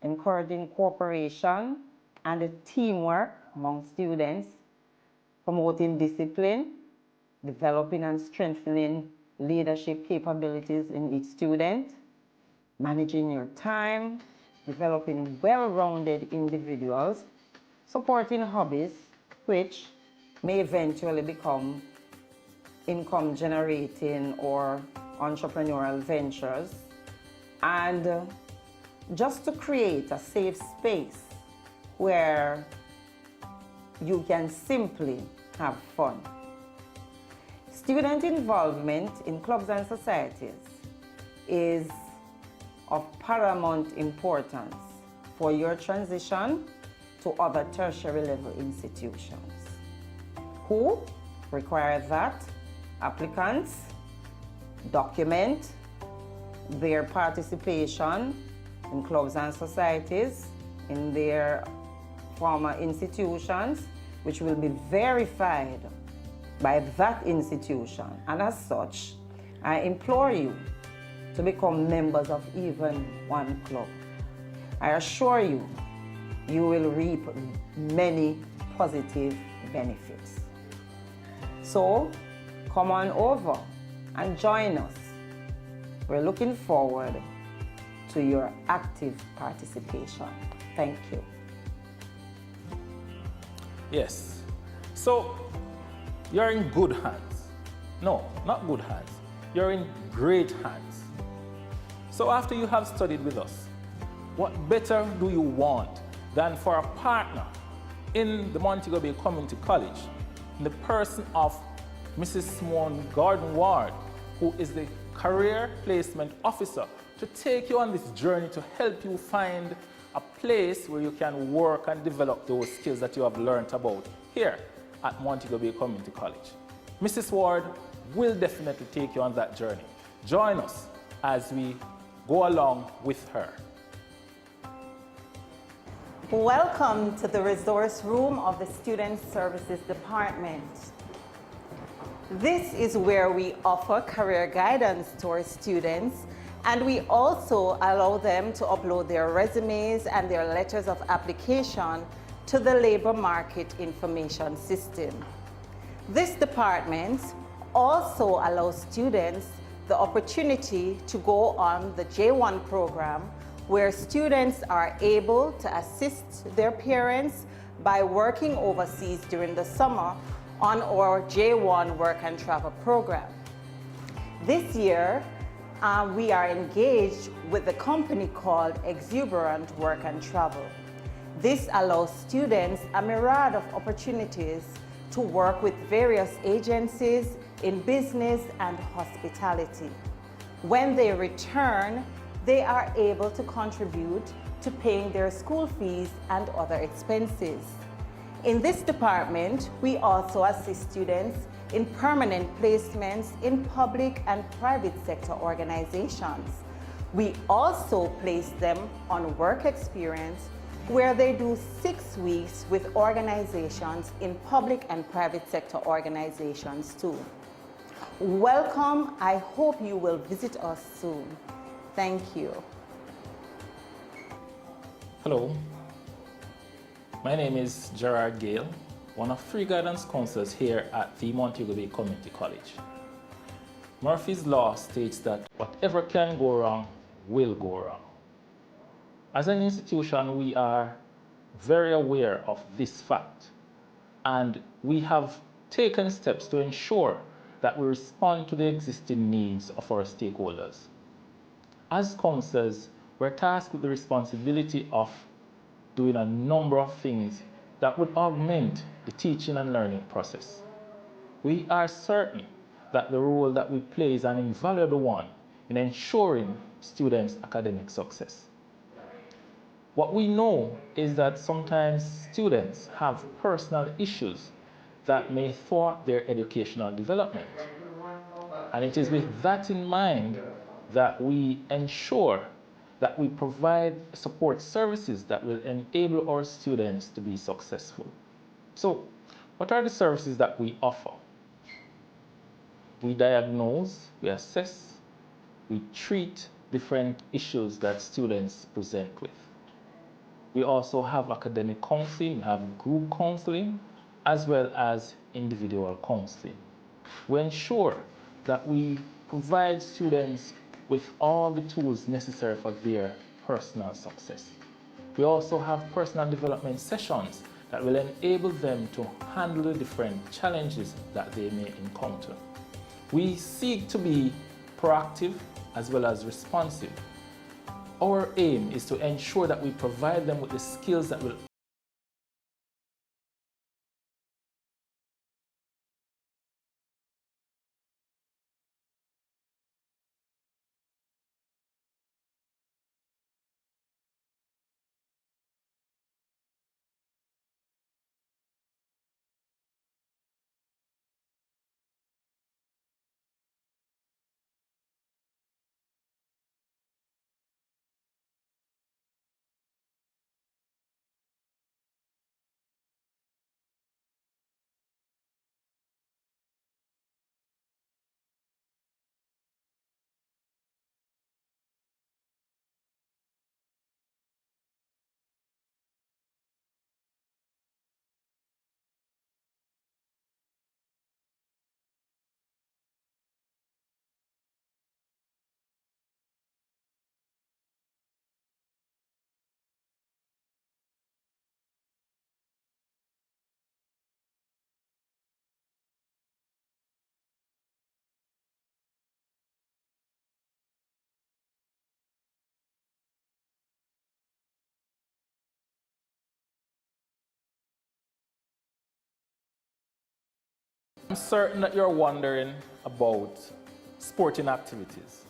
encouraging cooperation and teamwork among students, promoting discipline, developing and strengthening leadership capabilities in each student, managing your time, developing well-rounded individuals, supporting hobbies which may eventually become income-generating or entrepreneurial ventures, and just to create a safe space where you can simply have fun. Student involvement in clubs and societies is of paramount importance for your transition to other tertiary level institutions, who require that applicants document their participation in clubs and societies in their former institutions, which will be verified by that institution. And as such, I implore you to become members of even one club. I assure you, you will reap many positive benefits. So, come on over and join us. We're looking forward to your active participation. Thank you. Yes. So, you're in good hands. No, not good hands. You're in great hands. So after you have studied with us, what better do you want than for a partner in the Montego Bay Community College, in the person of Mrs. Simone Gordon-Ward, who is the Career Placement Officer, to take you on this journey to help you find a place where you can work and develop those skills that you have learned about here at Montego Bay Community College. Mrs. Ward will definitely take you on that journey. Join us as we go along with her. Welcome to the resource room of the Student Services Department. This is where we offer career guidance to our students, and we also allow them to upload their resumes and their letters of application to the labor market information system. This department also allows students the opportunity to go on the J1 program, where students are able to assist their parents by working overseas during the summer on our J1 work and travel program. This year, we are engaged with a company called Exuberant Work and Travel. This allows students a myriad of opportunities to work with various agencies in business and hospitality. When they return, they are able to contribute to paying their school fees and other expenses. In this department, we also assist students in permanent placements in public and private sector organizations. We also place them on work experience, where they do 6 weeks with organizations in public and private sector organizations too. Welcome. I hope you will visit us soon. Thank you. Hello. My name is Gerard Gale, one of 3 guidance counselors here at the Montego Bay Community College. Murphy's Law states that whatever can go wrong will go wrong. As an institution, we are very aware of this fact. and we have taken steps to ensure that we respond to the existing needs of our stakeholders. As councillors, we're tasked with the responsibility of doing a number of things that would augment the teaching and learning process. We are certain that the role that we play is an invaluable one in ensuring students' academic success. What we know is that sometimes students have personal issues that may thwart their educational development. And it is with that in mind that we ensure that we provide support services that will enable our students to be successful. So, what are the services that we offer? We diagnose, we assess, we treat different issues that students present with. We also have academic counseling, we have group counseling, as well as individual counseling. We ensure that we provide students with all the tools necessary for their personal success. We also have personal development sessions that will enable them to handle the different challenges that they may encounter. We seek to be proactive as well as responsive. Our aim is to ensure that we provide them with the skills that will I'm certain that you're wondering about sporting activities.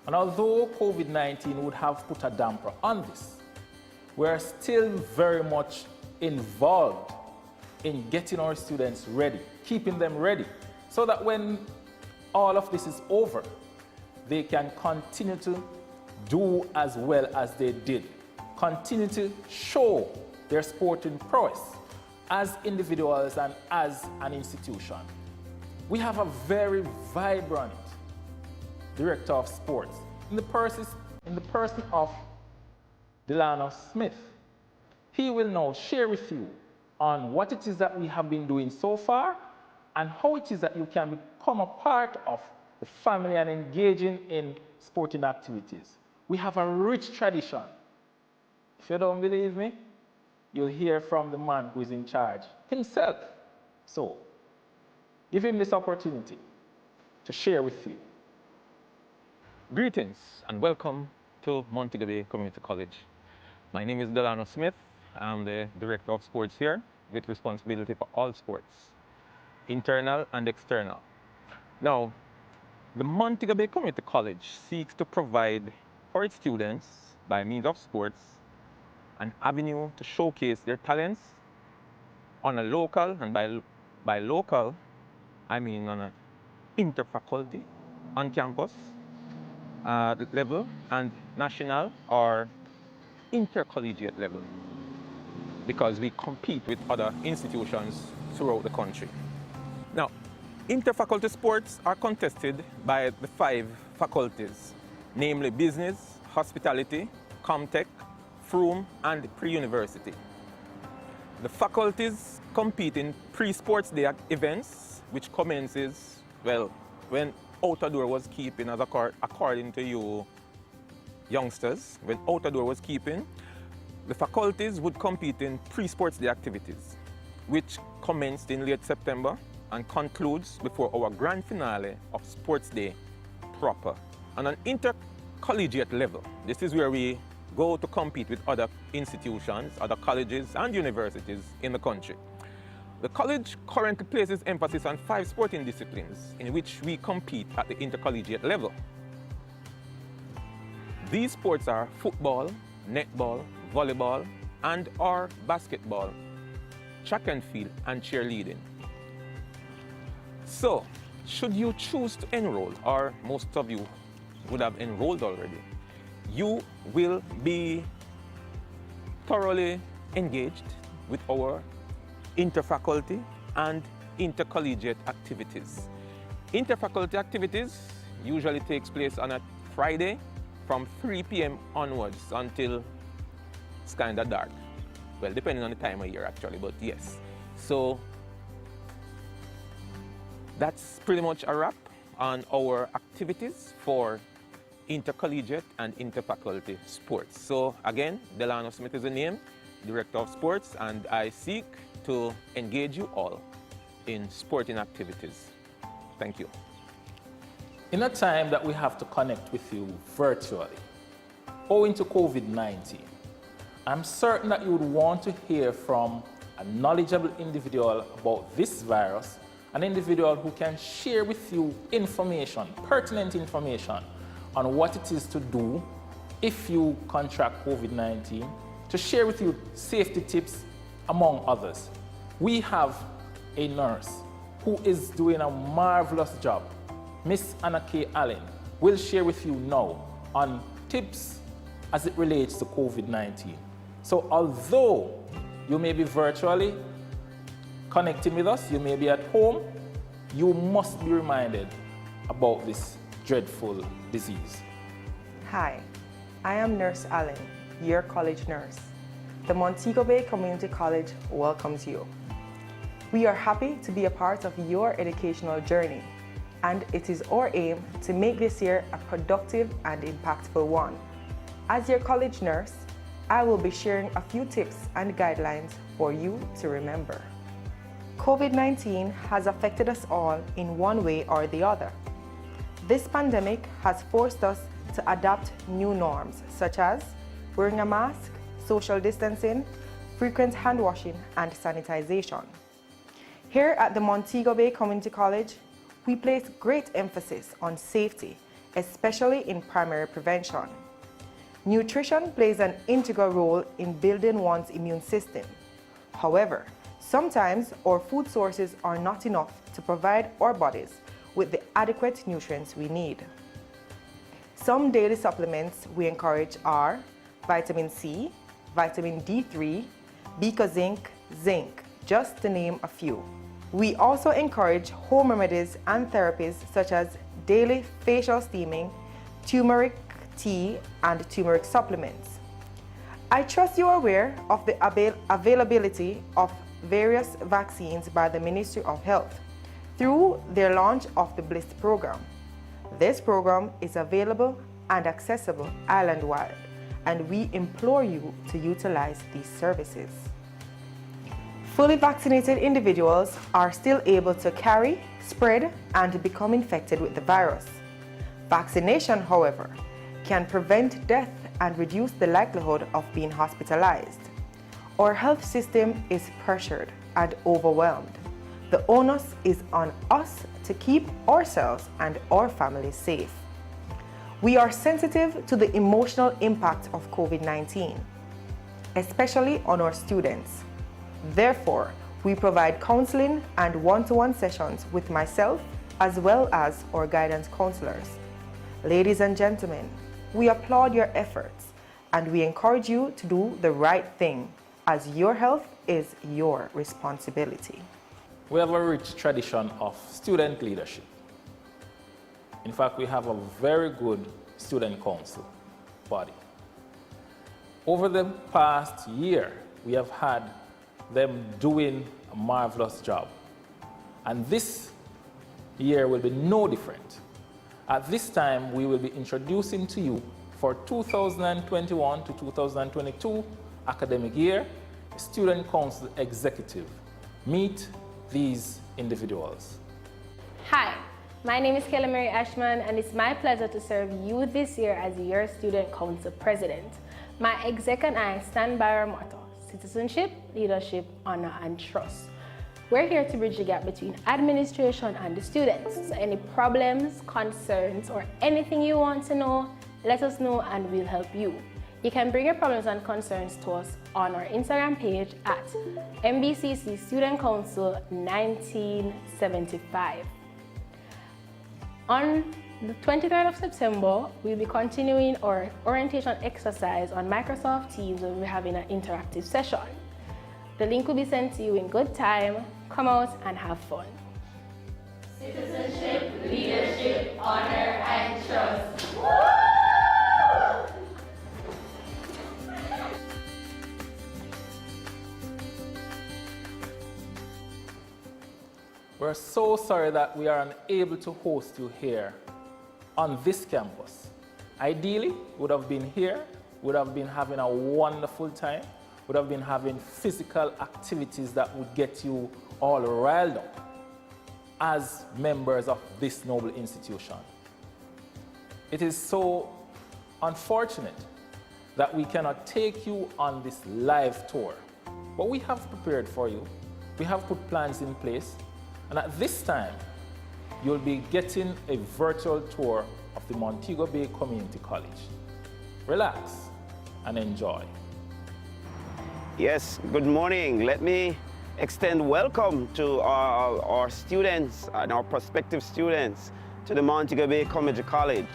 And although COVID-19 would have put a damper on this, we're still very much involved in getting our students ready, keeping them ready, so that when all of this is over, they can continue to do as well as they did, continue to show their sporting prowess as individuals and as an institution. We have a very vibrant director of sports in the person of Delano Smith. He will now share with you on what it is that we have been doing so far and how it is that you can become a part of the family and engaging in sporting activities. We have a rich tradition. If you don't believe me, you'll hear from the man who is in charge himself. So, give him this opportunity to share with you. Greetings and welcome to Montego Bay Community College. My name is Delano Smith. I'm the Director of Sports here with responsibility for all sports, internal and external. Now, the Montego Bay Community College seeks to provide for its students, by means of sports, an avenue to showcase their talents on a local, and by local, I mean on an interfaculty, on campus level, and national or intercollegiate level, because we compete with other institutions throughout the country. Now, interfaculty sports are contested by the 5 faculties, namely business, hospitality, comtech, Froome, and pre-university. The faculties compete in pre-sports day events, which commences, well, when outer door was keeping, as according to you youngsters, when outer door was keeping, the faculties would compete in pre-sports day activities, which commenced in late September and concludes before our grand finale of Sports Day proper. On an intercollegiate level, this is where we go to compete with other institutions, other colleges and universities in the country. The college currently places emphasis on 5 sporting disciplines in which we compete at the intercollegiate level. These sports are football, netball, volleyball, and/or basketball, track and field, and cheerleading. So, should you choose to enroll, or most of you would have enrolled already, you will be thoroughly engaged with our interfaculty and intercollegiate activities. Interfaculty activities usually takes place on a Friday from 3 p.m. onwards until it's kind of dark. Well, depending on the time of year actually, but yes. So that's pretty much a wrap on our activities for intercollegiate and interfaculty sports. So again, Delano Smith is the name, Director of Sports, and I seek to engage you all in sporting activities. Thank you. In a time that we have to connect with you virtually, owing to COVID-19, I'm certain that you would want to hear from a knowledgeable individual about this virus, an individual who can share with you information, pertinent information on what it is to do if you contract COVID-19, to share with you safety tips, among others. We have a nurse who is doing a marvelous job. Miss Anna K. Allen will share with you now on tips as it relates to COVID-19. So although you may be virtually connecting with us, you may be at home, you must be reminded about this dreadful disease. Hi, I am Nurse Allen, your college nurse. The Montego Bay Community College welcomes you. We are happy to be a part of your educational journey, and it is our aim to make this year a productive and impactful one. As your college nurse, I will be sharing a few tips and guidelines for you to remember. COVID-19 has affected us all in one way or the other. This pandemic has forced us to adapt new norms such as wearing a mask, social distancing, frequent hand washing, and sanitization. Here at the Montego Bay Community College, we place great emphasis on safety, especially in primary prevention. Nutrition plays an integral role in building one's immune system. However, sometimes our food sources are not enough to provide our bodies with the adequate nutrients we need. Some daily supplements we encourage are vitamin C, vitamin D3, Zinc, zinc, just to name a few. We also encourage home remedies and therapies such as daily facial steaming, turmeric tea, and turmeric supplements. I trust you are aware of the availability of various vaccines by the Ministry of Health through their launch of the BLISS program. This program is available and accessible island-wide, and we implore you to utilize these services. Fully vaccinated individuals are still able to carry, spread, and become infected with the virus. Vaccination, however, can prevent death and reduce the likelihood of being hospitalized. Our health system is pressured and overwhelmed. The onus is on us to keep ourselves and our families safe. We are sensitive to the emotional impact of COVID-19, especially on our students. Therefore, we provide counseling and one-to-one sessions with myself as well as our guidance counselors. Ladies and gentlemen, we applaud your efforts and we encourage you to do the right thing, as your health is your responsibility. We have a rich tradition of student leadership. In fact, we have a very good student council body. Over the past year, we have had them doing a marvelous job. And this year will be no different. At this time, we will be introducing to you for 2021 to 2022 academic year, Student Council Executive, Meet these individuals. Hi, my name is Kayla Mary Ashman, and it's my pleasure to serve you this year as your Student Council President. My exec and I stand by our motto: citizenship, leadership, honor, and trust. We're here to bridge the gap between administration and the students. So any problems, concerns, or anything you want to know, let us know and we'll help you. You can bring your problems and concerns to us on our Instagram page at MBCC Student Council 1975. On the 23rd of September, we'll be continuing our orientation exercise on Microsoft Teams, where we'll be having an interactive session. The link will be sent to you in good time. Come out and have fun. Citizenship, leadership, honor, and trust. We're so sorry that we are unable to host you here on this campus. Ideally, we would have been here, would have been having a wonderful time, would have been having physical activities that would get you all riled up as members of this noble institution. It is so unfortunate that we cannot take you on this live tour, but we have prepared for you. We have put plans in place, and at this time, you'll be getting a virtual tour of the Montego Bay Community College. Relax and enjoy. Yes, good morning. Let me extend welcome to our students and our prospective students to the Montego Bay Community College.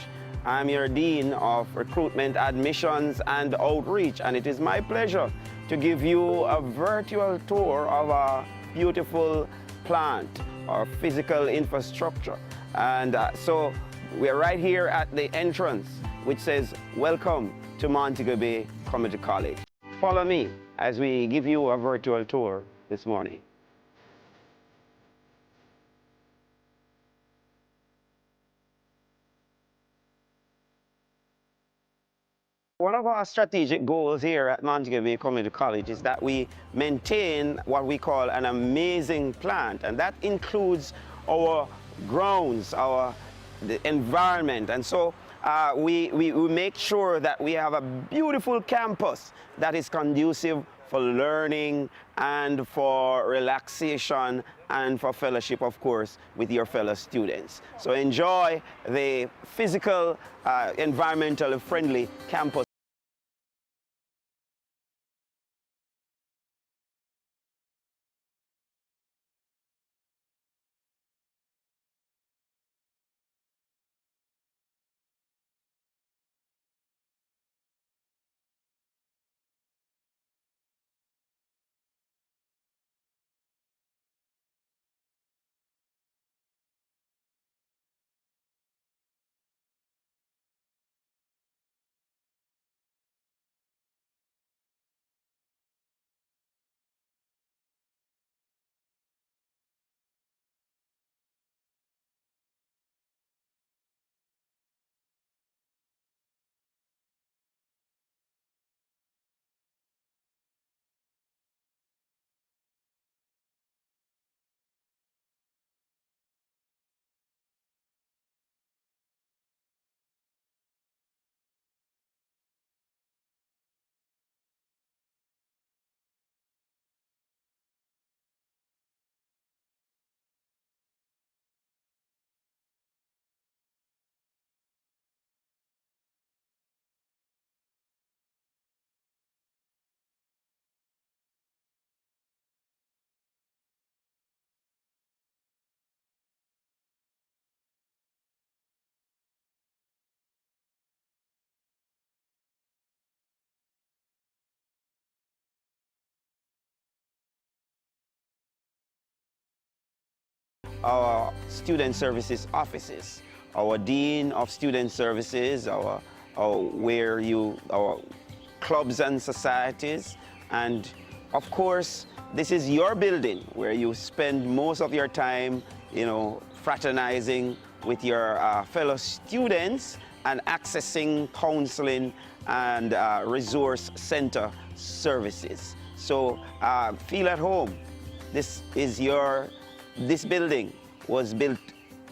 I'm your Dean of Recruitment, Admissions, and Outreach, and it is my pleasure to give you a virtual tour of our beautiful plant, our physical infrastructure. And so we're right here at the entrance, which says, "Welcome to Montego Bay Community College." Follow me as we give you a virtual tour this morning. One of our strategic goals here at Montego Bay Community College is that we maintain what we call an amazing plant, and that includes our grounds, the environment, and so we make sure that we have a beautiful campus that is conducive for learning and for relaxation and for fellowship, of course, with your fellow students. So enjoy the physical, environmentally friendly campus. Our student services offices, our Dean of Student Services, our clubs and societies, and of course, this is your building where you spend most of your time, fraternizing with your fellow students and accessing counseling and resource center services. So feel at home. this building was built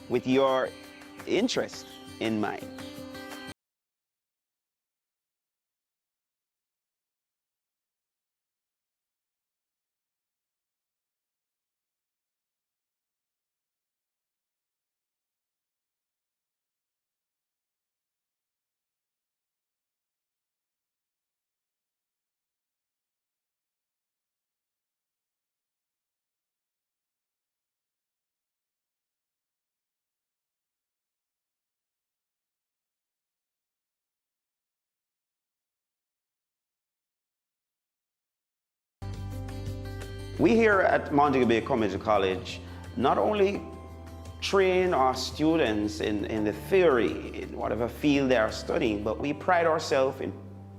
with your interest in mind. We here at Montego Bay Community College not only train our students in the theory, in whatever field they are studying, but we pride ourselves in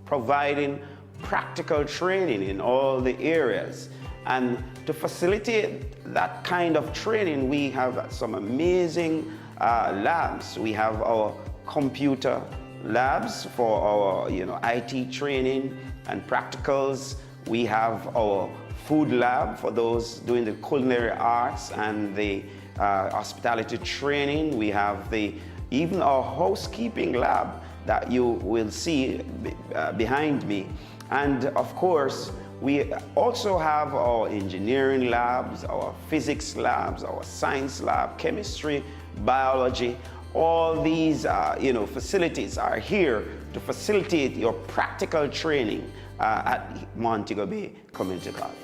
providing practical training in all the areas. And to facilitate that kind of training, we have some amazing labs. We have our computer labs for our IT training and practicals. We have our food lab for those doing the culinary arts and the hospitality training. We have even our housekeeping lab that you will see behind me. And of course, we also have our engineering labs, our physics labs, our science lab, chemistry, biology. All these facilities are here to facilitate your practical training at Montego Bay Community College.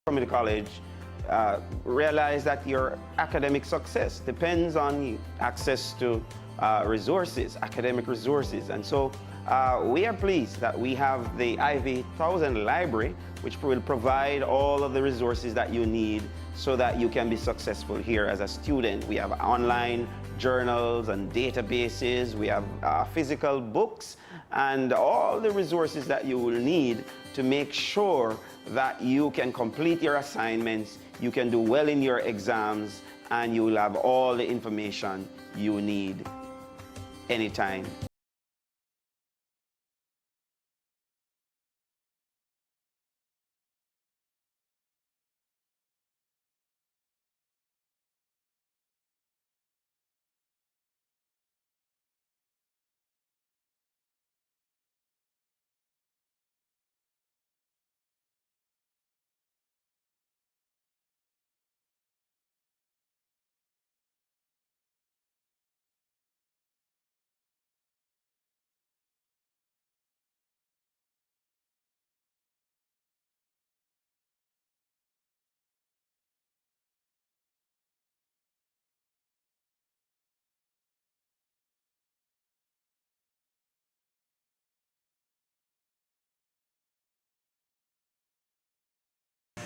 Community College, realize that your academic success depends on access to resources, academic resources. And so we are pleased that we have the Ivy 1000 Library, which will provide all of the resources that you need so that you can be successful here as a student. We have online journals and databases, we have physical books, and all the resources that you will need to make sure that you can complete your assignments, you can do well in your exams, and you will have all the information you need anytime.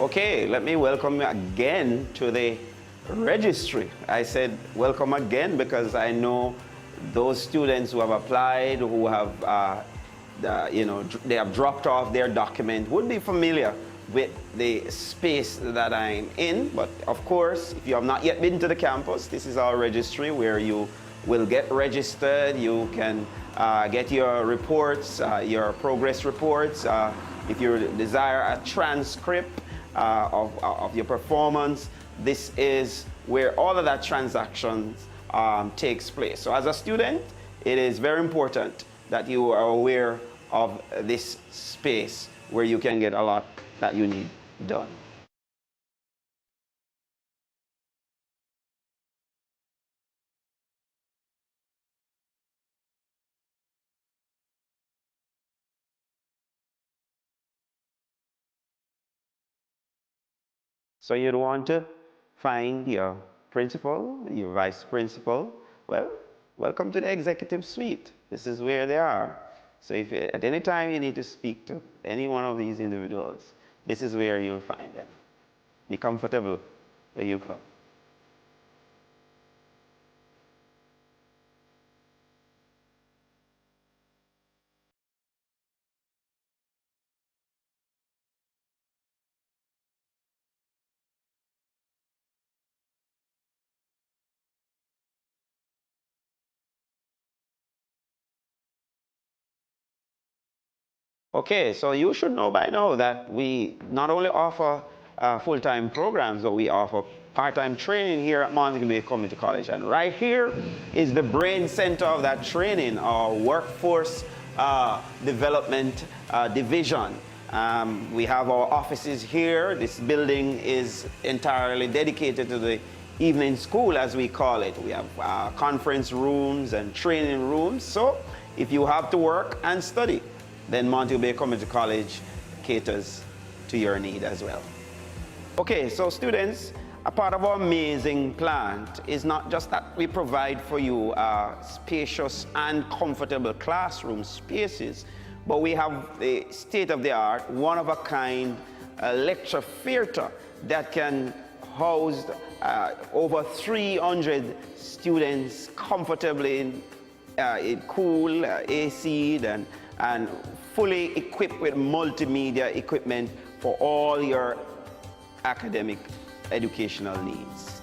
Okay, let me welcome you again to the registry. I said welcome again because I know those students who have applied, who have, they have dropped off their document, would be familiar with the space that I'm in. But of course, if you have not yet been to the campus, this is our registry where you will get registered. You can get your reports, your progress reports. If you desire a transcript of your performance, this is where all of that transactions takes place. So as a student, it is very important that you are aware of this space where you can get a lot that you need done. So you'd want to find your principal, your vice principal. Well, welcome to the executive suite. This is where they are. So if at any time you need to speak to any one of these individuals, this is where you'll find them. Be comfortable where you come. Okay, so you should know by now that we not only offer full-time programs, but we offer part-time training here at Montego Bay Community College. And right here is the brain center of that training, our workforce development division. We have our offices here. This building is entirely dedicated to the evening school, as we call it. We have conference rooms and training rooms. So if you have to work and study, then Montego Bay Community College caters to your need as well. Okay, so students, a part of our amazing plant is not just that we provide for you spacious and comfortable classroom spaces, but we have the state-of-the-art, one-of-a-kind lecture theater that can house over 300 students comfortably in cool, AC'd, and fully equipped with multimedia equipment for all your academic educational needs.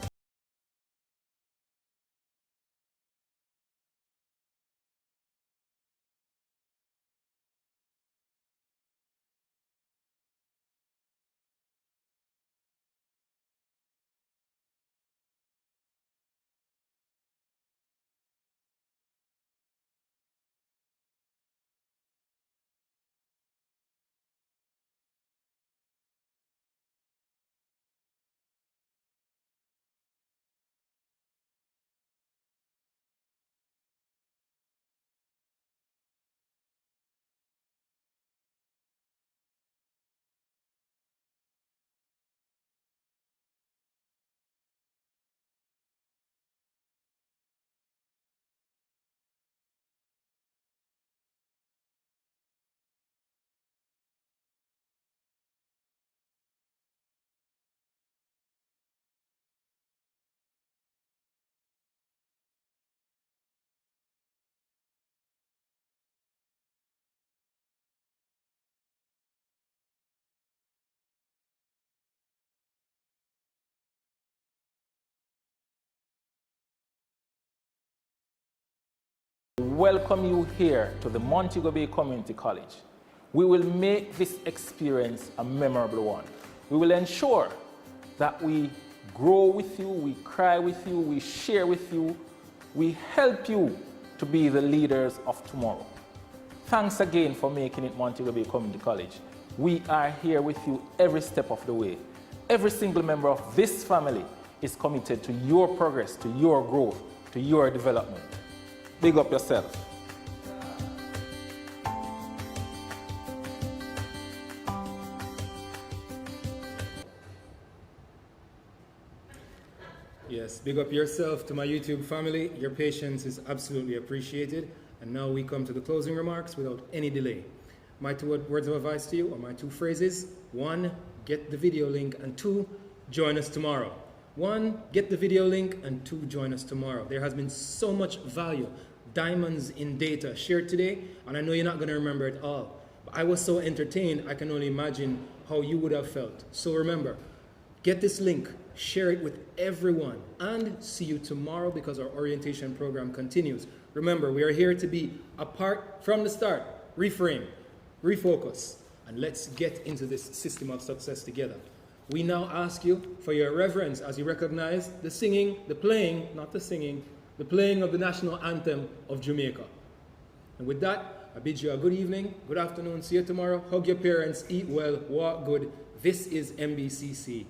Welcome you here to the Montego Bay Community College. We will make this experience a memorable one. We will ensure that we grow with you, we cry with you, we share with you, we help you to be the leaders of tomorrow. Thanks again for making it Montego Bay Community College. We are here with you every step of the way. Every single member of this family is committed to your progress, to your growth, to your development. Big up yourself. Yes, big up yourself to my YouTube family. Your patience is absolutely appreciated. And now we come to the closing remarks without any delay. My two words of advice to you, or my two phrases: 1, get the video link, and 2, join us tomorrow. 1, get the video link, and 2, join us tomorrow. There has been so much value, diamonds in data shared today, and I know you're not going to remember it all. But I was so entertained, I can only imagine how you would have felt. So remember, get this link, share it with everyone, and see you tomorrow because our orientation program continues. Remember, we are here to be a part from the start. Reframe, refocus, and let's get into this system of success together. We now ask you for your reverence as you recognize the singing, the playing, not the singing, the playing of the national anthem of Jamaica. And with that, I bid you a good evening, good afternoon, see you tomorrow. Hug your parents, eat well, walk good. This is MBCC.